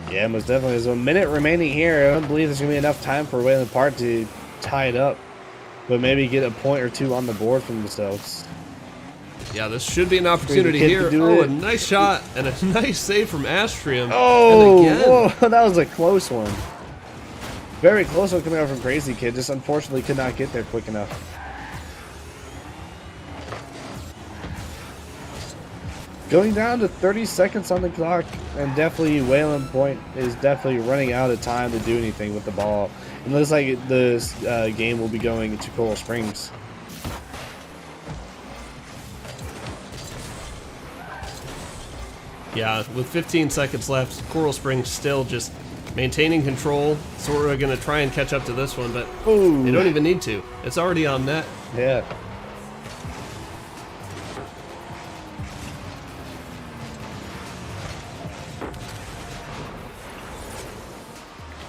Yeah, most definitely. There's a minute remaining here. I don't believe there's going to be enough time for Wayland Park to tie it up, but maybe get a point or two on the board for themselves. Yeah, this should be an opportunity here. Oh, a nice shot and a nice save from Astrium. Oh, whoa, that was a close one. Very close one coming out from Crazy Kid. Just unfortunately could not get there quick enough. Going down to 30 seconds on the clock, and definitely Wayland Point is definitely running out of time to do anything with the ball. It looks like this game will be going to Coral Springs. Yeah, with 15 seconds left, Coral Springs still just maintaining control. Sora going to try and catch up to this one, but they don't even need to. It's already on net. Yeah.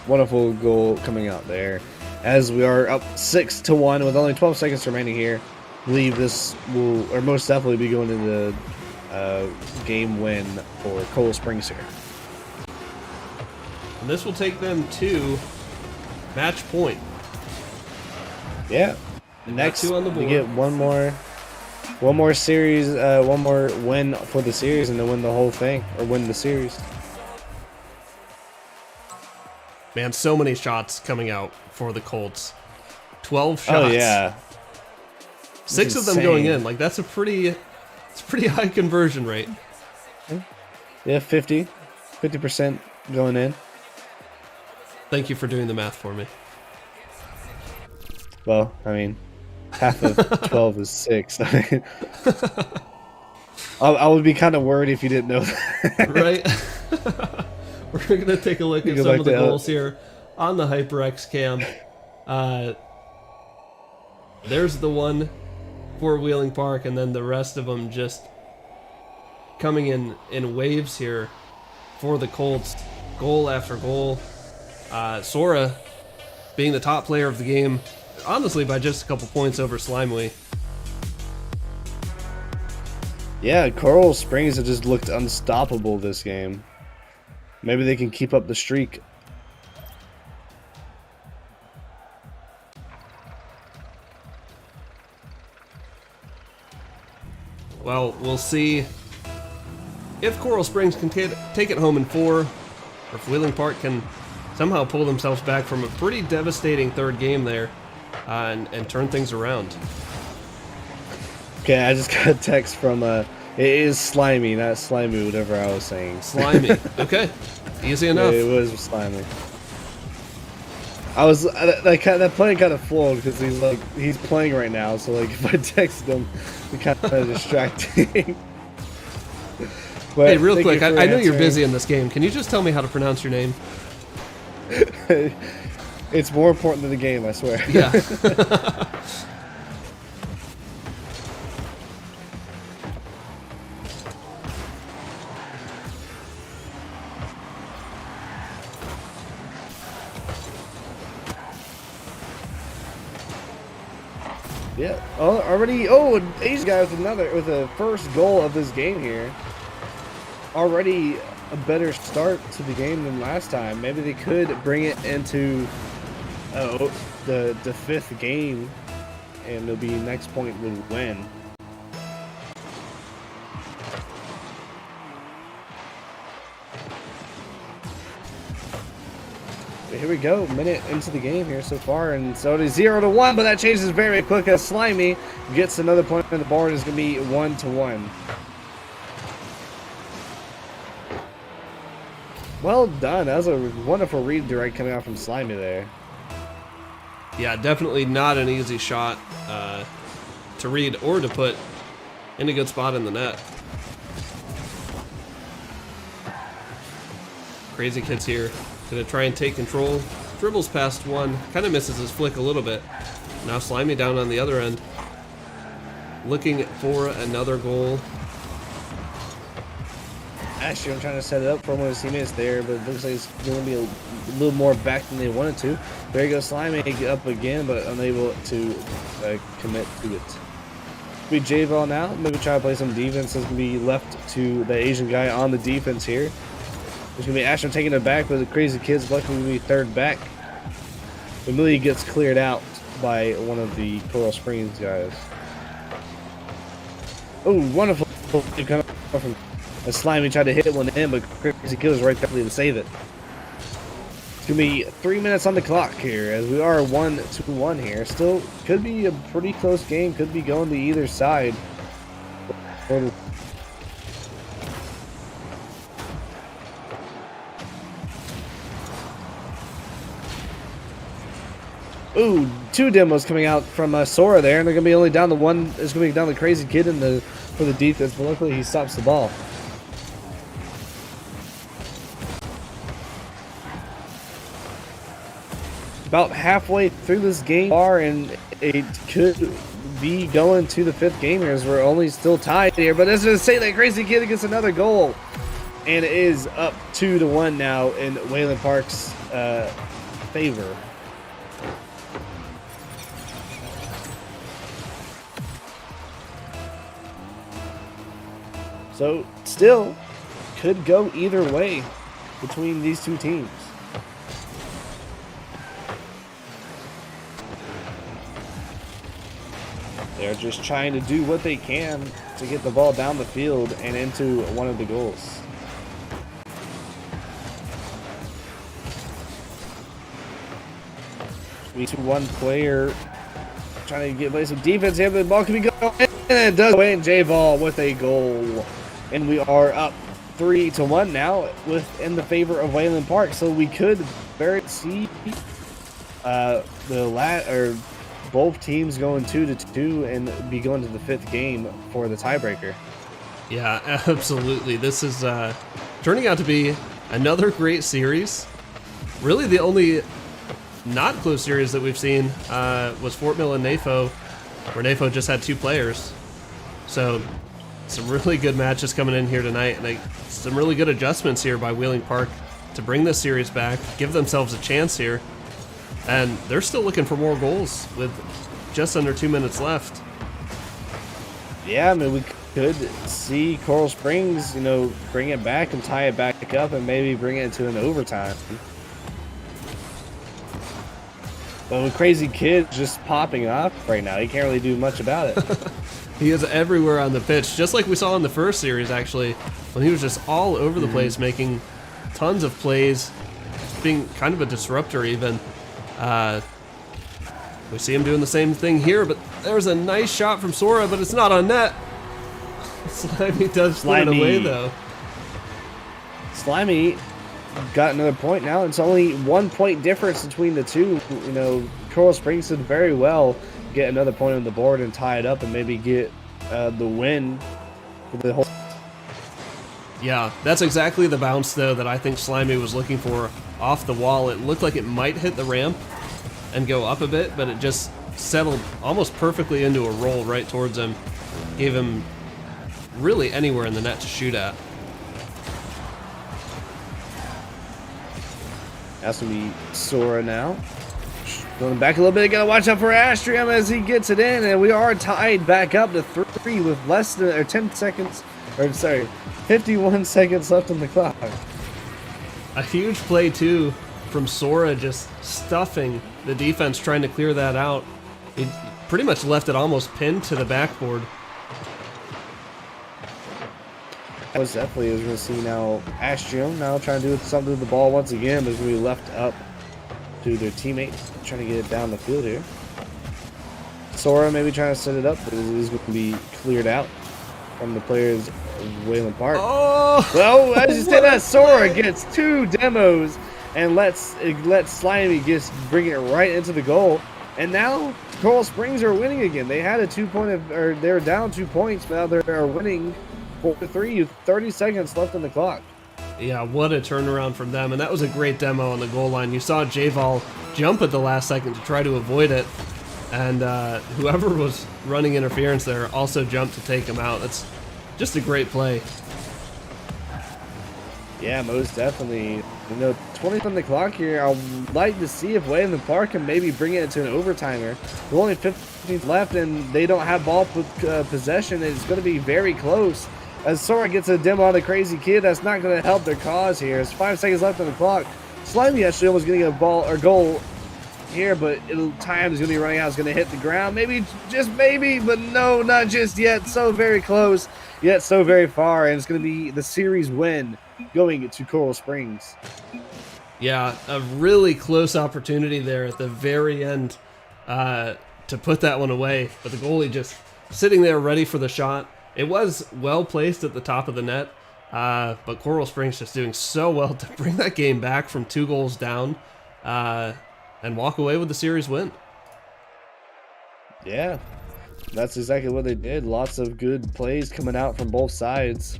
Wonderful goal coming out there. As we are up 6-1 with only 12 seconds remaining here. I believe this will, or most definitely, be going to the game win for Coral Springs here. And this will take them to match point. Yeah. Next, two on the we board. get one more series, one more win for the series, and then win the whole thing, or win the series. Man, so many shots coming out for the Colts. 12 shots. Oh yeah. 6 of them going in. Like that's a pretty high conversion rate. Yeah, 50% going in. Thank you for doing the math for me. Well, I mean, half of 12 is 6. I mean, I would be kind of worried if you didn't know that. Right? We're going to take a look at some of the goals here on the HyperX cam. There's the one for Wheeling Park, and then the rest of them just coming in waves here for the Colts. Goal after goal. Sora being the top player of the game, honestly by just a couple points over Slimewee. Yeah, Coral Springs have just looked unstoppable this game. Maybe they can keep up the streak. Well, we'll see if Coral Springs can take it home in 4, or if Wheeling Park can somehow pull themselves back from a pretty devastating third game there and turn things around. Okay, I just got a text from it is Slimy, not Slimy, whatever I was saying. Slimy. Okay. Easy enough. Yeah, it was Slimy. I was that play kind of flowed because he's playing right now, so like if I text him, it kind of distracting. But hey, real quick, I know you're busy in this game. Can you just tell me how to pronounce your name? It's more important than the game, I swear. Yeah. Yeah. Oh, already. Oh, an Ace guy with a first goal of this game here. Already a better start to the game than last time. Maybe they could bring it into the 5th game, and it'll be next point would win. But here we go, minute into the game here so far, and so it is 0-1, but that changes very quick as Slimy gets another point on the board. It's going to be 1-1. Well done. That was a wonderful redirect coming out from Slimy there. Yeah, definitely not an easy shot. to read or to put in a good spot in the net. Crazy Kid's here. Gonna try and take control. Dribbles past one. Kind of misses his flick a little bit. Now Slimy down on the other end. Looking for another goal. Actually, I'm trying to set it up for one of his teammates there, but it looks like it's going to be a little more back than they wanted to. There you go, Slimy up again, but unable to commit to it. Be J-Ball now. Maybe try to play some defense. It's going to be left to the Asian guy on the defense here. There's going to be Ashton taking it back, but the Crazy Kids luckily will be third back. Amelia gets cleared out by one of the Coral Springs guys. Oh, wonderful. From a Slimy tried to hit one in, but Crazy Kid was right there to save it. It's going to be 3 minutes on the clock here, as we are 1-1 here. Still could be a pretty close game, could be going to either side. Ooh, 2 demos coming out from Sora there, and they're going to be only down to one. It's going to be down the Crazy Kid for the defense, but luckily he stops the ball. About halfway through this game, and it could be going to the 5th game here, as we're only still tied here. But that's going to say that Crazy Kid gets another goal, and it is up 2-1 now in Wayland Park's favor. So, still, could go either way between these two teams. They're just trying to do what they can to get the ball down the field and into one of the goals. We see one player trying to play some defense here, but the ball can be going, and it does win. J-Ball with a goal. And we are up 3-1 now in the favor of Wayland Park. So we could very see both teams going 2-2 and be going to the 5th game for the tiebreaker. Yeah, absolutely. This is turning out to be another great series. Really, the only not close series that we've seen was Fort Mill and NAFO, where NAFO just had 2 players. So some really good matches coming in here tonight, and some really good adjustments here by Wheeling Park to bring this series back, give themselves a chance here. And they're still looking for more goals with just under 2 minutes left. Yeah, I mean, we could see Coral Springs, bring it back and tie it back up and maybe bring it into an overtime. But with Crazy Kid just popping off right now, he can't really do much about it. He is everywhere on the pitch, just like we saw in the first series, actually, when he was just all over the place, making tons of plays, being kind of a disruptor even. We see him doing the same thing here, but there's a nice shot from Sora, but it's not on net. Slimy does put it away, though. Slimy got another point now. It's only 1 point difference between the two. Coral Springs did very well get another point on the board and tie it up and maybe get the win for the whole. Yeah, that's exactly the bounce, though, that I think Slimy was looking for off the wall. It looked like it might hit the ramp and go up a bit, but it just settled almost perfectly into a roll right towards him. Gave him really anywhere in the net to shoot at. That's going to be Sora now. Going back a little bit, gotta watch out for Astrium as he gets it in, and we are tied back up to 3 with less than 51 seconds left on the clock. A huge play too from Sora, just stuffing the defense, trying to clear that out. He pretty much left it almost pinned to the backboard. That was definitely, as we're going to see now, Astrium now trying to do something with the ball once again, but it's going to be left up to their teammates, trying to get it down the field here. Sora maybe trying to set it up, but it is going to be cleared out from the players of Wayland Park. Oh! Well, as you say that, Sora gets 2 demos and lets Slimy just bring it right into the goal. And now Coral Springs are winning again. They had a 2-point, or they were down 2 points, but now they're winning 4-3 with 30 seconds left on the clock. Yeah, what a turnaround from them. And that was a great demo on the goal line. You saw J-Vol jump at the last second to try to avoid it. And whoever was running interference there also jumped to take him out. That's just a great play. Yeah, most definitely. 20 on the clock here. I'd like to see if Way in the Park can maybe bring it to an overtimer. With only 15 left and they don't have ball possession, it's going to be very close. As Sora gets a demo on a crazy kid, that's not going to help their cause here. It's 5 seconds left on the clock. Slimy actually almost getting a ball or goal here, but time is going to be running out. It's going to hit the ground. Maybe, just maybe, but no, not just yet. So very close, yet so very far. And it's going to be the series win going to Coral Springs. Yeah, a really close opportunity there at the very end to put that one away. But the goalie just sitting there ready for the shot. It was well placed at the top of the net, but Coral Springs just doing so well to bring that game back from 2 goals down and walk away with the series win. Yeah, that's exactly what they did. Lots of good plays coming out from both sides.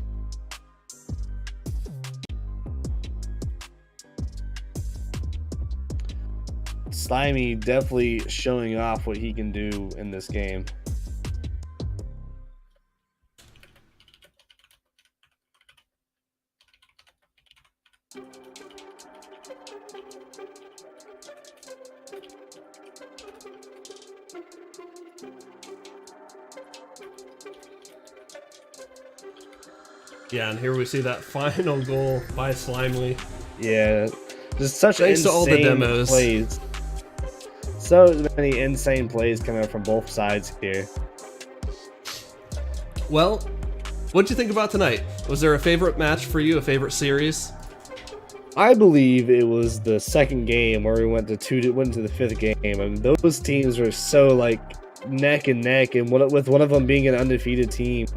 Slimy definitely showing off what he can do in this game. Yeah, and here we see that final goal by Slimely. Yeah, just such Thanks insane to all the demos. plays. So many insane plays coming up from both sides here. Well, what'd you think about tonight? Was there a favorite match for you, a favorite series? I believe it was the second game where we went to the 5th game. I mean, those teams were so like neck and neck, and with one of them being an undefeated team,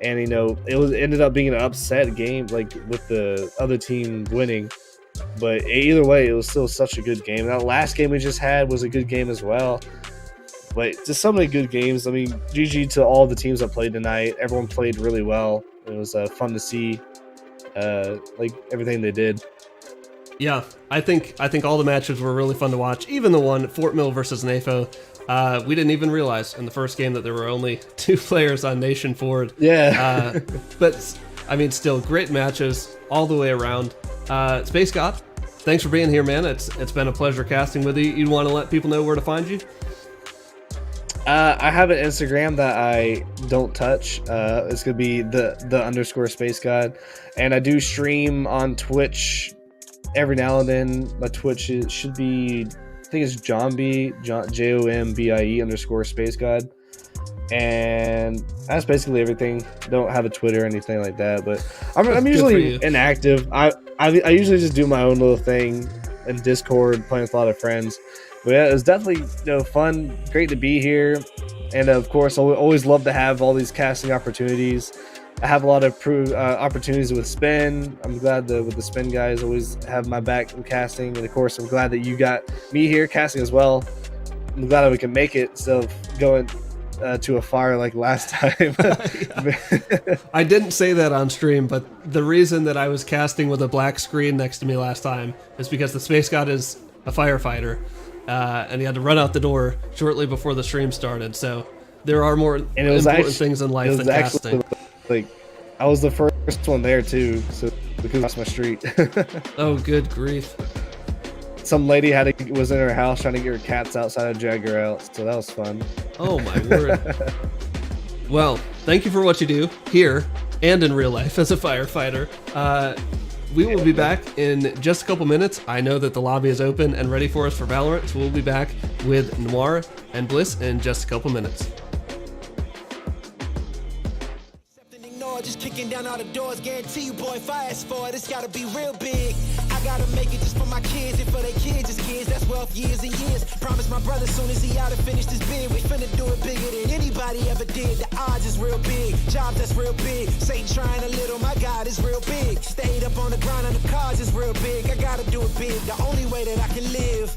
and ended up being an upset game, like with the other team winning. But either way, it was still such a good game. That last game we just had was a good game as well. But just so many good games. I mean, GG to all the teams that played tonight. Everyone played really well. It was fun to see, like everything they did. Yeah, I think all the matches were really fun to watch. Even the one, Fort Mill versus NAFO. We didn't even realize in the first game that there were only 2 players on Nation Forward. Yeah. But, I mean, still, great matches all the way around. Space God, thanks for being here, man. It's been a pleasure casting with you. You want to let people know where to find you? I have an Instagram that I don't touch. It's going to be the _Space God. And I do stream on Twitch every now and then. My Twitch should be, I think it's Jombie, JOMBIE _Space God. And that's basically everything. Don't have a Twitter or anything like that, but I'm usually inactive. I usually just do my own little thing in Discord, playing with a lot of friends. But yeah, it was definitely fun, great to be here, and of course, I always love to have all these casting opportunities. I have a lot of opportunities with Spin. I'm glad that with the Spin guys always have my back in casting, and of course, I'm glad that you got me here casting as well. I'm glad that we can make it instead of going to a fire like last time. I didn't say that on stream, but the reason that I was casting with a black screen next to me last time is because the Space God is a firefighter, and he had to run out the door shortly before the stream started. So there are more important things in life than casting. Like, I was the first one there too, so because that's my street. Oh, good grief! Some lady was in her house trying to get her cats outside and drag her out, so that was fun. Oh my word! Well, thank you for what you do here and in real life as a firefighter. We will be back in just a couple minutes. I know that the lobby is open and ready for us for Valorant, so we'll be back with Noir and Bliss in just a couple minutes. Just kicking down all the doors, guarantee you, boy, fast forward, it's gotta be real big. I gotta make it just for my kids, and for their kids, it's kids, that's wealth years and years. Promise my brother soon as he out and finish this bid, we finna do it bigger than anybody ever did. The odds is real big, jobs that's real big. Satan trying a little, my God is real big. Stayed up on the grind on the cars is real big. I gotta do it big, the only way that I can live.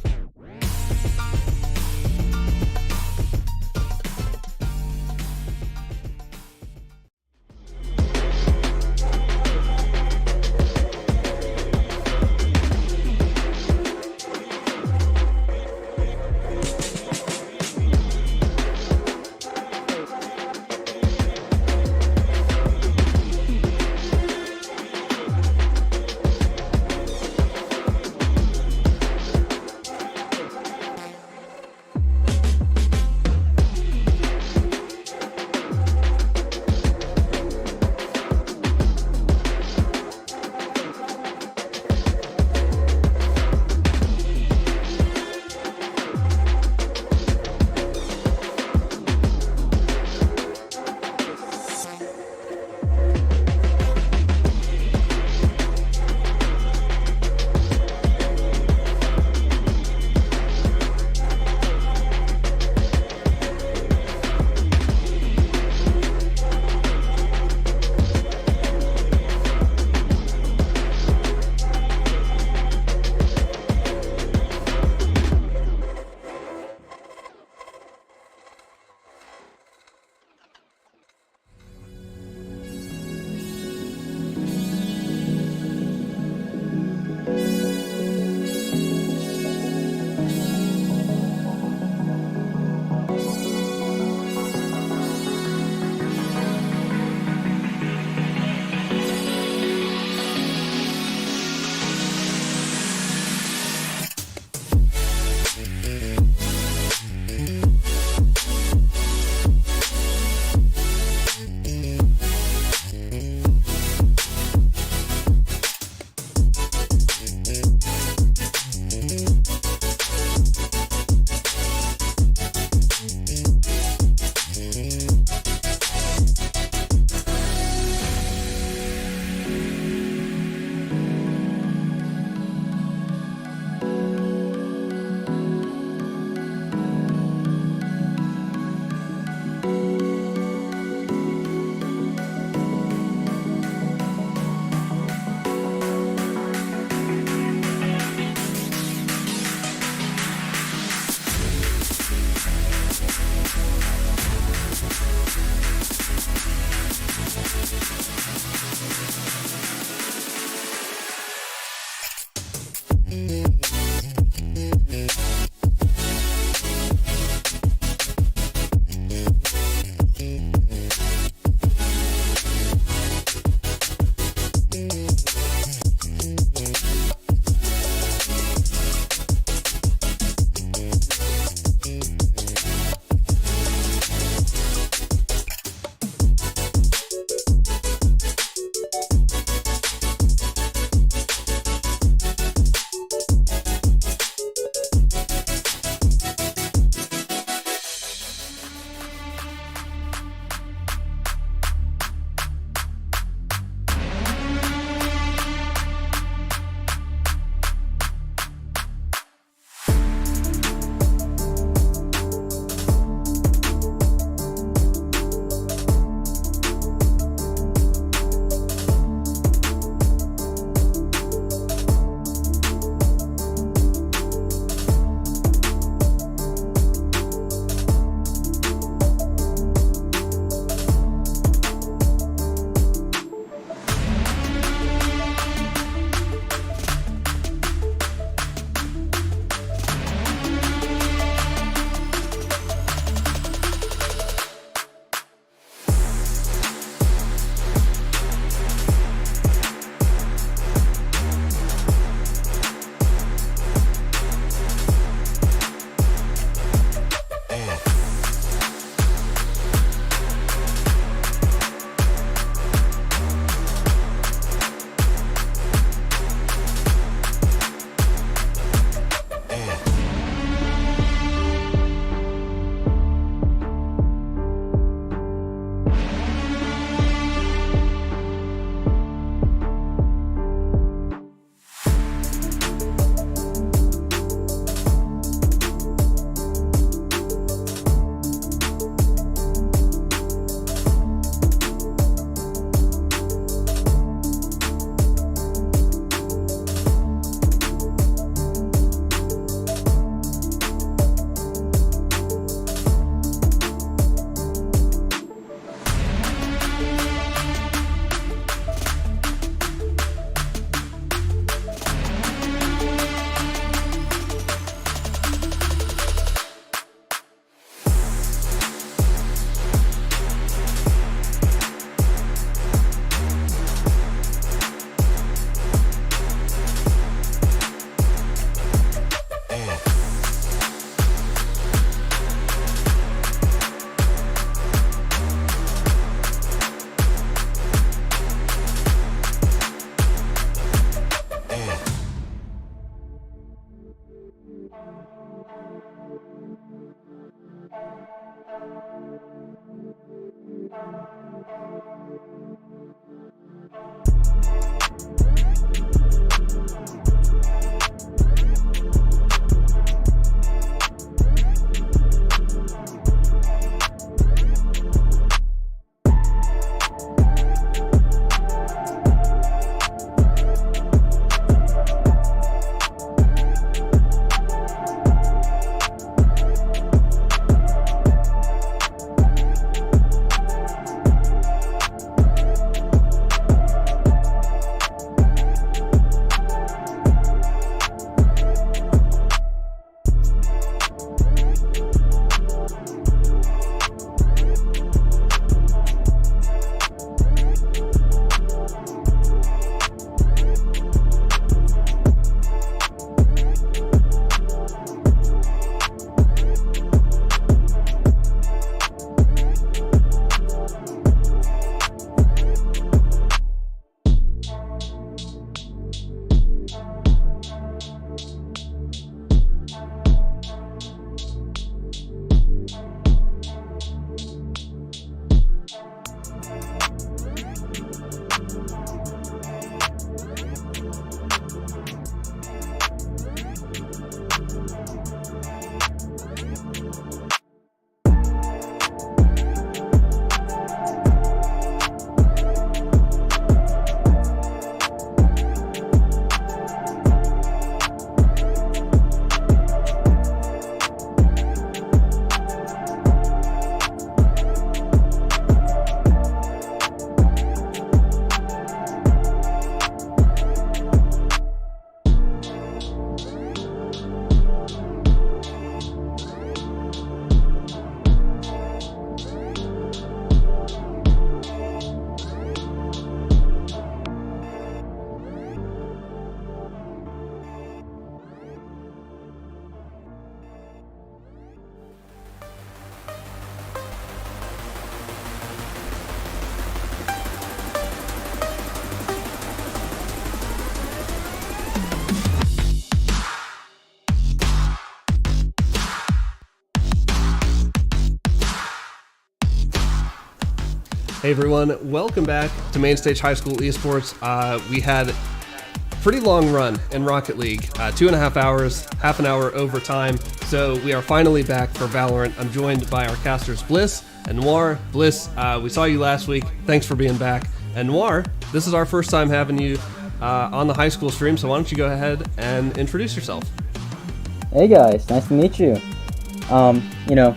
Hey everyone, welcome back to Mainstage High School Esports. We had a pretty long run in Rocket League, 2.5 hours, half an hour overtime. So we are finally back for Valorant. I'm joined by our casters Bliss and Noir. Bliss, we saw you last week. Thanks for being back. And Noir, this is our first time having you on the high school stream, so why don't you go ahead and introduce yourself? Hey guys, nice to meet you. You know,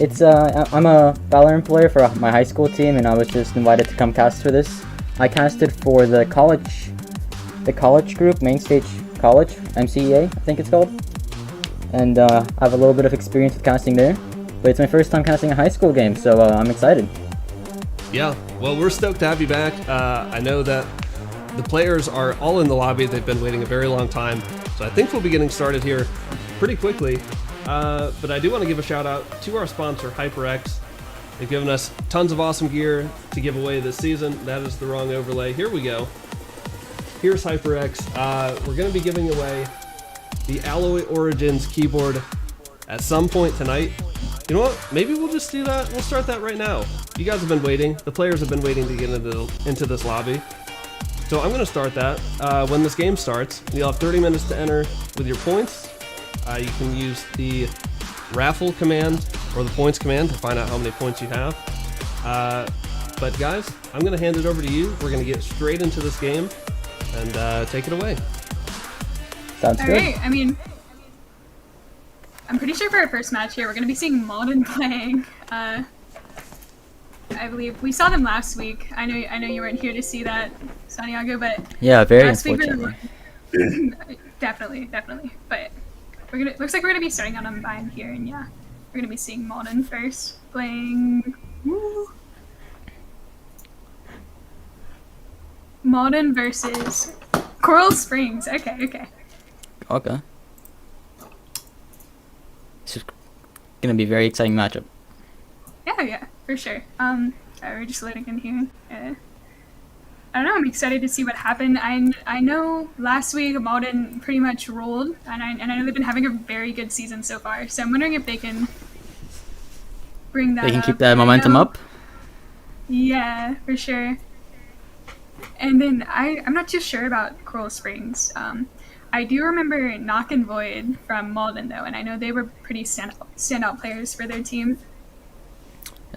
it's I'm a Valorant player for my high school team, and I was just invited to come cast for this. I casted for the college group, Mainstage College, MCEA, I think it's called. And I have a little bit of experience with casting there, but it's my first time casting a high school game, so I'm excited. Yeah, well, we're stoked to have you back. I know that the players are all in the lobby. They've been waiting a very long time, so I think we'll be getting started here pretty quickly. But I do want to give a shout out to our sponsor, HyperX. They've given us tons of awesome gear to give away this season. That is the wrong overlay. Here we go. Here's HyperX. We're going to be giving away the Alloy Origins keyboard at some point tonight. You know what? Maybe we'll just do that. We'll start that right now. You guys have been waiting. The players have been waiting to get into this lobby. So I'm going to start that. When this game starts, you'll have 30 minutes to enter with your points. You can use the raffle command or the points command to find out how many points you have. But guys, I'm going to hand it over to you. We're going to get straight into this game and take it away. Sounds good. Alright, I mean, I'm pretty sure for our first match here, we're going to be seeing Malden playing. I believe we saw them last week. I know you weren't here to see that, Santiago, but Yeah, very last week unfortunately. definitely. But looks like we're gonna be starting on Unbind here, and yeah, we're gonna be seeing Malden first playing. Woo. Malden versus Coral Springs. Okay. Okay. This is gonna be a very exciting matchup. Yeah, for sure. We're just loading in here. I don't know, I'm excited to see what happened. I know last week Malden pretty much rolled, and I know they've been having a very good season so far, so I'm wondering if they can bring that up. They can keep that momentum up. Yeah, for sure. And then I'm not too sure about Coral Springs. I do remember Knock and Void from Malden though, and I know they were pretty standout players for their team.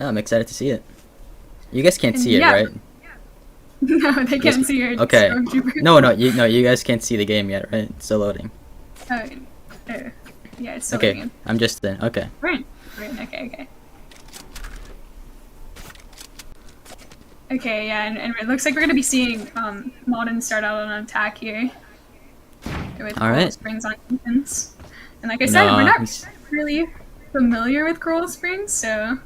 Yeah, I'm excited to see it. You guys can't see it, yeah. right? No, they can't see your Okay. stormtrooper. No, you guys can't see the game yet, right? It's still loading. Oh, yeah, it's still Okay, loading. I'm just in. Okay. We're in. Okay. Okay, yeah, and it looks like we're gonna be seeing Malden start out on an attack here. With All right. Coral Springs on defense. And like I said, we're not really familiar with Coral Springs, so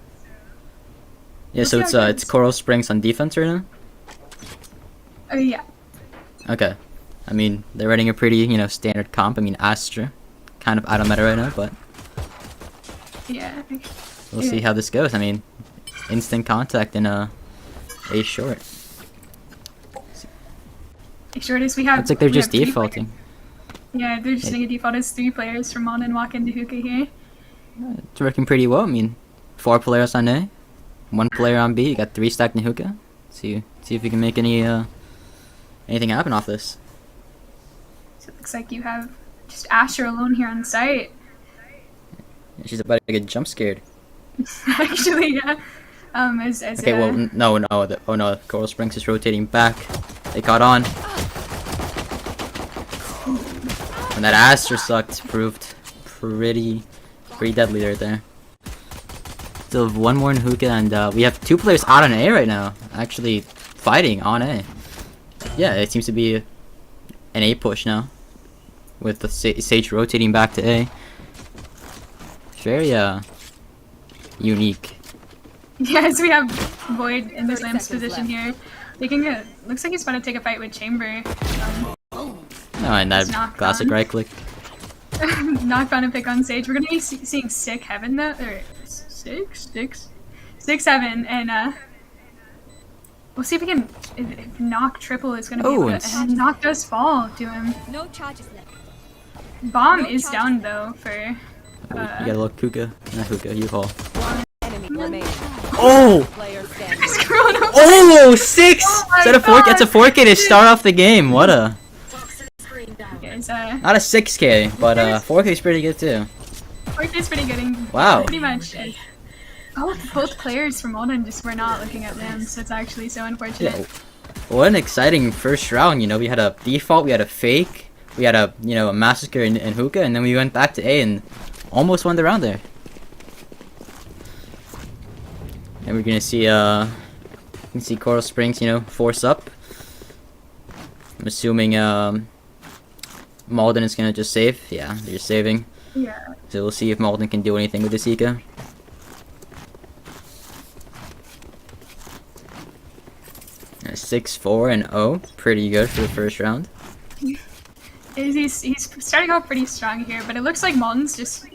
Yeah, so it's Coral Springs on defense right now? oh yeah. Okay. I mean, they're running a pretty, standard comp. I mean, Astra, kind of out of meta right now, but Yeah. we'll see how this goes. I mean, instant contact in a short. Short as we have. It's like they're we just have 3 defaulting. players. Yeah, they're just getting a default as 3 players from Malden walk into hookah here. It's working pretty well. I mean, 4 players on A, 1 player on B. You got 3 stacked in hookah. See if you can make anything happen off this. So it looks like you have just Asher alone here on site. She's about to get jump scared. Actually, yeah. Okay, well, no. Oh no, Coral Springs is rotating back. They caught on. And that Astra sucked proved pretty deadly right there. Still have 1 more in hookah, and we have 2 players out on A right now, actually fighting on A. Yeah, it seems to be an A push now, with the Sage rotating back to A. Very unique. Yes, we have Void in this Lamb's position here. Looks like he's about to take a fight with Chamber. Oh, and that classic right click. Not gonna pick on Sage. We're gonna be seeing Sick Heaven though, or Six Heaven, and we'll see if we can. If Knock Triple is gonna be able to, and Knock does fall to him. No charges left. Bomb is down though for. You got a little hookah, not hookah, you call. Enemy remaining. Oh! Player standing. Corona. Oh, 6! Oh Is that a 4K? That's a 4K to start off the game. What a... Guys, Not a 6K, but 4K is pretty good too. 4K is pretty good. Wow. Pretty much. Both players from Malden just were not looking at them, so it's actually so unfortunate. Yeah. What an exciting first round, you know. We had a default, we had a fake, we had a, you know, a massacre in hookah, and then we went back to A and almost won the round there. And we're gonna see, you can see Coral Springs, you know, force up. I'm assuming, Malden is gonna just save. Yeah, they're saving. Yeah. So we'll see if Malden can do anything with this Ika. A 6-4 and 0, pretty good for the first round. He's starting off pretty strong here, but it looks like Malden's just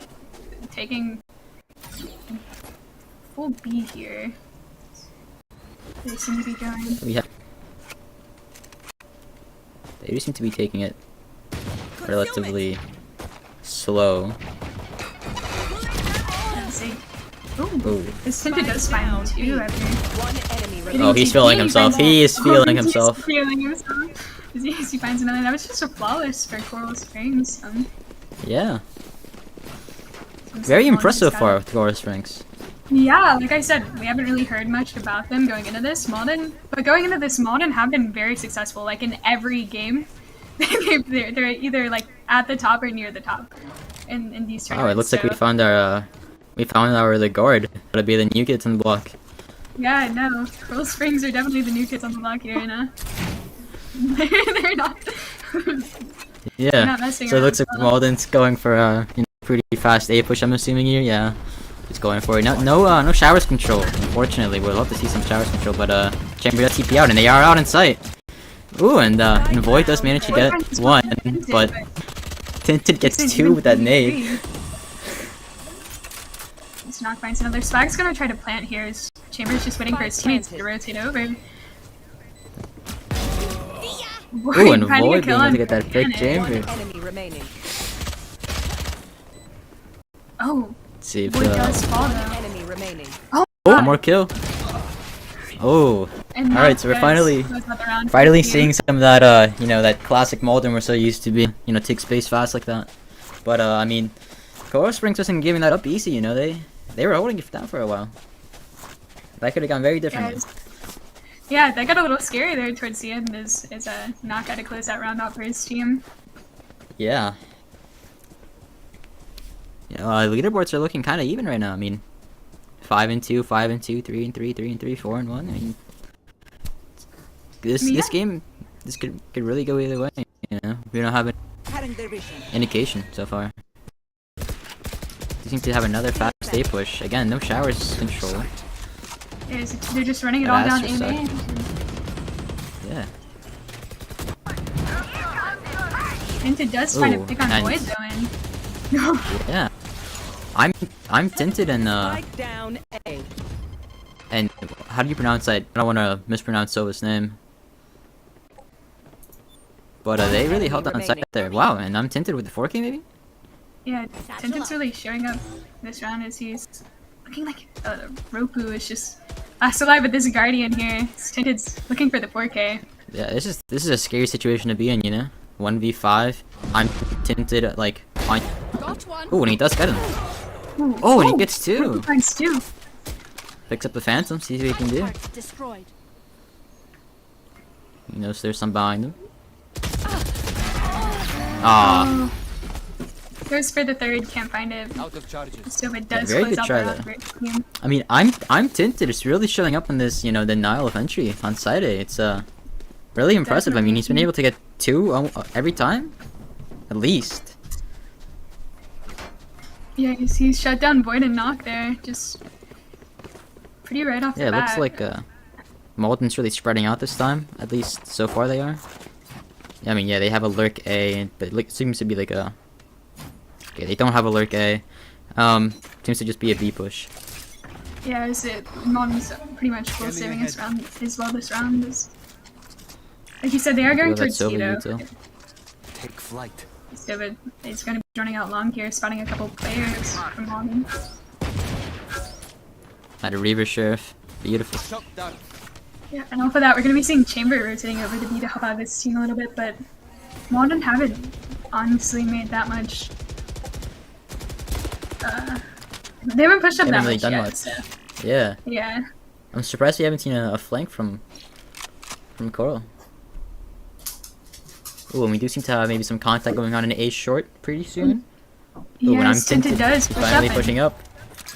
taking full B here. They seem to be going. They do seem to be taking it relatively slow. Let's see. Ooh, Ooh. this Tinted does find two after. Oh, he's feeling himself. He is feeling himself. He's feeling himself. He finds another. That was just a flawless for Coral Springs. Yeah. Very impressive so far with Coral Springs. Yeah, like I said, we haven't really heard much about them going into this. Malden have been very successful. Like in every game, they're either like at the top or near the top in these tournaments. Oh, it looks like we found our the guard. Gotta be the new kids on the block. Yeah, I know. Coral Springs are definitely the new kids on the block here, and they're not. Yeah. Not messing So it looks like around. Malden's going for you know, pretty fast A push. I'm assuming here. Yeah. He's going for it. No showers control. Unfortunately, we'd love to see some showers control, but Chamber does TP out, and they are out in sight. Ooh, and Void does manage to get one, but Tinted gets two with that nade. Knock finds another. Swag's gonna try to plant here. His Chamber's just waiting for his teammates to rotate over. Ooh, and Void being able to get that fake Chamber. Oh, let's see if Void does fall though. Oh, one more kill. Oh, alright, so we're finally seeing some of that, you know, that classic Malden we're so used to be, you know, take space fast like that. But, I mean, Coral Springs wasn't giving that up easy, you know, they were holding it down for a while. That could have gone very differently. Yeah, that got a little scary there towards the end as a Knock had to close that round out for his team. Yeah. You know, leaderboards are looking kind of even right now. I mean, 5-2, 5-2, 3-3, 3-3, 4-1. I mean, this game, this could really go either way. You know, we don't have an indication so far. They seem to have another fast A push. Again, no showers control. Yeah, they're just running it all down A main. Yeah. Tinted does find a pick on Void though, and yeah. I'm Tinted and and how do you pronounce that? I don't want to mispronounce Sova's name. But they really held on side there. Wow, and I'm Tinted with the 4K maybe? Yeah, Tinted's really showing up this round as he's looking like Roku is just last alive with this Guardian here. Tinted's looking for the 4K. Yeah, this is a scary situation to be in, you know? 1v5. I'm Tinted like on. Oh, and he does get him. Ooh, oh, and he gets two. He finds two. Picks up the Phantom, sees what he can do. He knows there's some behind him. Ah. Goes for the third, can't find it. So it does very close good out try the there. round. I mean, I'm Tinted. It's really showing up in this, you know, denial of entry on side A. It's really impressive. I mean, he's been able to get two every time, at least. Yeah, he's shut down Void and Knock there. Just pretty right off the bat. Yeah, it looks like Malden's really spreading out this time. At least so far they are. Yeah, I mean, yeah, they have a lurk A, but it seems to be like a. Okay, they don't have a lurk A. Seems to just be a B push. Yeah, is it Malden's pretty much full saving his round as well this round is. Like you said, they are going towards Tito. Take flight. So it's going to be running out long here, spotting a couple players from Malden. Had a Reaver Sheriff Beautiful. Yeah, and off of that, we're going to be seeing Chamber rotating over to B to help out this team a little bit, but Malden haven't honestly made that much. They haven't pushed up They that haven't really much done yet. much. So, Yeah. yeah. I'm surprised we haven't seen a flank from Coral. Ooh, and we do seem to have maybe some contact going on in A short pretty soon. Ooh, and I'm Yes, Tinted does He's push finally up pushing up.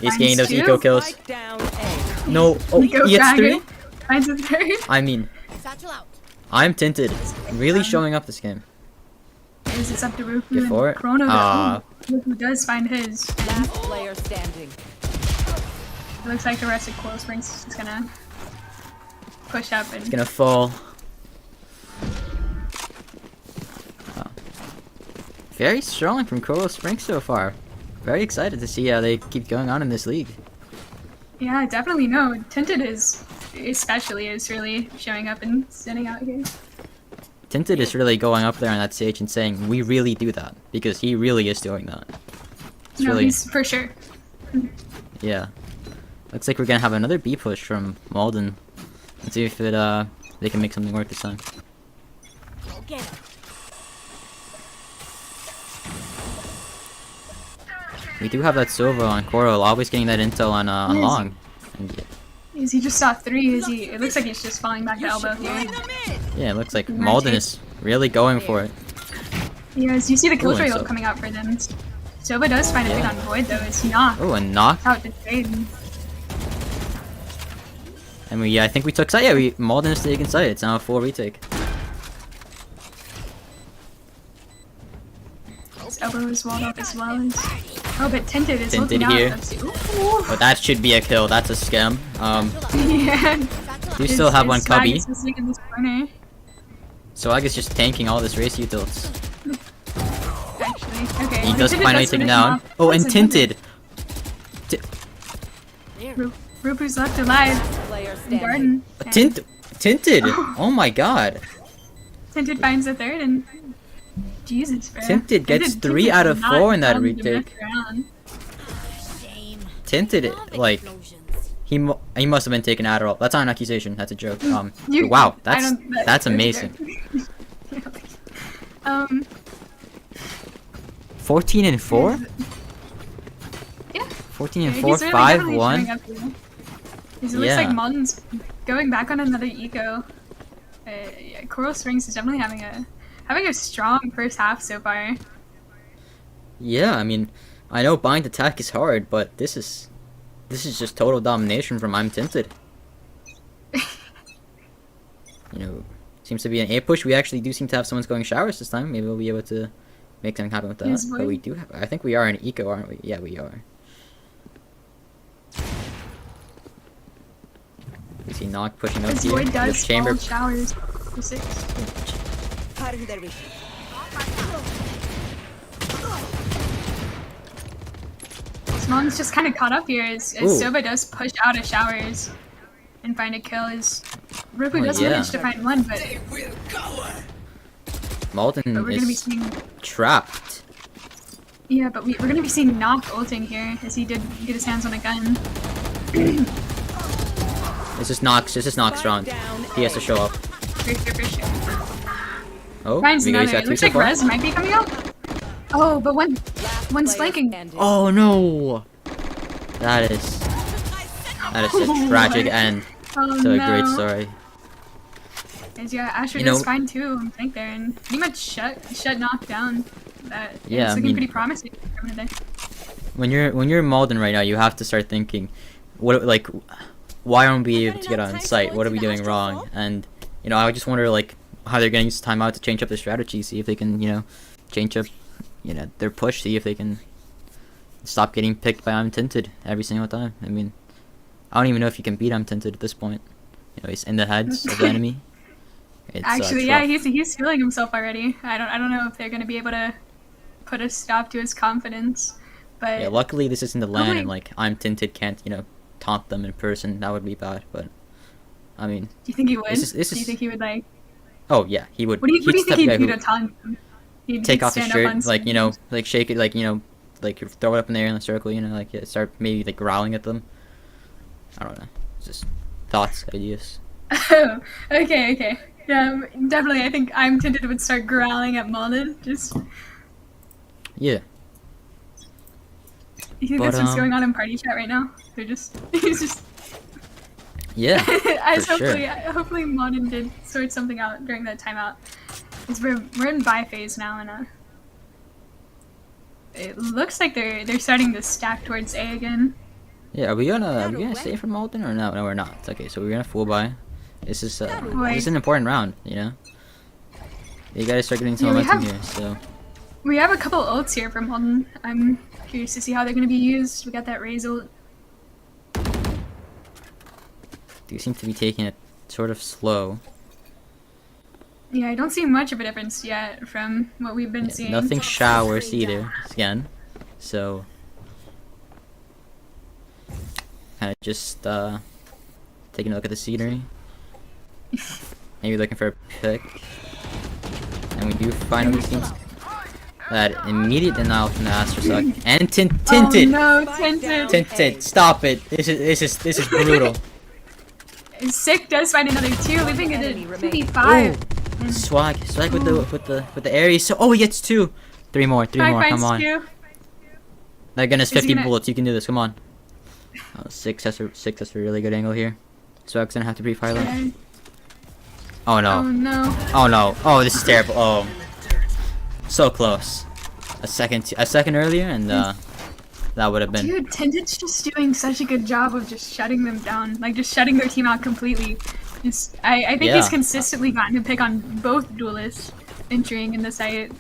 He's finds getting those two. eco kills. Spike down A. No, oh, Go he gets Dragon. 3? Finds a third. I mean, I'm Tinted. Really showing up this game. Is it's up to Rufu Get for and it. Chrono. Ah. Rufu does find his. And Last player standing. it looks like the rest of Coil Springs is gonna push up and It's gonna fall. Oh. Very strong from Coral Springs so far. Very excited to see how they keep going on in this league. yeah, definitely no. Tinted is especially is really showing up and standing out here. Tinted is really going up there on that stage and saying, we really do that. Because he really is doing that. It's No, really, he's for sure. yeah. Looks like we're gonna have another B push from Malden. Let's see if it, they can make something work this time. We do have that Silva on Coral, always getting that intel on Yes. long. And Is he just saw 3? Is he? It looks like he's just falling back to elbow here. yeah, it looks like Might Malden take- is really going for it. Yes, you see the Ooh, kill and trail so- coming out for them. Sova does find a bit Yeah. on Void though. It's not Oh, and knock. out to trade. And we, yeah, I think we took site. Yeah, Malden is taking site. It's now a full retake. His elbow is walled up as well as. Oh, but Tinted is Tinted looking out. here. Let's see. Ooh. But that should be a kill. That's a scam. Yeah. We still have one Swag cubby. is listening in this corner, So I guess just tanking all this race utils. actually. Okay. He does Tinted finally does take him finish down. off. Oh, and Nice Tinted. Tinted. Rupu's left alive. Player In standing. garden. Tinted. Oh my god. Tinted finds a third and. Jesus, bro. Tinted gets 3 Tinted out of did not 4 in that tell them to mess retake. around. Tinted, like, he must have been taking Adderall. That's not an accusation. That's a joke. You- Wow, I that's don't- that- that's a amazing. joke. 14 and 4. Yeah. 14 and Yeah, 4, he's really 5 definitely 1. showing up here. It looks Yeah. like Malden's going back on another eco. Yeah, Coral Springs is definitely having a strong first half so far. Yeah, I mean, I know bind attack is hard, but this is just total domination from I'm Tinted. You know, seems to be an A push. We actually do seem to have someone's going showers this time. Maybe we'll be able to make something happen with that. Yes, But boy. we do have, I think we are in eco, aren't we? Yeah, we are. We see Knock pushing up This here. Void This does chamber. chamber showers for 6. Malden's just kind of caught up here as Ooh. Sova does push out of showers and find a kill as Rupu Oh, does yeah. manage to find one, but Malden we're gonna be is seeing trapped. yeah, but we're gonna be seeing Knock ulting here as he did get his hands on a gun. This is Knock's round. He has to show up. For sure, for sure. Oh, Finds we got another. It two looks so like far. Rez might be coming out. Oh, but one's flanking. Oh no! That is a tragic end Oh to a no. great story. As yeah, Asher You does know- find two on flank there and pretty much shut Knock down. That Yeah, it's I looking mean- pretty promising from today. When you're Malden right now, you have to start thinking, why aren't we able to get on site? What are we doing wrong? And I just wonder how they're gonna use time out to change up their strategy, see if they can change up their push, see if they can stop getting picked by I'm Tinted every single time. I mean, I don't even know if you can beat I'm Tinted at this point. He's in the heads of the enemy. It's, Actually, it's yeah, rough. he's feeling himself already. I don't know if they're gonna be able to put a stop to his confidence, but Yeah, luckily this isn't the LAN, Probably- and I'm Tinted can't taunt them in person. That would be bad, but I mean, do you think he would? this Do is- you think he would like? oh yeah, he would. What do you he's the think type he'd of do guy to who taunt him? He'd take off his stand up on shirt, stage. shake it, throw it up in the air in a circle, start maybe growling at them. I don't know. It's just thoughts, ideas. Oh, okay. Yeah, definitely. I think I'm tempted to start growling at Malden. Just Yeah. you think But, that's what's going on in party chat right now? They're just he's just. Yeah. For sure. Hopefully Malden did sort something out during that timeout. Because we're in buy phase now, and it looks like they're starting to stack towards A again. Yeah, are we gonna stay for Malden or no? No, we're not. Okay, so we're gonna full buy. This is an important round, you know. You gotta start getting some momentum here. So We have a couple ults here from Malden. I'm curious to see how they're gonna be used. We got that Raze ult. they seem to be taking it sort of slow. Yeah, I don't see much of a difference yet from what we've been seeing. Nothing showers either again. So kind of just taking a look at the scenery. Maybe looking for a pick. And we do finally see that immediate denial from the Astra suck. And tinted. Oh no, tinted. Tinted. Stop it. This is brutal. Sick does find another 2, leaving it at 2v5. Swag with the Ares. So he gets 2. 3 more. Come on. They're gonna 50 bullets. You can do this. Come on. Oh, 6. That's a really good angle here. Swag's gonna have to pre-fire them. Oh no. Oh Oh no. no. This is terrible. Oh, so close. A second earlier, and that would have been. Dude, Tinted's just doing such a good job of just shutting them down, like just shutting their team out completely. I think he's consistently gotten a pick on both duelists entering in the site.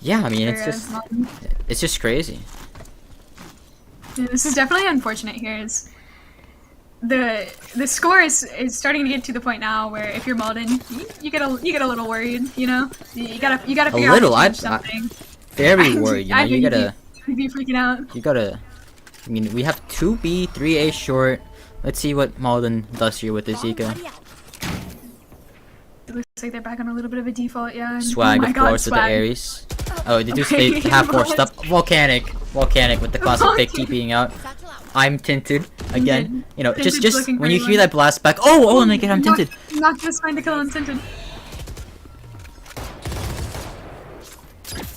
Yeah, I mean it's just crazy. Yeah, this is definitely unfortunate here. Is the score is starting to get to the point now where if you're Malden, you get a little worried, you know. You gotta figure out something. Very worried, you know. You gotta. You'd be freaking out. You gotta. I mean, we have 2B, 3A short. Let's see what Malden does here with the Zika. It looks like they're back on a little bit of a default, yeah. Swag, of course, with the Ares. Oh, they have forced up. Volcanic with the classic pick TPing out. I'm tinted again. You know, just when you hear that blast back. Oh my god, I'm tinted. Not just trying to kill on tinted.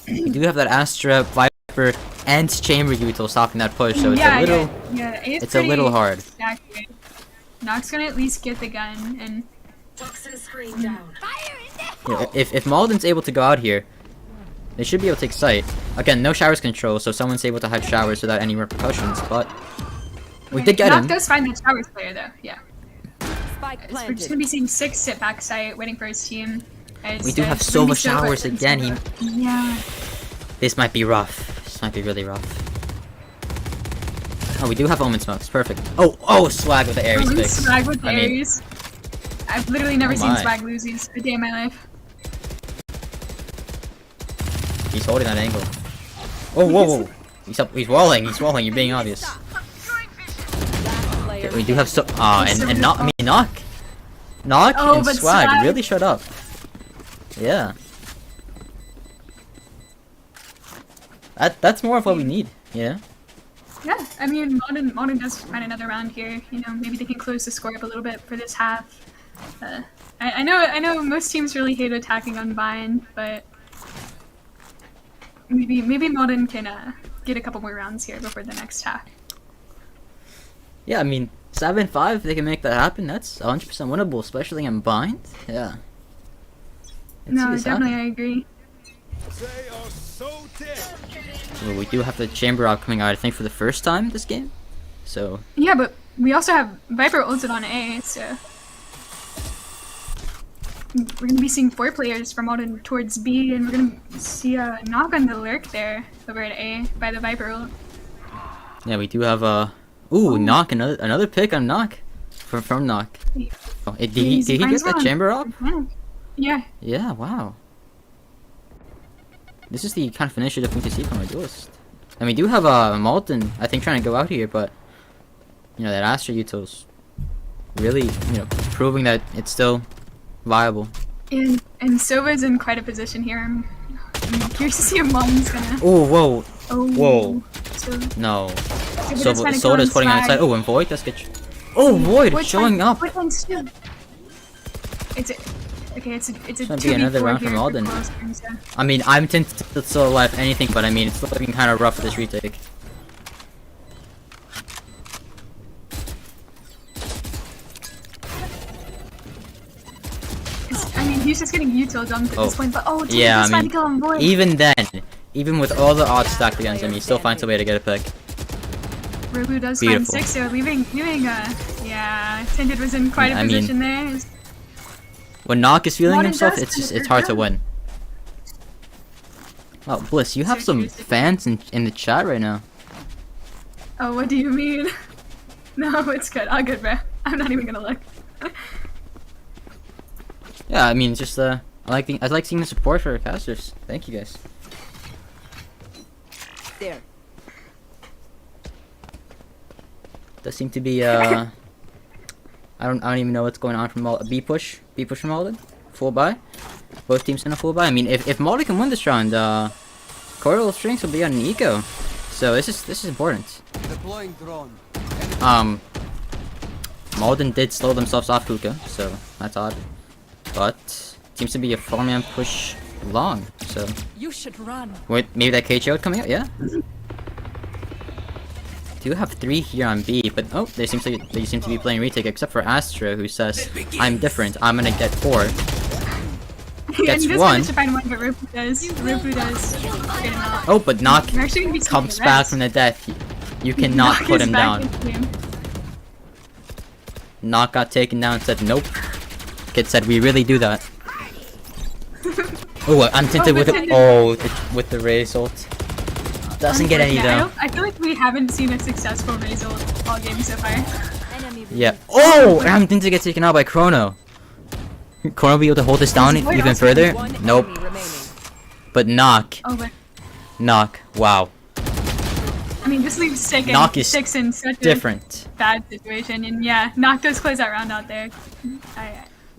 We do have that Astra, Viper, and Chamber util stopping that push, so it's a little hard. Exactly. Nox gonna at least get the gun and. Yeah, if Malden's able to go out here, they should be able to take sight. Again, no showers control, so someone's able to have showers without any repercussions. But we did get him. Nox does find the showers player though. Yeah. So we're just gonna be seeing 6 sit back site, waiting for his team. We do have Sova showers again. Yeah. This might be rough. This might be really rough. Oh, we do have Omen smokes. Perfect. Oh, Swag with the Ares picks. Swag with the Ares. I've literally never seen Swag lose these a day in my life. He's holding that angle. Oh, whoa. He's walling. You're being obvious. Okay, we do have and not. I mean, Knock and Swag really shut up. Yeah. That's more of what we need, yeah? Yeah, I mean, Malden does find another round here. You know, maybe they can close the score up a little bit for this half. I know most teams really hate attacking on Vine, but maybe Malden can get a couple more rounds here before the next half. Yeah, I mean, 7-5, if they can make that happen, that's 100% winnable, especially in Bind. Yeah. No, definitely, I agree. Well, we do have the Chamber Rock coming out, I think, for the first time this game. So. Yeah, but we also have Viper ulted on A, so we're gonna be seeing 4 players from Malden towards B, and we're gonna see a knock on the lurk there over at A by the Viper ult. Yeah, we do have a Knock, another pick on Knock from Knock. Oh, did he get that Chamber Rock? Yeah. Yeah, wow. This is the kind of initiative we can see from our duelist. And we do have Malton, I think, trying to go out here, but you know, that Astra util's really, you know, proving that it's still viable. And Sova's in quite a position here. I'm curious to see if Malton's gonna. Whoa. Oh. No. Soda's putting on its side. Oh, and Void, that's good. Oh, Void Void's showing fine. up. Void wins too. It's a 2v4 another round here from for Alden. Coral Springs, yeah. I mean, I'm tempted to solo life anything, but I mean, it's looking kind of rough for this retake. I mean, he's just getting utiled at this point, but Yeah, he's I trying mean, to kill him, Void. even then, even with all the odds stacked against him, he still finds a way to get a pick. Robu does find Beautiful. 6, so leaving, yeah, Tinted was in quite a I mean, position there. When Knock is feeling Modern himself, does it's kind just of it's hard to hurt win. Oh, Bliss, you have some fans in the chat right now. Oh, what do you mean? No, it's good. All good, bro. I'm not even gonna look. Yeah, I mean, just I like seeing the support for our casters. Thank you guys. There. Does seem to be I don't even know what's going on from B push from Alden. Full buy. Both teams in a full buy. I mean, if Malden can win this round, Coral Strings will be on an eco. So this is important. Deploying drone. Malden did slow themselves off Kuka, so that's odd. But seems to be a 4-man push long. So You should run. wait, maybe that KO coming out, yeah. Do have 3 here on B, but oh, they seem to be playing retake, except for Astro, who says, "I'm different. I'm gonna get 4." Gets and he does 1. manage to find 1, but Robu does. Robu does. Get him out. Oh, but Knock We're actually gonna be comes seeing back rest. from the death. You cannot Knock put is him back down. into the game. Knock got taken down and said, "Nope." Kid said, "We really do that." Oh, I'm tinted with Tinted. it. With the Raze ult. Doesn't get any Yeah, though. I feel like we haven't seen a successful Raze ult all game so far. Enemy Yeah. Oh, and I'm tinted get taken out by Chrono. Chrono be able to hold this down Void even also further? One Nope. enemy remaining. But Knock. Oh, but Wow. I mean, this leaves Knock is six in such Different. a bad situation, and yeah, Knock does close that round out there.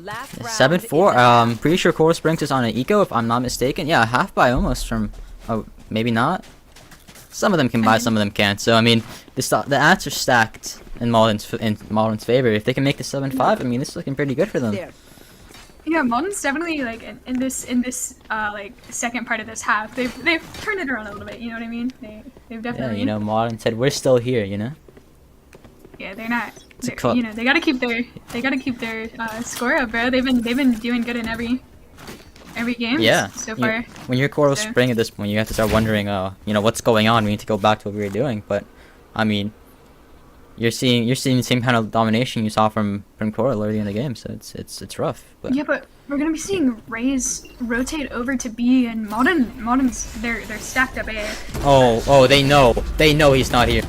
Last round 7-4. is Pretty sure Coral Springs is on an eco if I'm not mistaken. Yeah, half buy almost from. Oh, maybe not. Some of them can buy, some of them can't. So I mean, the odds are stacked in Malden's favor. If they can make the 7-5, I mean, this is looking pretty good for them. there. Yeah, Malden's definitely like in this like second part of this half, they've turned it around a little bit. You know what I mean? They've Yeah, definitely. you know, Malden said we're still here. You know. Yeah, they're not. It's a They're, club. you know, they gotta keep their score up, bro. They've been doing good in every game. Yeah. So You- far. when you're Coral So- Spring at this point, you have to start wondering, you know, what's going on. We need to go back to what we were doing. But, I mean, you're seeing the same kind of domination you saw from Coral early in the game. So it's rough. But Yeah, but we're gonna be seeing Raze rotate over to B, and Malden's they're stacked up A. oh, they know he's not here.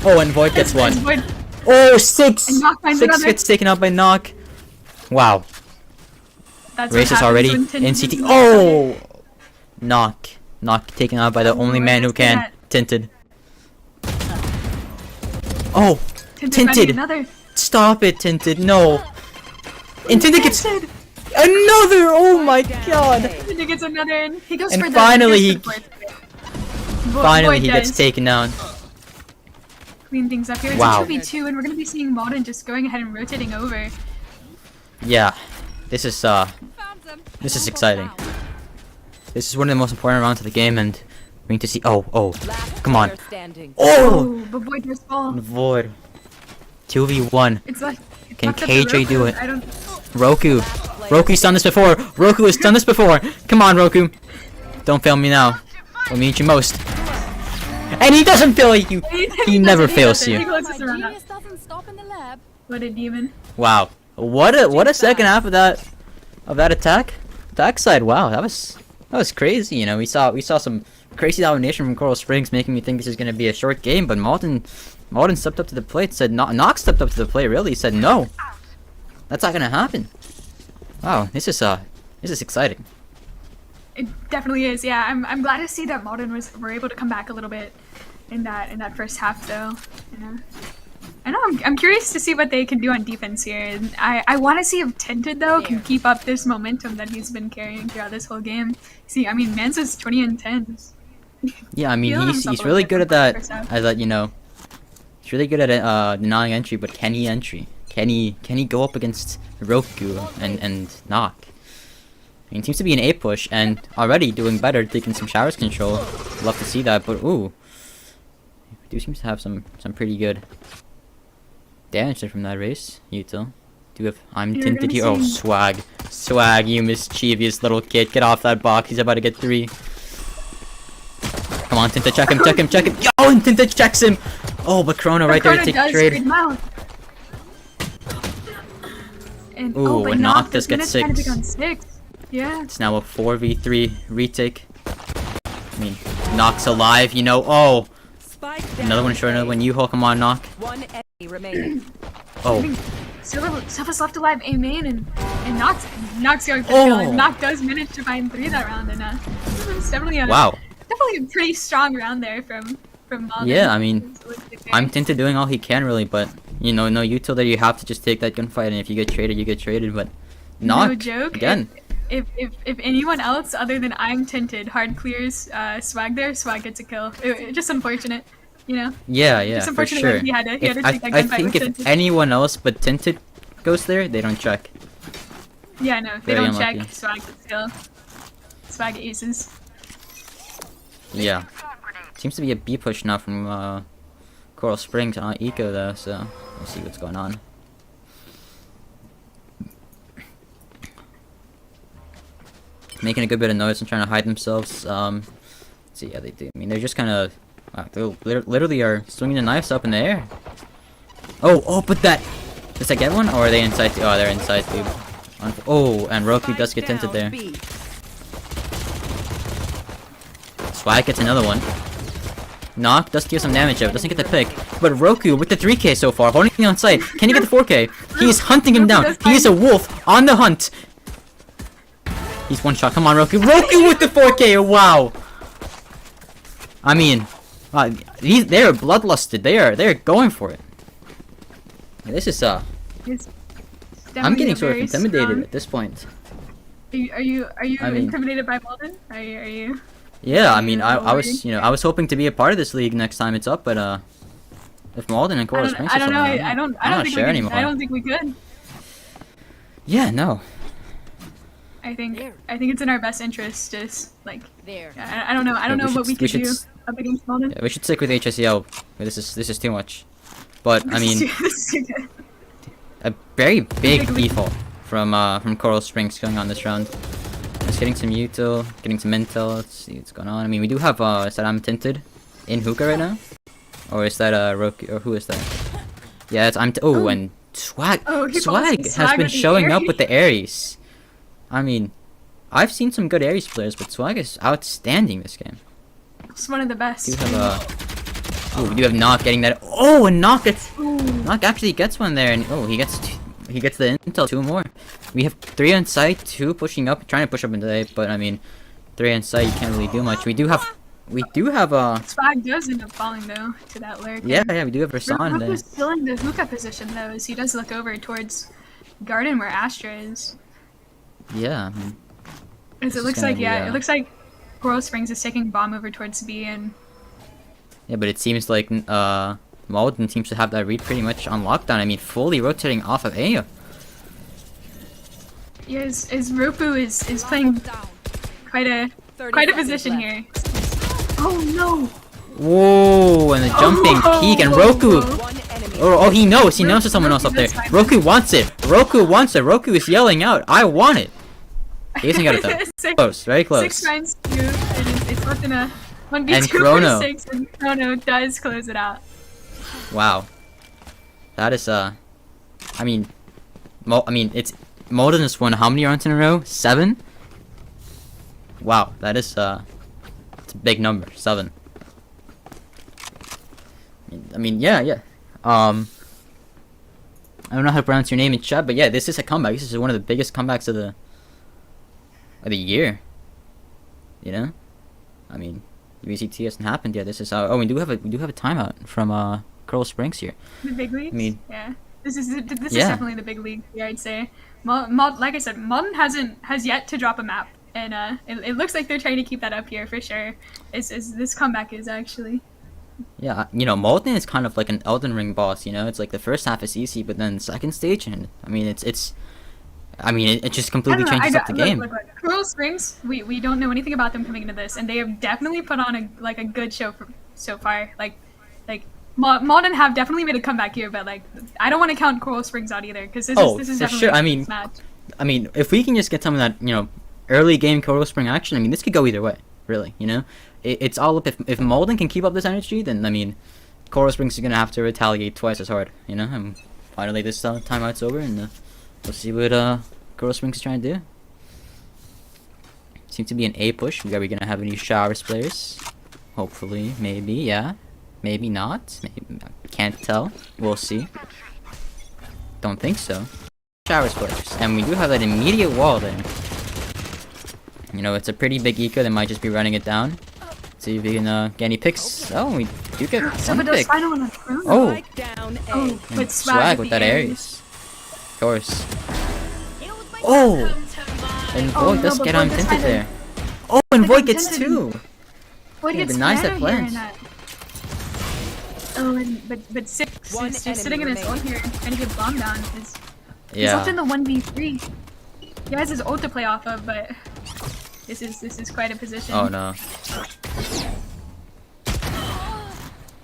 Oh, and Void gets one. Void- Oh, 6! And Knock finds 6 another. gets taken out by Knock. Wow. That's Race what is already happens when in Tinted CT. is- Oh! Knock taken out by the only man who what's that? can. Tinted. Oh! Tinted finding Tinted. another. Stop it, Tinted. No. And Tinted gets another! Oh my god! Tinted gets another, and he goes And for the. finally he goes for the fourth. Finally, Void he gets does taken down. clean things up here. It's Wow. a 2v2, and we're gonna be seeing Malden just going ahead and rotating over. Yeah. This is exciting. This is one of the most important rounds of the game, and we need to see. Oh, Last come on. player standing. Oh! But Void does fall. Void. 2v1. It's like. it's Can left up to KJ do Roku. it? I don't. Roku. Roku's done this before. Roku has done this before. Come on, Roku. Don't fail me now. When we need you most. And he doesn't fail you. He never fails He you. closes around. Genius doesn't stop in the lab. What a demon. Wow. What a second half of that attack side. Wow, that was crazy. You know, we saw some crazy domination from Coral Springs, making me think this is gonna be a short game. But Malden stepped up to the plate. Said Knox stepped up to the plate. Really said no. That's not gonna happen. Wow, this is exciting. It definitely is. Yeah, I'm glad to see that Malden were able to come back a little bit in that first half, though. You know, I know. I'm curious to see what they can do on defense here. And I want to see if Tinted though can keep up this momentum that he's been carrying throughout this whole game. See, I mean, Mansa's 20 and 10. Yeah, I mean Feeling he's himself a really little good bit at for the first half. that. You know, He's really good at denying entry, but can he entry? Can he go up against Roku and knock? I mean, it seems to be an A push and already doing better, taking some showers control. Love to see that, but ooh, do seems to have some pretty good damage there from that race. Util. Do have I'm tinted here. Oh, swag, you mischievous little kid, get off that box. He's about to get 3. Come on, Tinted, check him. Yo, and Tinted checks him. Oh, but Chrono right there to take the trade. And, ooh, but and Noct does get Kind 6. of big on 6. Yeah. It's now a 4v3 retake. I mean, Noct's alive, you know. Oh, Spike down. another one short, another one. You come on, Noct. One enemy remaining. Oh, Silva's left alive, A main, and Noct's going for Oh. kill. And Noct does manage to find 3 that round, and it's definitely wow. definitely a pretty strong round there from Malden. Yeah, I mean, I'm Tinted doing all he can really, but you know, no Util there. You have to just take that gunfight, and if you get traded, you get traded. But Noct, no joke. again. If anyone else other than I'm Tinted hard clears Swag there, Swag gets a kill. Just unfortunate, you know. Yeah, Just for unfortunate sure. that he had to take that I gunfight think with if Tinted. anyone else but Tinted goes there, they don't check. Yeah, no, they Very don't unlucky. check. Swag gets kill. Swag aces. Yeah. Seems to be a B push now from Coral Springs on Eco though, so we'll see what's going on. Making a good bit of noise and trying to hide themselves. Let's see, yeah, they do. I mean, they're just kind of, they literally are swinging the knives up in the air. Oh, but that, does that get one, or are they inside? Oh, they're inside too. Oh, and Roku does get tinted there. B. Swag gets another one. Noct does deal some damage out, doesn't get the pick. But Roku with the 3k so far, holding the on site. Can he get the 4k? He is hunting him down. He is a wolf on the hunt. He's one shot. Come on, Roku. Roku with the 4k. Wow. I mean, they are bloodlusted. They are going for it. This is It's I'm definitely getting a sort of very intimidated strong- at this point. Are you I mean- intimidated by Malden? Are you? Yeah, I mean, I worried? was, I was hoping to be a part of this league next time it's up, but if Malden and Coral Springs I don't know. are something, I don't I'm not think sure we anymore. could. I don't think we could. Yeah, no. I think it's in our best interest. Just like There. I don't know. I don't Yeah, know what we could do should up against Malden. Yeah, we should stick with HSEL. This is too much. But I mean, This is too good. a very big Big lead. default from Coral Springs going on this round. Just getting some util, getting some intel. Let's see what's going on. I mean, we do have is that I'm tinted in hookah right now, or is that Roku, or who is that? Yeah, it's Oh. and Swag. Oh, he Swag balls has Swag been with the showing up Aries. with the Aries. I mean, I've seen some good Aries players, but Swag is outstanding this game. It's one of the best. We do have we do have Noct getting that. Oh, and Noct actually gets one there, and he gets the intel. 2 more. We have 3 on site, 2 pushing up, trying to push up into A, but I mean, 3 on site, you can't really do much. We do have Swag does end up falling though to that lurk. yeah, we do have Rasan there. Roku's still in the hookah position though, as he does look over towards Garden where Astra is. Yeah, I mean, As This it is looks gonna like, be, it looks like Coral Springs is taking bomb over towards B, and yeah, but it seems like Malden seems to have that read pretty much on lockdown. I mean, fully rotating off of A. yeah, as Roku is playing Down. quite a 30 position seconds here. Oh no! Whoa, and the jumping peek, and Roku. One enemy. Oh, he knows there's someone else up there. Roku's Roku wants it. Roku is yelling out, "I want it." He hasn't got it though. Close, very close. 6 finds 2, and it's left in a 1v2 And for Chrono. 6, and Chrono does close it out. Wow. That is I mean, it's Malden has won how many rounds in a row? 7. Wow, that is it's a big number. 7. I mean, yeah. I don't know how to pronounce your name in chat, but yeah, this is a comeback. This is one of the biggest comebacks of the year. You know, I mean, UCT hasn't happened yet. This is we do have a timeout from Coral Springs here. The big leagues? I mean, yeah. This is Yeah. definitely the big league here, I'd say. Like I said, Malden has yet to drop a map, and it looks like they're trying to keep that up here for sure. Is this comeback is actually. Yeah, you know, Molten is kind of like an Elden Ring boss, you know? It's like the first half is easy, but then the second stage, and I mean, it just completely changes up the game. Look. Coral Springs, we don't know anything about them coming into this, and they have definitely put on a good show so far. Like Malden have definitely made a comeback here, but like I don't want to count Coral Springs out either because this is definitely sure. a match. I mean, if we can just get some of that, you know, early game Coral Spring action, I mean, this could go either way, really, you know? It's all up, if Malden can keep up this energy, then, I mean, Coral Springs is going to have to retaliate twice as hard, you know? And finally this timeout's over, and we'll see what Coral Springs is trying to do. Seems to be an A push. We're going to have any Showers players. Hopefully, maybe, yeah. Maybe not. Maybe, can't tell. We'll see. Don't think so. Showers players. And we do have that immediate wall there. You know, it's a pretty big eco. They might just be running it down. See if we can get any picks. Oh, we do get one pick. Oh, Spike down A. Oh, but swag with that Aries. Of course. Oh! And Void does get on tinted there. Oh, and Void gets two! Void Yeah, gets but nice Nano at here plants. in that. Oh, and but Six One is just enemy sitting in his ult remaining. here trying to get bomb down. He's up in Yeah. the 1v3. He has his ult to play off of, but this is quite a position. Oh no.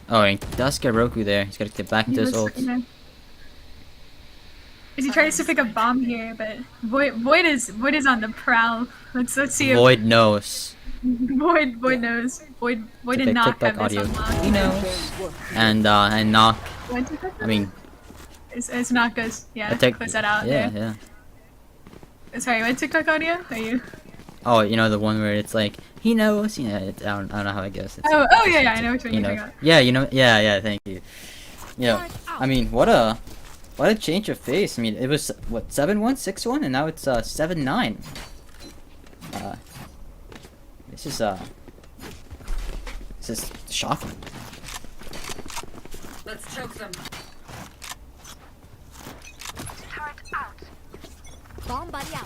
Oh, he does get Roku there. He's got to get back into his ult. Is he trying to pick up bomb here? But Void is on the prowl. Let's see if Void knows. Void knows. Void and Knock have this unlocked. He knows. And Knock. I mean, As Knock goes, yeah, attack. puts that out Yeah, there. yeah. Sorry, what TikTok audio are you? Oh, you know the one where it's like he knows. You know, I don't know how it goes. It's, Oh yeah, I know which one you you're know. talking about. Yeah, you know. Yeah. Thank you. You know, I mean, what a change of pace. I mean, it was what 7-1, 6-1, and now it's 7-9. This is shocking. Let's choke them.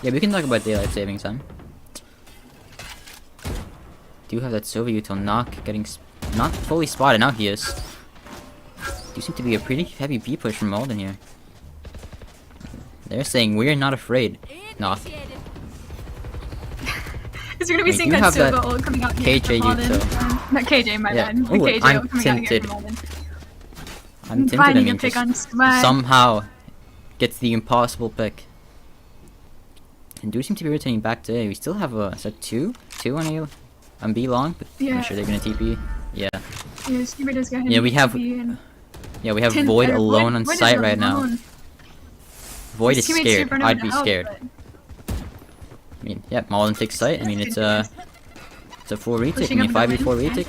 Yeah, we can talk about daylight saving time. Do have that Sylvia till Knock getting not fully spotted. Now he is. Do seem to be a pretty heavy B push from Malden here. They're saying we're not afraid. Knock. Is you're gonna be We seeing do that have Silva that ult coming out here KJ from Malden. Yuto. Not KJ, my Yeah. bad. The Ooh, KJ I'm ult coming out here tinted. from Malden. I'm tinted. I Finding mean, a pick just on Swag. somehow gets the impossible pick. And do seem to be rotating back to A. We still have a two on A, on B long, but Yeah. I'm sure they're gonna TP. Yeah. Yeah, Steamer does go ahead Yeah, and we have- TP and Yeah, we have Tin- Void or alone on Void is site right now. alone. Void His is teammates scared. should run him I'd to be help, scared. but I mean, yeah, Malden takes site. I mean, it's a full retake. I Pushing mean, up the 5v4 lane. retake.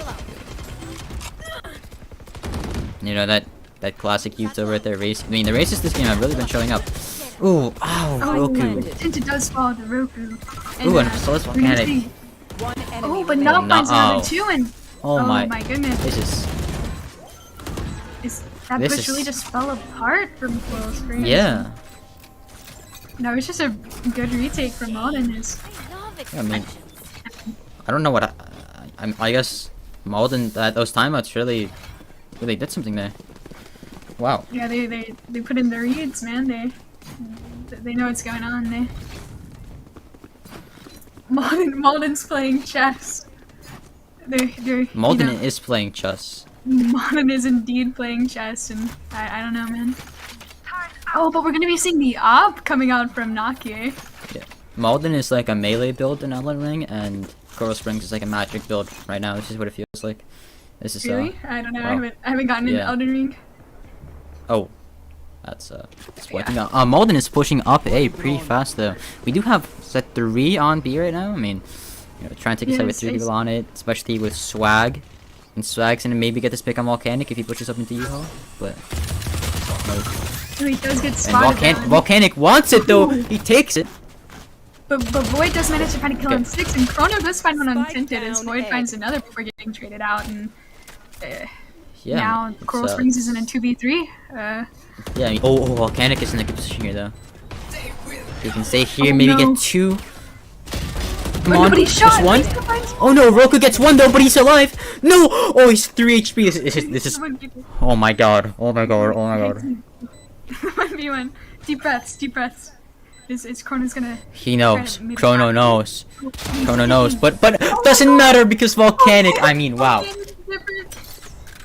You know that classic Yuto right there. Race. I mean, the races this game have really been showing up. Ooh, ow, Oh, Roku. Tinted does follow the Roku. Ooh, and so is we're gonna Volcanic. see- One enemy Oh, but remaining. now finds another No. two and Oh my. goodness. This is. Is that This push really is- just fell apart from Coral Springs? Yeah. No, it's just a good retake from Malden. I mean, I don't know what I guess Malden those timeouts really did something there. Wow. Yeah, they put in the reads, man. They know what's going on. Malden's playing chess. They're Malden you know, is playing chess. Malden is indeed playing chess, and I don't know, man. Oh, but we're gonna be seeing the op coming out from Nakia. Yeah. Malden is like a melee build in Elden Ring, and Coral Springs is like a magic build right now. This is what it feels like. This is Really? I don't know. wow. I haven't gotten into Yeah. Elden Ring. Oh, that's working out. Malden is pushing up A pretty fast though. We do have set 3 on B right now. I mean, you know, trying to take a side with 3 people on it, especially with Swag. And Swag's gonna maybe get this pick on Volcanic if he pushes up into U-Haul, but no. So he does get And spotted. down. Volcanic wants it though. He takes it. But Void does manage to find a kill on 6, and Chrono does find one on Spike Tinted as down Void A. finds another before getting traded out, and Yeah. now it's, Coral Springs is in a 2v3. Yeah. I mean, oh, Volcanic is in a good position here though. He can stay here, Oh, maybe no. get 2. Come Oh, on. nobody shot. Just one. Oh no, Roku gets one though, but he's alive. No. Oh, he's 3 HP. This is. Oh my god. Oh my god. Oh my god. 1v1. Deep breaths. Deep breaths. Is Chrono's gonna? He knows. Chrono knows. Chrono knows. But doesn't matter because volcanic. I mean, wow.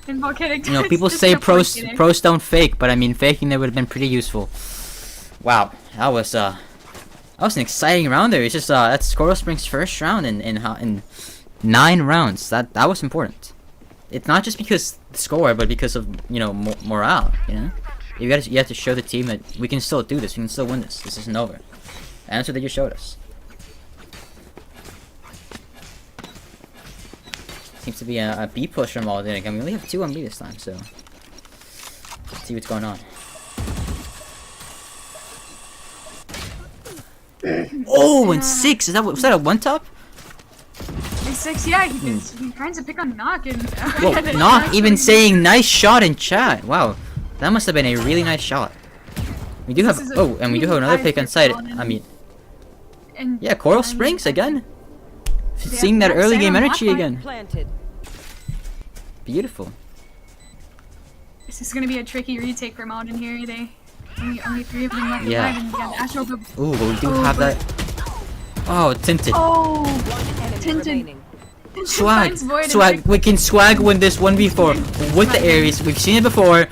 And volcanic. You know, people say pros don't fake, but I mean, faking there would have been pretty useful. Wow, that was an exciting round there. It's just that's Coral Springs' first round in 9 rounds. That was important. It's not just because the score, but because of morale. You know, you have to show the team that we can still do this. We can still win this. This isn't over. And that's what they just showed us. Seems to be a B push from all day. I mean, we only have 2 on B this time, so let's see what's going on. Oh, and 6. Was that a one top? 6, yeah. He tries to pick on Knock and. Whoa, Knock even saying nice shot in chat. Wow, that must have been a really nice shot. We do have and we do have another pick on site. I mean, yeah, Coral Springs again. Seeing that early game energy again. Planted. Beautiful. This is gonna be a tricky retake for Malden here. They only 3 of them left Yeah. alive, and yeah, the Astral. Ooh, but we do have that. Oh, tinted. Oh, Enemy Tintin. remaining. Swag, finds Void and swag. We can swag win this 1v4 with the Ares. We've seen it before.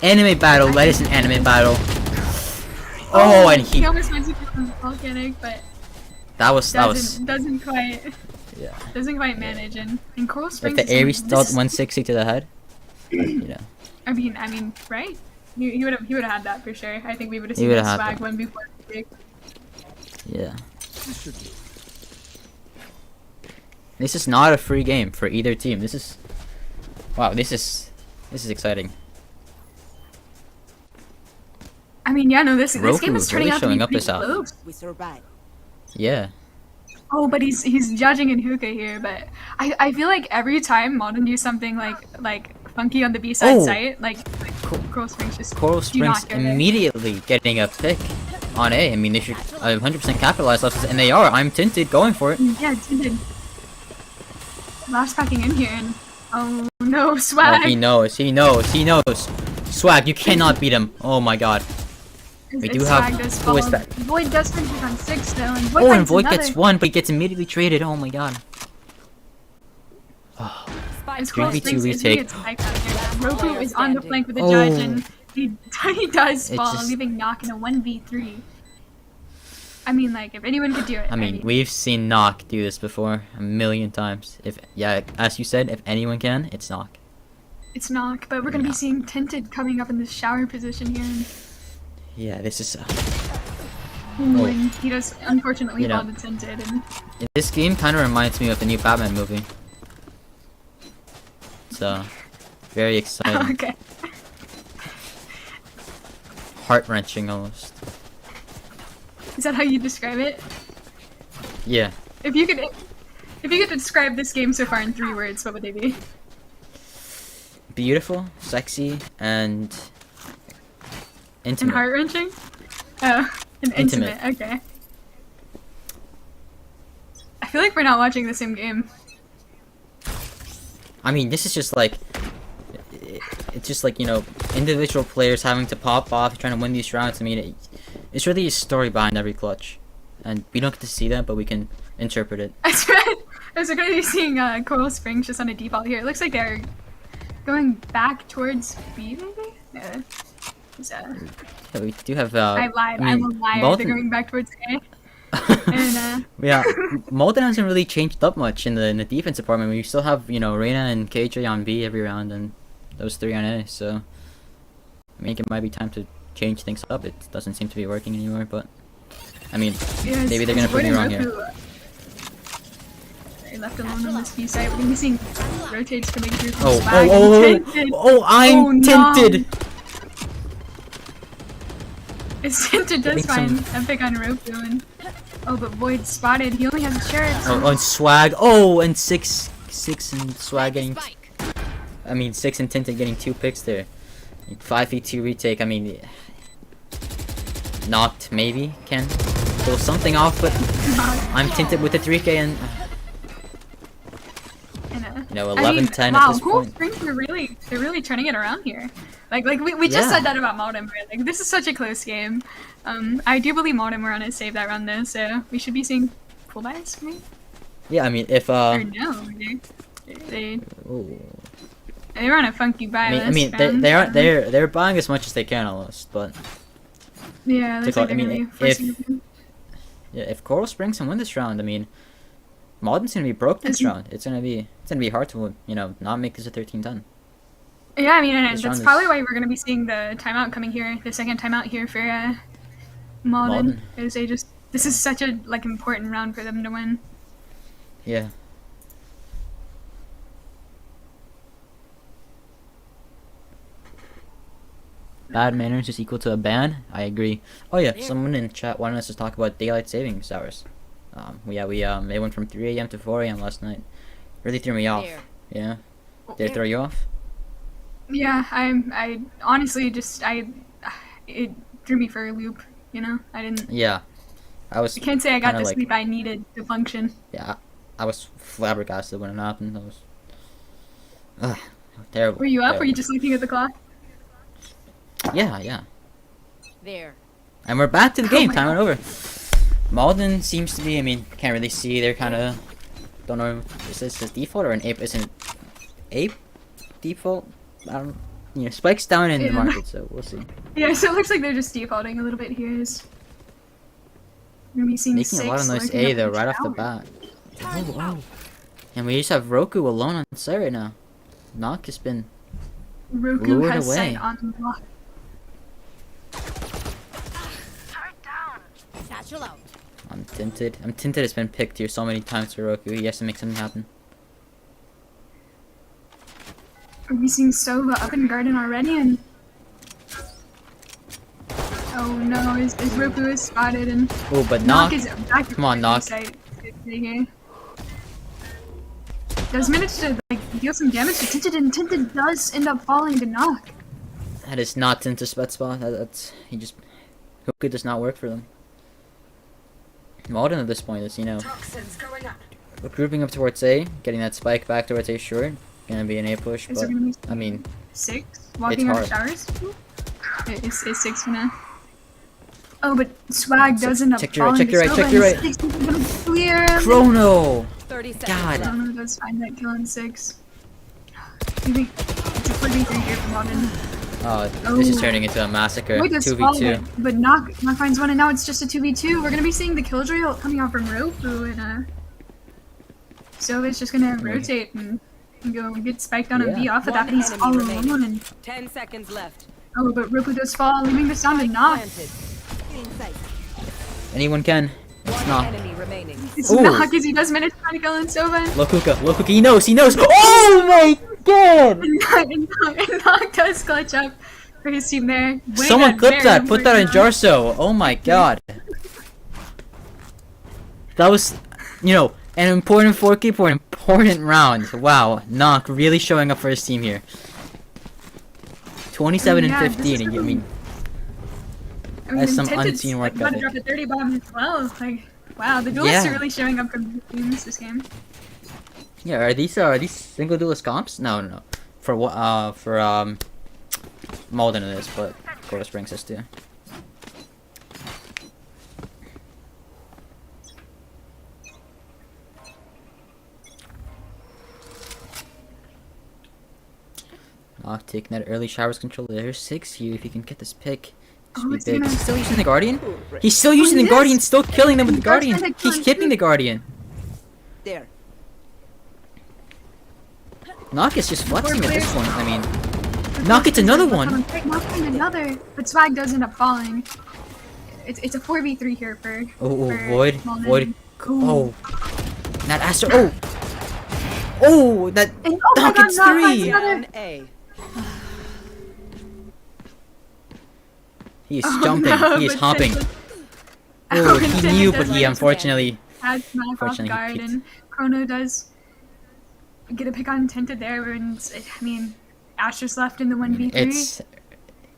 Anime battle. Let us an anime battle. Oh, and he he. almost went to volcanic, but That was. doesn't quite. Yeah. Doesn't quite manage, and Coral If Springs. the Ares this dealt is- 160 to the head, you know. I mean, right? He would have had that for sure. I think we would have He seen would've that had swag one before the break. Yeah. This is not a free game for either team. This is. Wow. This is exciting. I mean, yeah, no, this game Roku is turning really out to showing be up pretty this out. close. We survived. Yeah. Oh, but he's judging in hookah here, but I feel like every time Malden do something like funky on the B side Oh. site, like Coral Springs just Coral do not Springs go there. immediately getting a pick on A. I mean, they should 100% capitalize off this, and they are. I'm tinted, going for it. Yeah, Tintin. Last packing in here, and oh no, swag. Oh, he knows. He knows. He knows. Swag, you cannot beat him. Oh my god. We do have. Who is that? Void does finish on 6 though, and Void Oh, and finds Void another. gets 1, but he gets immediately traded. Oh my god. Oh. It's 3v2 close. retake. It's spike out here. Roku is on the flank with the Oh. judge, and he does It fall, just- leaving Knock in a 1v3. I mean, like, if anyone could do it. I mean, we've seen Knock do this before a million times. As you said, if anyone can, it's Knock. It's Knock, but we're gonna be seeing Tinted coming up in this shower position here. And, Yeah, this is. and he does unfortunately You know. fall to Tinted. And This game kind of reminds me of the new Batman movie. So, very exciting. okay. Heart-wrenching almost. Is that how you describe it? Yeah. If you could describe this game so far in 3 words, what would they be? Beautiful, sexy, and And intimate. heart wrenching? Oh, and Intimate. intimate. Okay. I feel like we're not watching the same game. I mean, this is just like, it's just like, individual players having to pop off, trying to win these rounds. I mean, it's really a story behind every clutch. And we don't get to see that, but we can interpret it. That's right. I was going to be seeing Coral Springs just on a default here. It looks like they're going back towards B, maybe? No. Yeah, we do have, I lied. I mean, I'm a liar. Malden- They're going back towards A. And, yeah, Malden hasn't really changed up much in the defense department. We still have, Reyna and KJ on B every round, and those 3 on A, so I think it might be time to change things up. It doesn't seem to be working anymore, but I mean, yeah, maybe they're gonna prove me wrong here. They're left alone on this B site. We're going to be seeing rotates coming through from Oh, Swag oh, and oh, Tinted. oh, I'm no. tinted! It's Tinted does Getting find a pick on Roku, and oh, but Void spotted. He only has a shirt. Oh, and Swag. Oh, and 6 and Swag getting. I mean, 6 and Tinted getting 2 picks there. 5v2 retake. I mean, knocked maybe. Ken. pull something off, but I'm tinted with the 3K and you know, 11-10 at wow, this cool point. Springs are they're really turning it around here. Like we just Yeah. said that about Malden, right? Like this is such a close game. I do believe Malden were on to save that run though, so we should be seeing full buys for me. Yeah, I mean, if Or no, they were on a funky buy I list. mean, they're buying as much as they can almost, but Yeah, looks like they're gonna be forcing yeah, if Coral Springs can win this round, I mean, Malden's gonna be broke this round. It's gonna be hard to, you know, not make this a 13-10. Yeah, I mean, and This that's round probably is- why we're gonna be seeing the timeout coming here, the second timeout here for Malden, because this is such a like important round for them to win. Yeah. Bad manners is equal to a ban. I agree. Oh yeah, someone in chat wanted us to talk about daylight savings hours. They went from 3 a.m. to 4 a.m. last night. Really threw me off. There. Yeah. Did it throw you off? Yeah, I honestly it threw me for a loop. You know, I Yeah. I can't say I got kinda the like- sleep I needed to function. Yeah. I was flabbergasted when it happened. Terrible. Were you up? Were terrible. you just looking at the clock? Yeah. There. And we're back to the Oh game. my Time over. Malden seems to be. I mean, can't really see. They're kind of. Don't know. Is this default or an ape? Isn't ape default? I don't. You know, spikes down in the Yeah. market, so we'll see. Yeah, so it looks like they're just defaulting a little bit here. We're gonna be seeing Making a lot of noise lurking A up though, in right off the shower. bat. Oh. And we just have Roku alone on site right now. Knock has been. Roku lured has away. sight on lock. Satchel out. I'm tinted. Has been picked here so many times for Roku. He has to make something happen. Are we seeing Sova up in garden already? And oh no, his Roku is spotted and Oh, but Knock Knock. is back. Come on, Knock. Does manage to like deal some damage to Tinted, and Tinted does end up falling to Knock. That is not Tinted spot spot. That's he just. Hookah does not work for them. Malden at this point is, you know, grouping up towards A, getting that spike back towards A short. Gonna be an A push, Is but there gonna be I mean, 6 walking out of hard. showers? It's 6 for now. Oh, but Swag does end up check your right, falling check your to right, Sova, check your and right. 6 is gonna clear him. Chrono. 30 seconds. God. left. Chrono does find that kill in 6. You think it's a 4v3 here for Malden. Oh, this is Oh. turning into a massacre. Wait, does fall, 2v2. but Knock finds one, and now it's just a 2v2. We're gonna be seeing the killjoy coming out from Roku, and so it's just gonna rotate and go get spiked on a B Yeah. off of that, One but he's enemy all remaining. alone. And 10 seconds left. oh, but Roku does fall, leaving this down to Knock. Planted. In sight. Anyone can. It's One not. enemy remaining. It's Ooh. Knock as he does manage to find a kill in Sova. Look hookah. He knows. Oh my god! And Knock does clutch up for his team there. winning Someone clip very that. Put that in important Jarso. Oh my god. That was, you know, an important 4K for an important round. Wow. Knock really showing up for his team here. 27 and Yeah, this 15. is I mean, round. I mean, That's some Tinted's, unseen work about to ethic. drop a 30 bomb as well. Like, wow, the duelists Yeah. are really showing up for the teams this game. yeah. Are these single duelist comps? No. For what? For Malden it is, but Coral Springs is too. Knock taking that early showers control. There's 6 here. If you can get this pick, Oh, should be it's big. gonna- He's still using the Guardian. He's still using he the Guardian. is. Still killing them with the He does Guardian. find that He's kill keeping too. the Guardian. There. Knock is just flexing at this players. point. I mean, Knock gets another one. Knock getting another, but Swag does end up falling. It's a 4v3 here for. Oh, for Void. Malden. Void. Ooh. Oh. That Astro. Oh. Oh, that And oh my Knock god, gets Knock finds 3. another. Down A. He's Oh, jumping. no, He is but hopping. Tinted- Oh, and he Tinted knew, does but he manage to unfortunately. has Knock off Unfortunately, he guard, peeked. and Chrono does get a pick on Tinted there, and I mean, Ash just left in the 1v3. It's.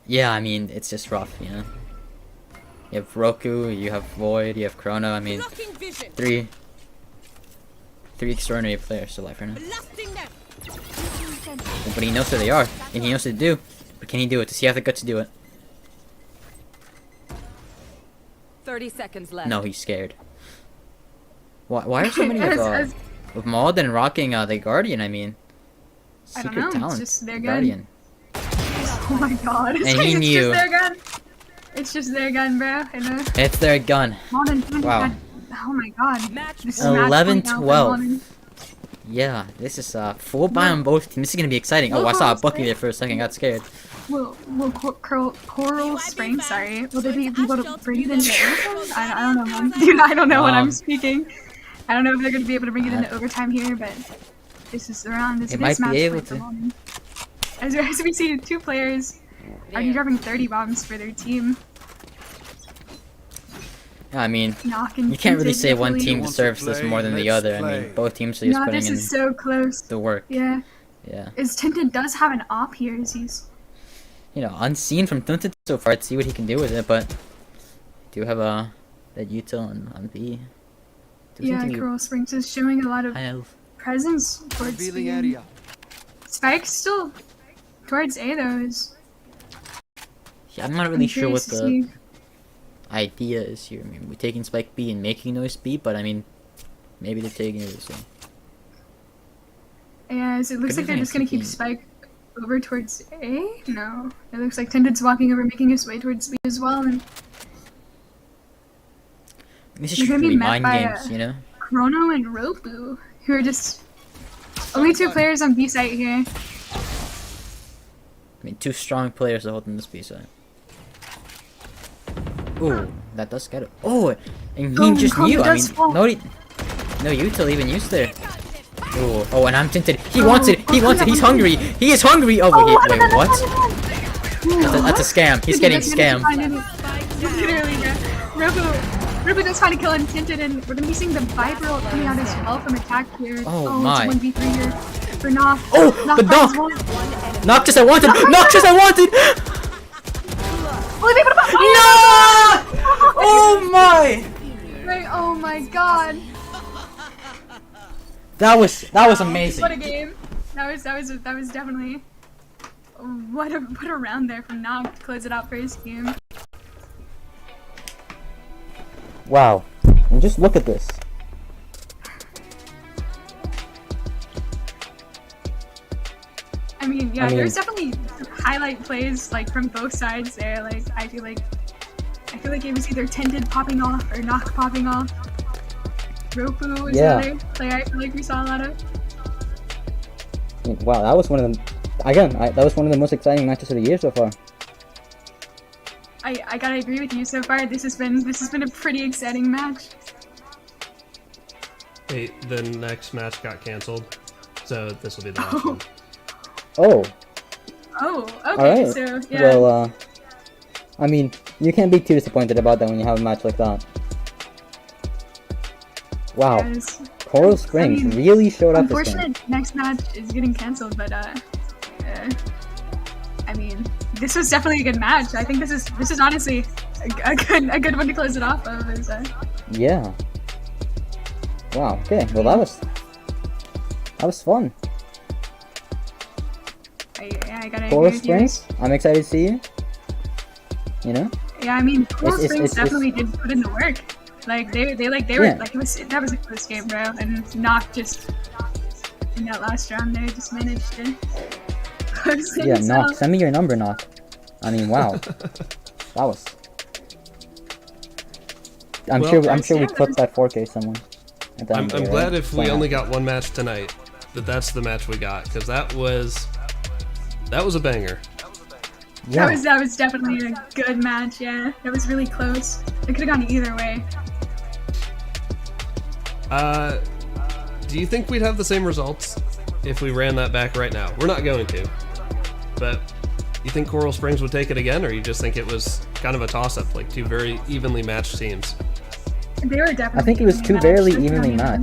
Yeah, I mean, it's just rough, you know. You have Roku, you have Void, you have Chrono. I mean, Blocking vision. three extraordinary players to life right now. Blasting them. But he knows who they are, and he knows what to do. But can he do it? Does he have the guts to do it? 30 seconds left. No, he's scared. Why are so many As- of Malden rocking the Guardian? I mean, I don't secret know, it's talent. just their gun. Guardian. Oh my god. And he it's knew. just their gun. It's just their gun, bro. I know. It's their gun. Wow. Oh my god. Match This is 11, match point now for 12. Modern. Yeah, this is full buy on both teams. This is gonna be exciting. Oh, I saw a Bucky there for a second. Got scared. Will Coral Springs, sorry, will they be able to bring it into overtime? I don't know, man. Dude, I don't know what I'm speaking. I don't know if they're going to be able to bring it into overtime here, but this is around this might match be able point for to. Modern. As we see, two players are dropping 30 bombs for their team. I mean, Knock and you can't really Tinted say one definitely- team deserves this more than the other. I mean, both teams are just No, putting this in is so close. the work. Yeah. Yeah. Is Tinted does have an op here, is he's... You know, unseen from Tinted so far. Let's see what he can do with it, but do have that util on B. Yeah, Coral Springs is showing a lot of High elf. presence towards Revealing B. area. Spike's still towards A though. Is Yeah, I'm not really sure what curious to the see. idea is here. I mean, we're taking Spike B and making noise B, but I mean, maybe they're taking it this way. Yeah, it looks like they're Good just gonna keep thinking. Spike over towards A? No. It looks like Tinted's walking over, making his way towards B as well, and This is You're gonna be really met mind by games, you know? Chrono and Roku, who are just only two players on B site here. I mean, two strong players are holding this B side. Ooh, that does get it. Oh, and he Oh, just Chrono knew. I does mean, fall. no util even used there. Ooh, oh, and I'm Tinted. He wants it. He wants it. He's hungry. He is hungry. Oh, wait, wait, what? That's a scam. He's getting scammed. Literally, yeah. Roku does find a kill on Tinted, and we're gonna be seeing the Viper ult coming out as well from attack here. Oh, my. It's a 1v3 here for Nock. Oh, but finds Nock! one. Noctis, I wanted! Noctis, I wanted! Will he be able to No! Oh my! Right, oh my god. That was amazing. What a game. That was definitely what a round there from Nog to close it out for his team. Wow. And just look at this. I mean, there's definitely highlight plays like from both sides there. Like I feel like it was either Tinted popping off or Knock popping off. Roku was the other play I feel like we saw a lot of. Wow, that was one of the that was one of the most exciting matches of the year so far. I gotta agree with you so far. This has been a pretty exciting match. Hey, the next match got canceled, so this will be the last one. Oh. Oh, okay. Alright. So yeah. Well, I mean, you can't be too disappointed about that when you have a match like that. Wow. Guys, Coral Springs I mean, really showed up this game. unfortunate next match is getting canceled, but I mean, this was definitely a good match. I think this is honestly a good one to close it off of. Is, Yeah. Wow. Okay. Well, that was fun. I gotta Coral agree with you. Springs. I'm excited to see you. You know. Yeah, I mean, Coral It's- Springs it's- definitely did put in the work. Like they were Yeah. like that was a close game, bro. And Knock just in that last round there just managed to close Yeah. things Knock. out. Send me your number, Knock. I mean, wow. That was. I'm Well, sure we yeah, clipped that 4K somewhere. at the I'm end of the day, glad right? if we Somehow. only got one match tonight, that's the match we got, because that was a banger. Yeah. That was definitely a good match. Yeah, that was really close. It could have gone either way. Do you think we'd have the same results if we ran that back right now? We're not going to, but you think Coral Springs would take it again, or you just think it was kind of a toss-up, like two very evenly matched teams? They were definitely. I think it was two evenly very matched. evenly Yeah.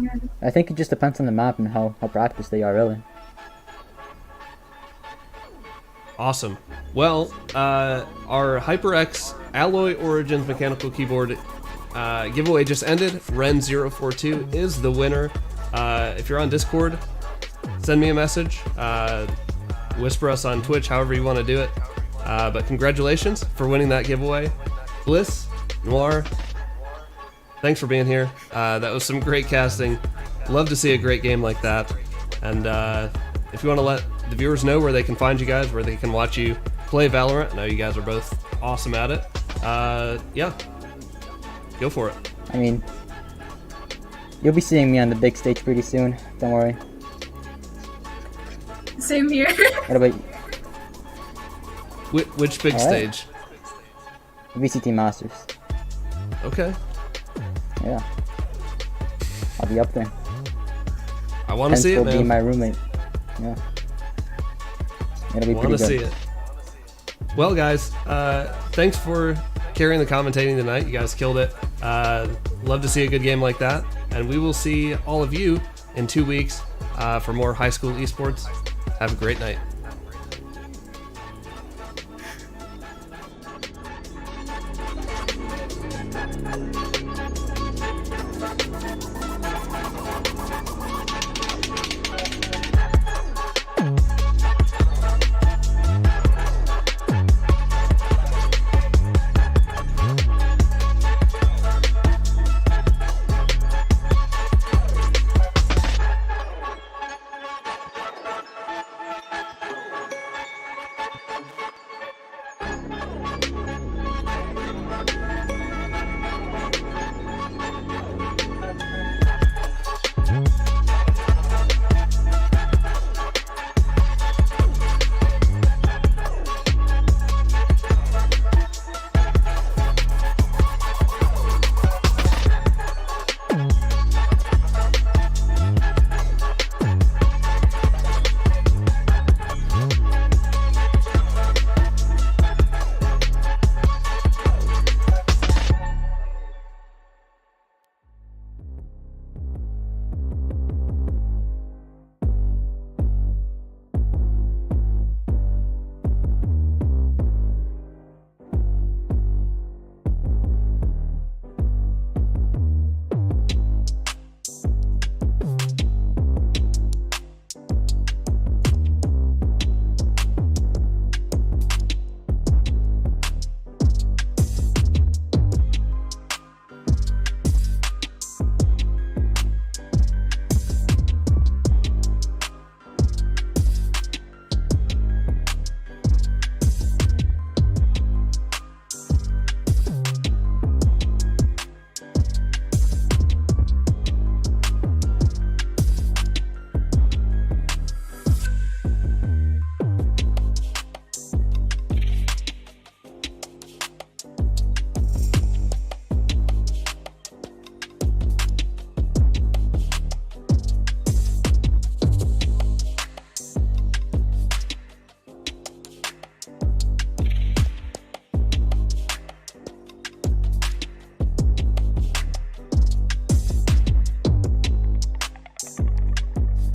matched. I think it just depends on the map and how practiced they are, really. Awesome. Well, our HyperX Alloy Origins mechanical keyboard giveaway just ended. Ren042 is the winner. If you're on Discord, send me a message. Whisper us on Twitch, however you want to do it. But congratulations for winning that giveaway. Bliss, Noir, thanks for being here. That was some great casting. Love to see a great game like that. And if you want to let the viewers know where they can find you guys, where they can watch you play Valorant, I know you guys are both awesome at it. Yeah, go for it. I mean, you'll be seeing me on the big stage pretty soon. Don't worry. Same here. What about you? Which big All right. stage? VCT Masters. Okay. Yeah. I'll be up there. I want to see it, will be man. my roommate. Yeah. It'll be Want pretty to good. see it. Well, guys, thanks for carrying the commentating tonight. You guys killed it. Love to see a good game like that. And we will see all of you in 2 weeks for more high school esports. Have a great night.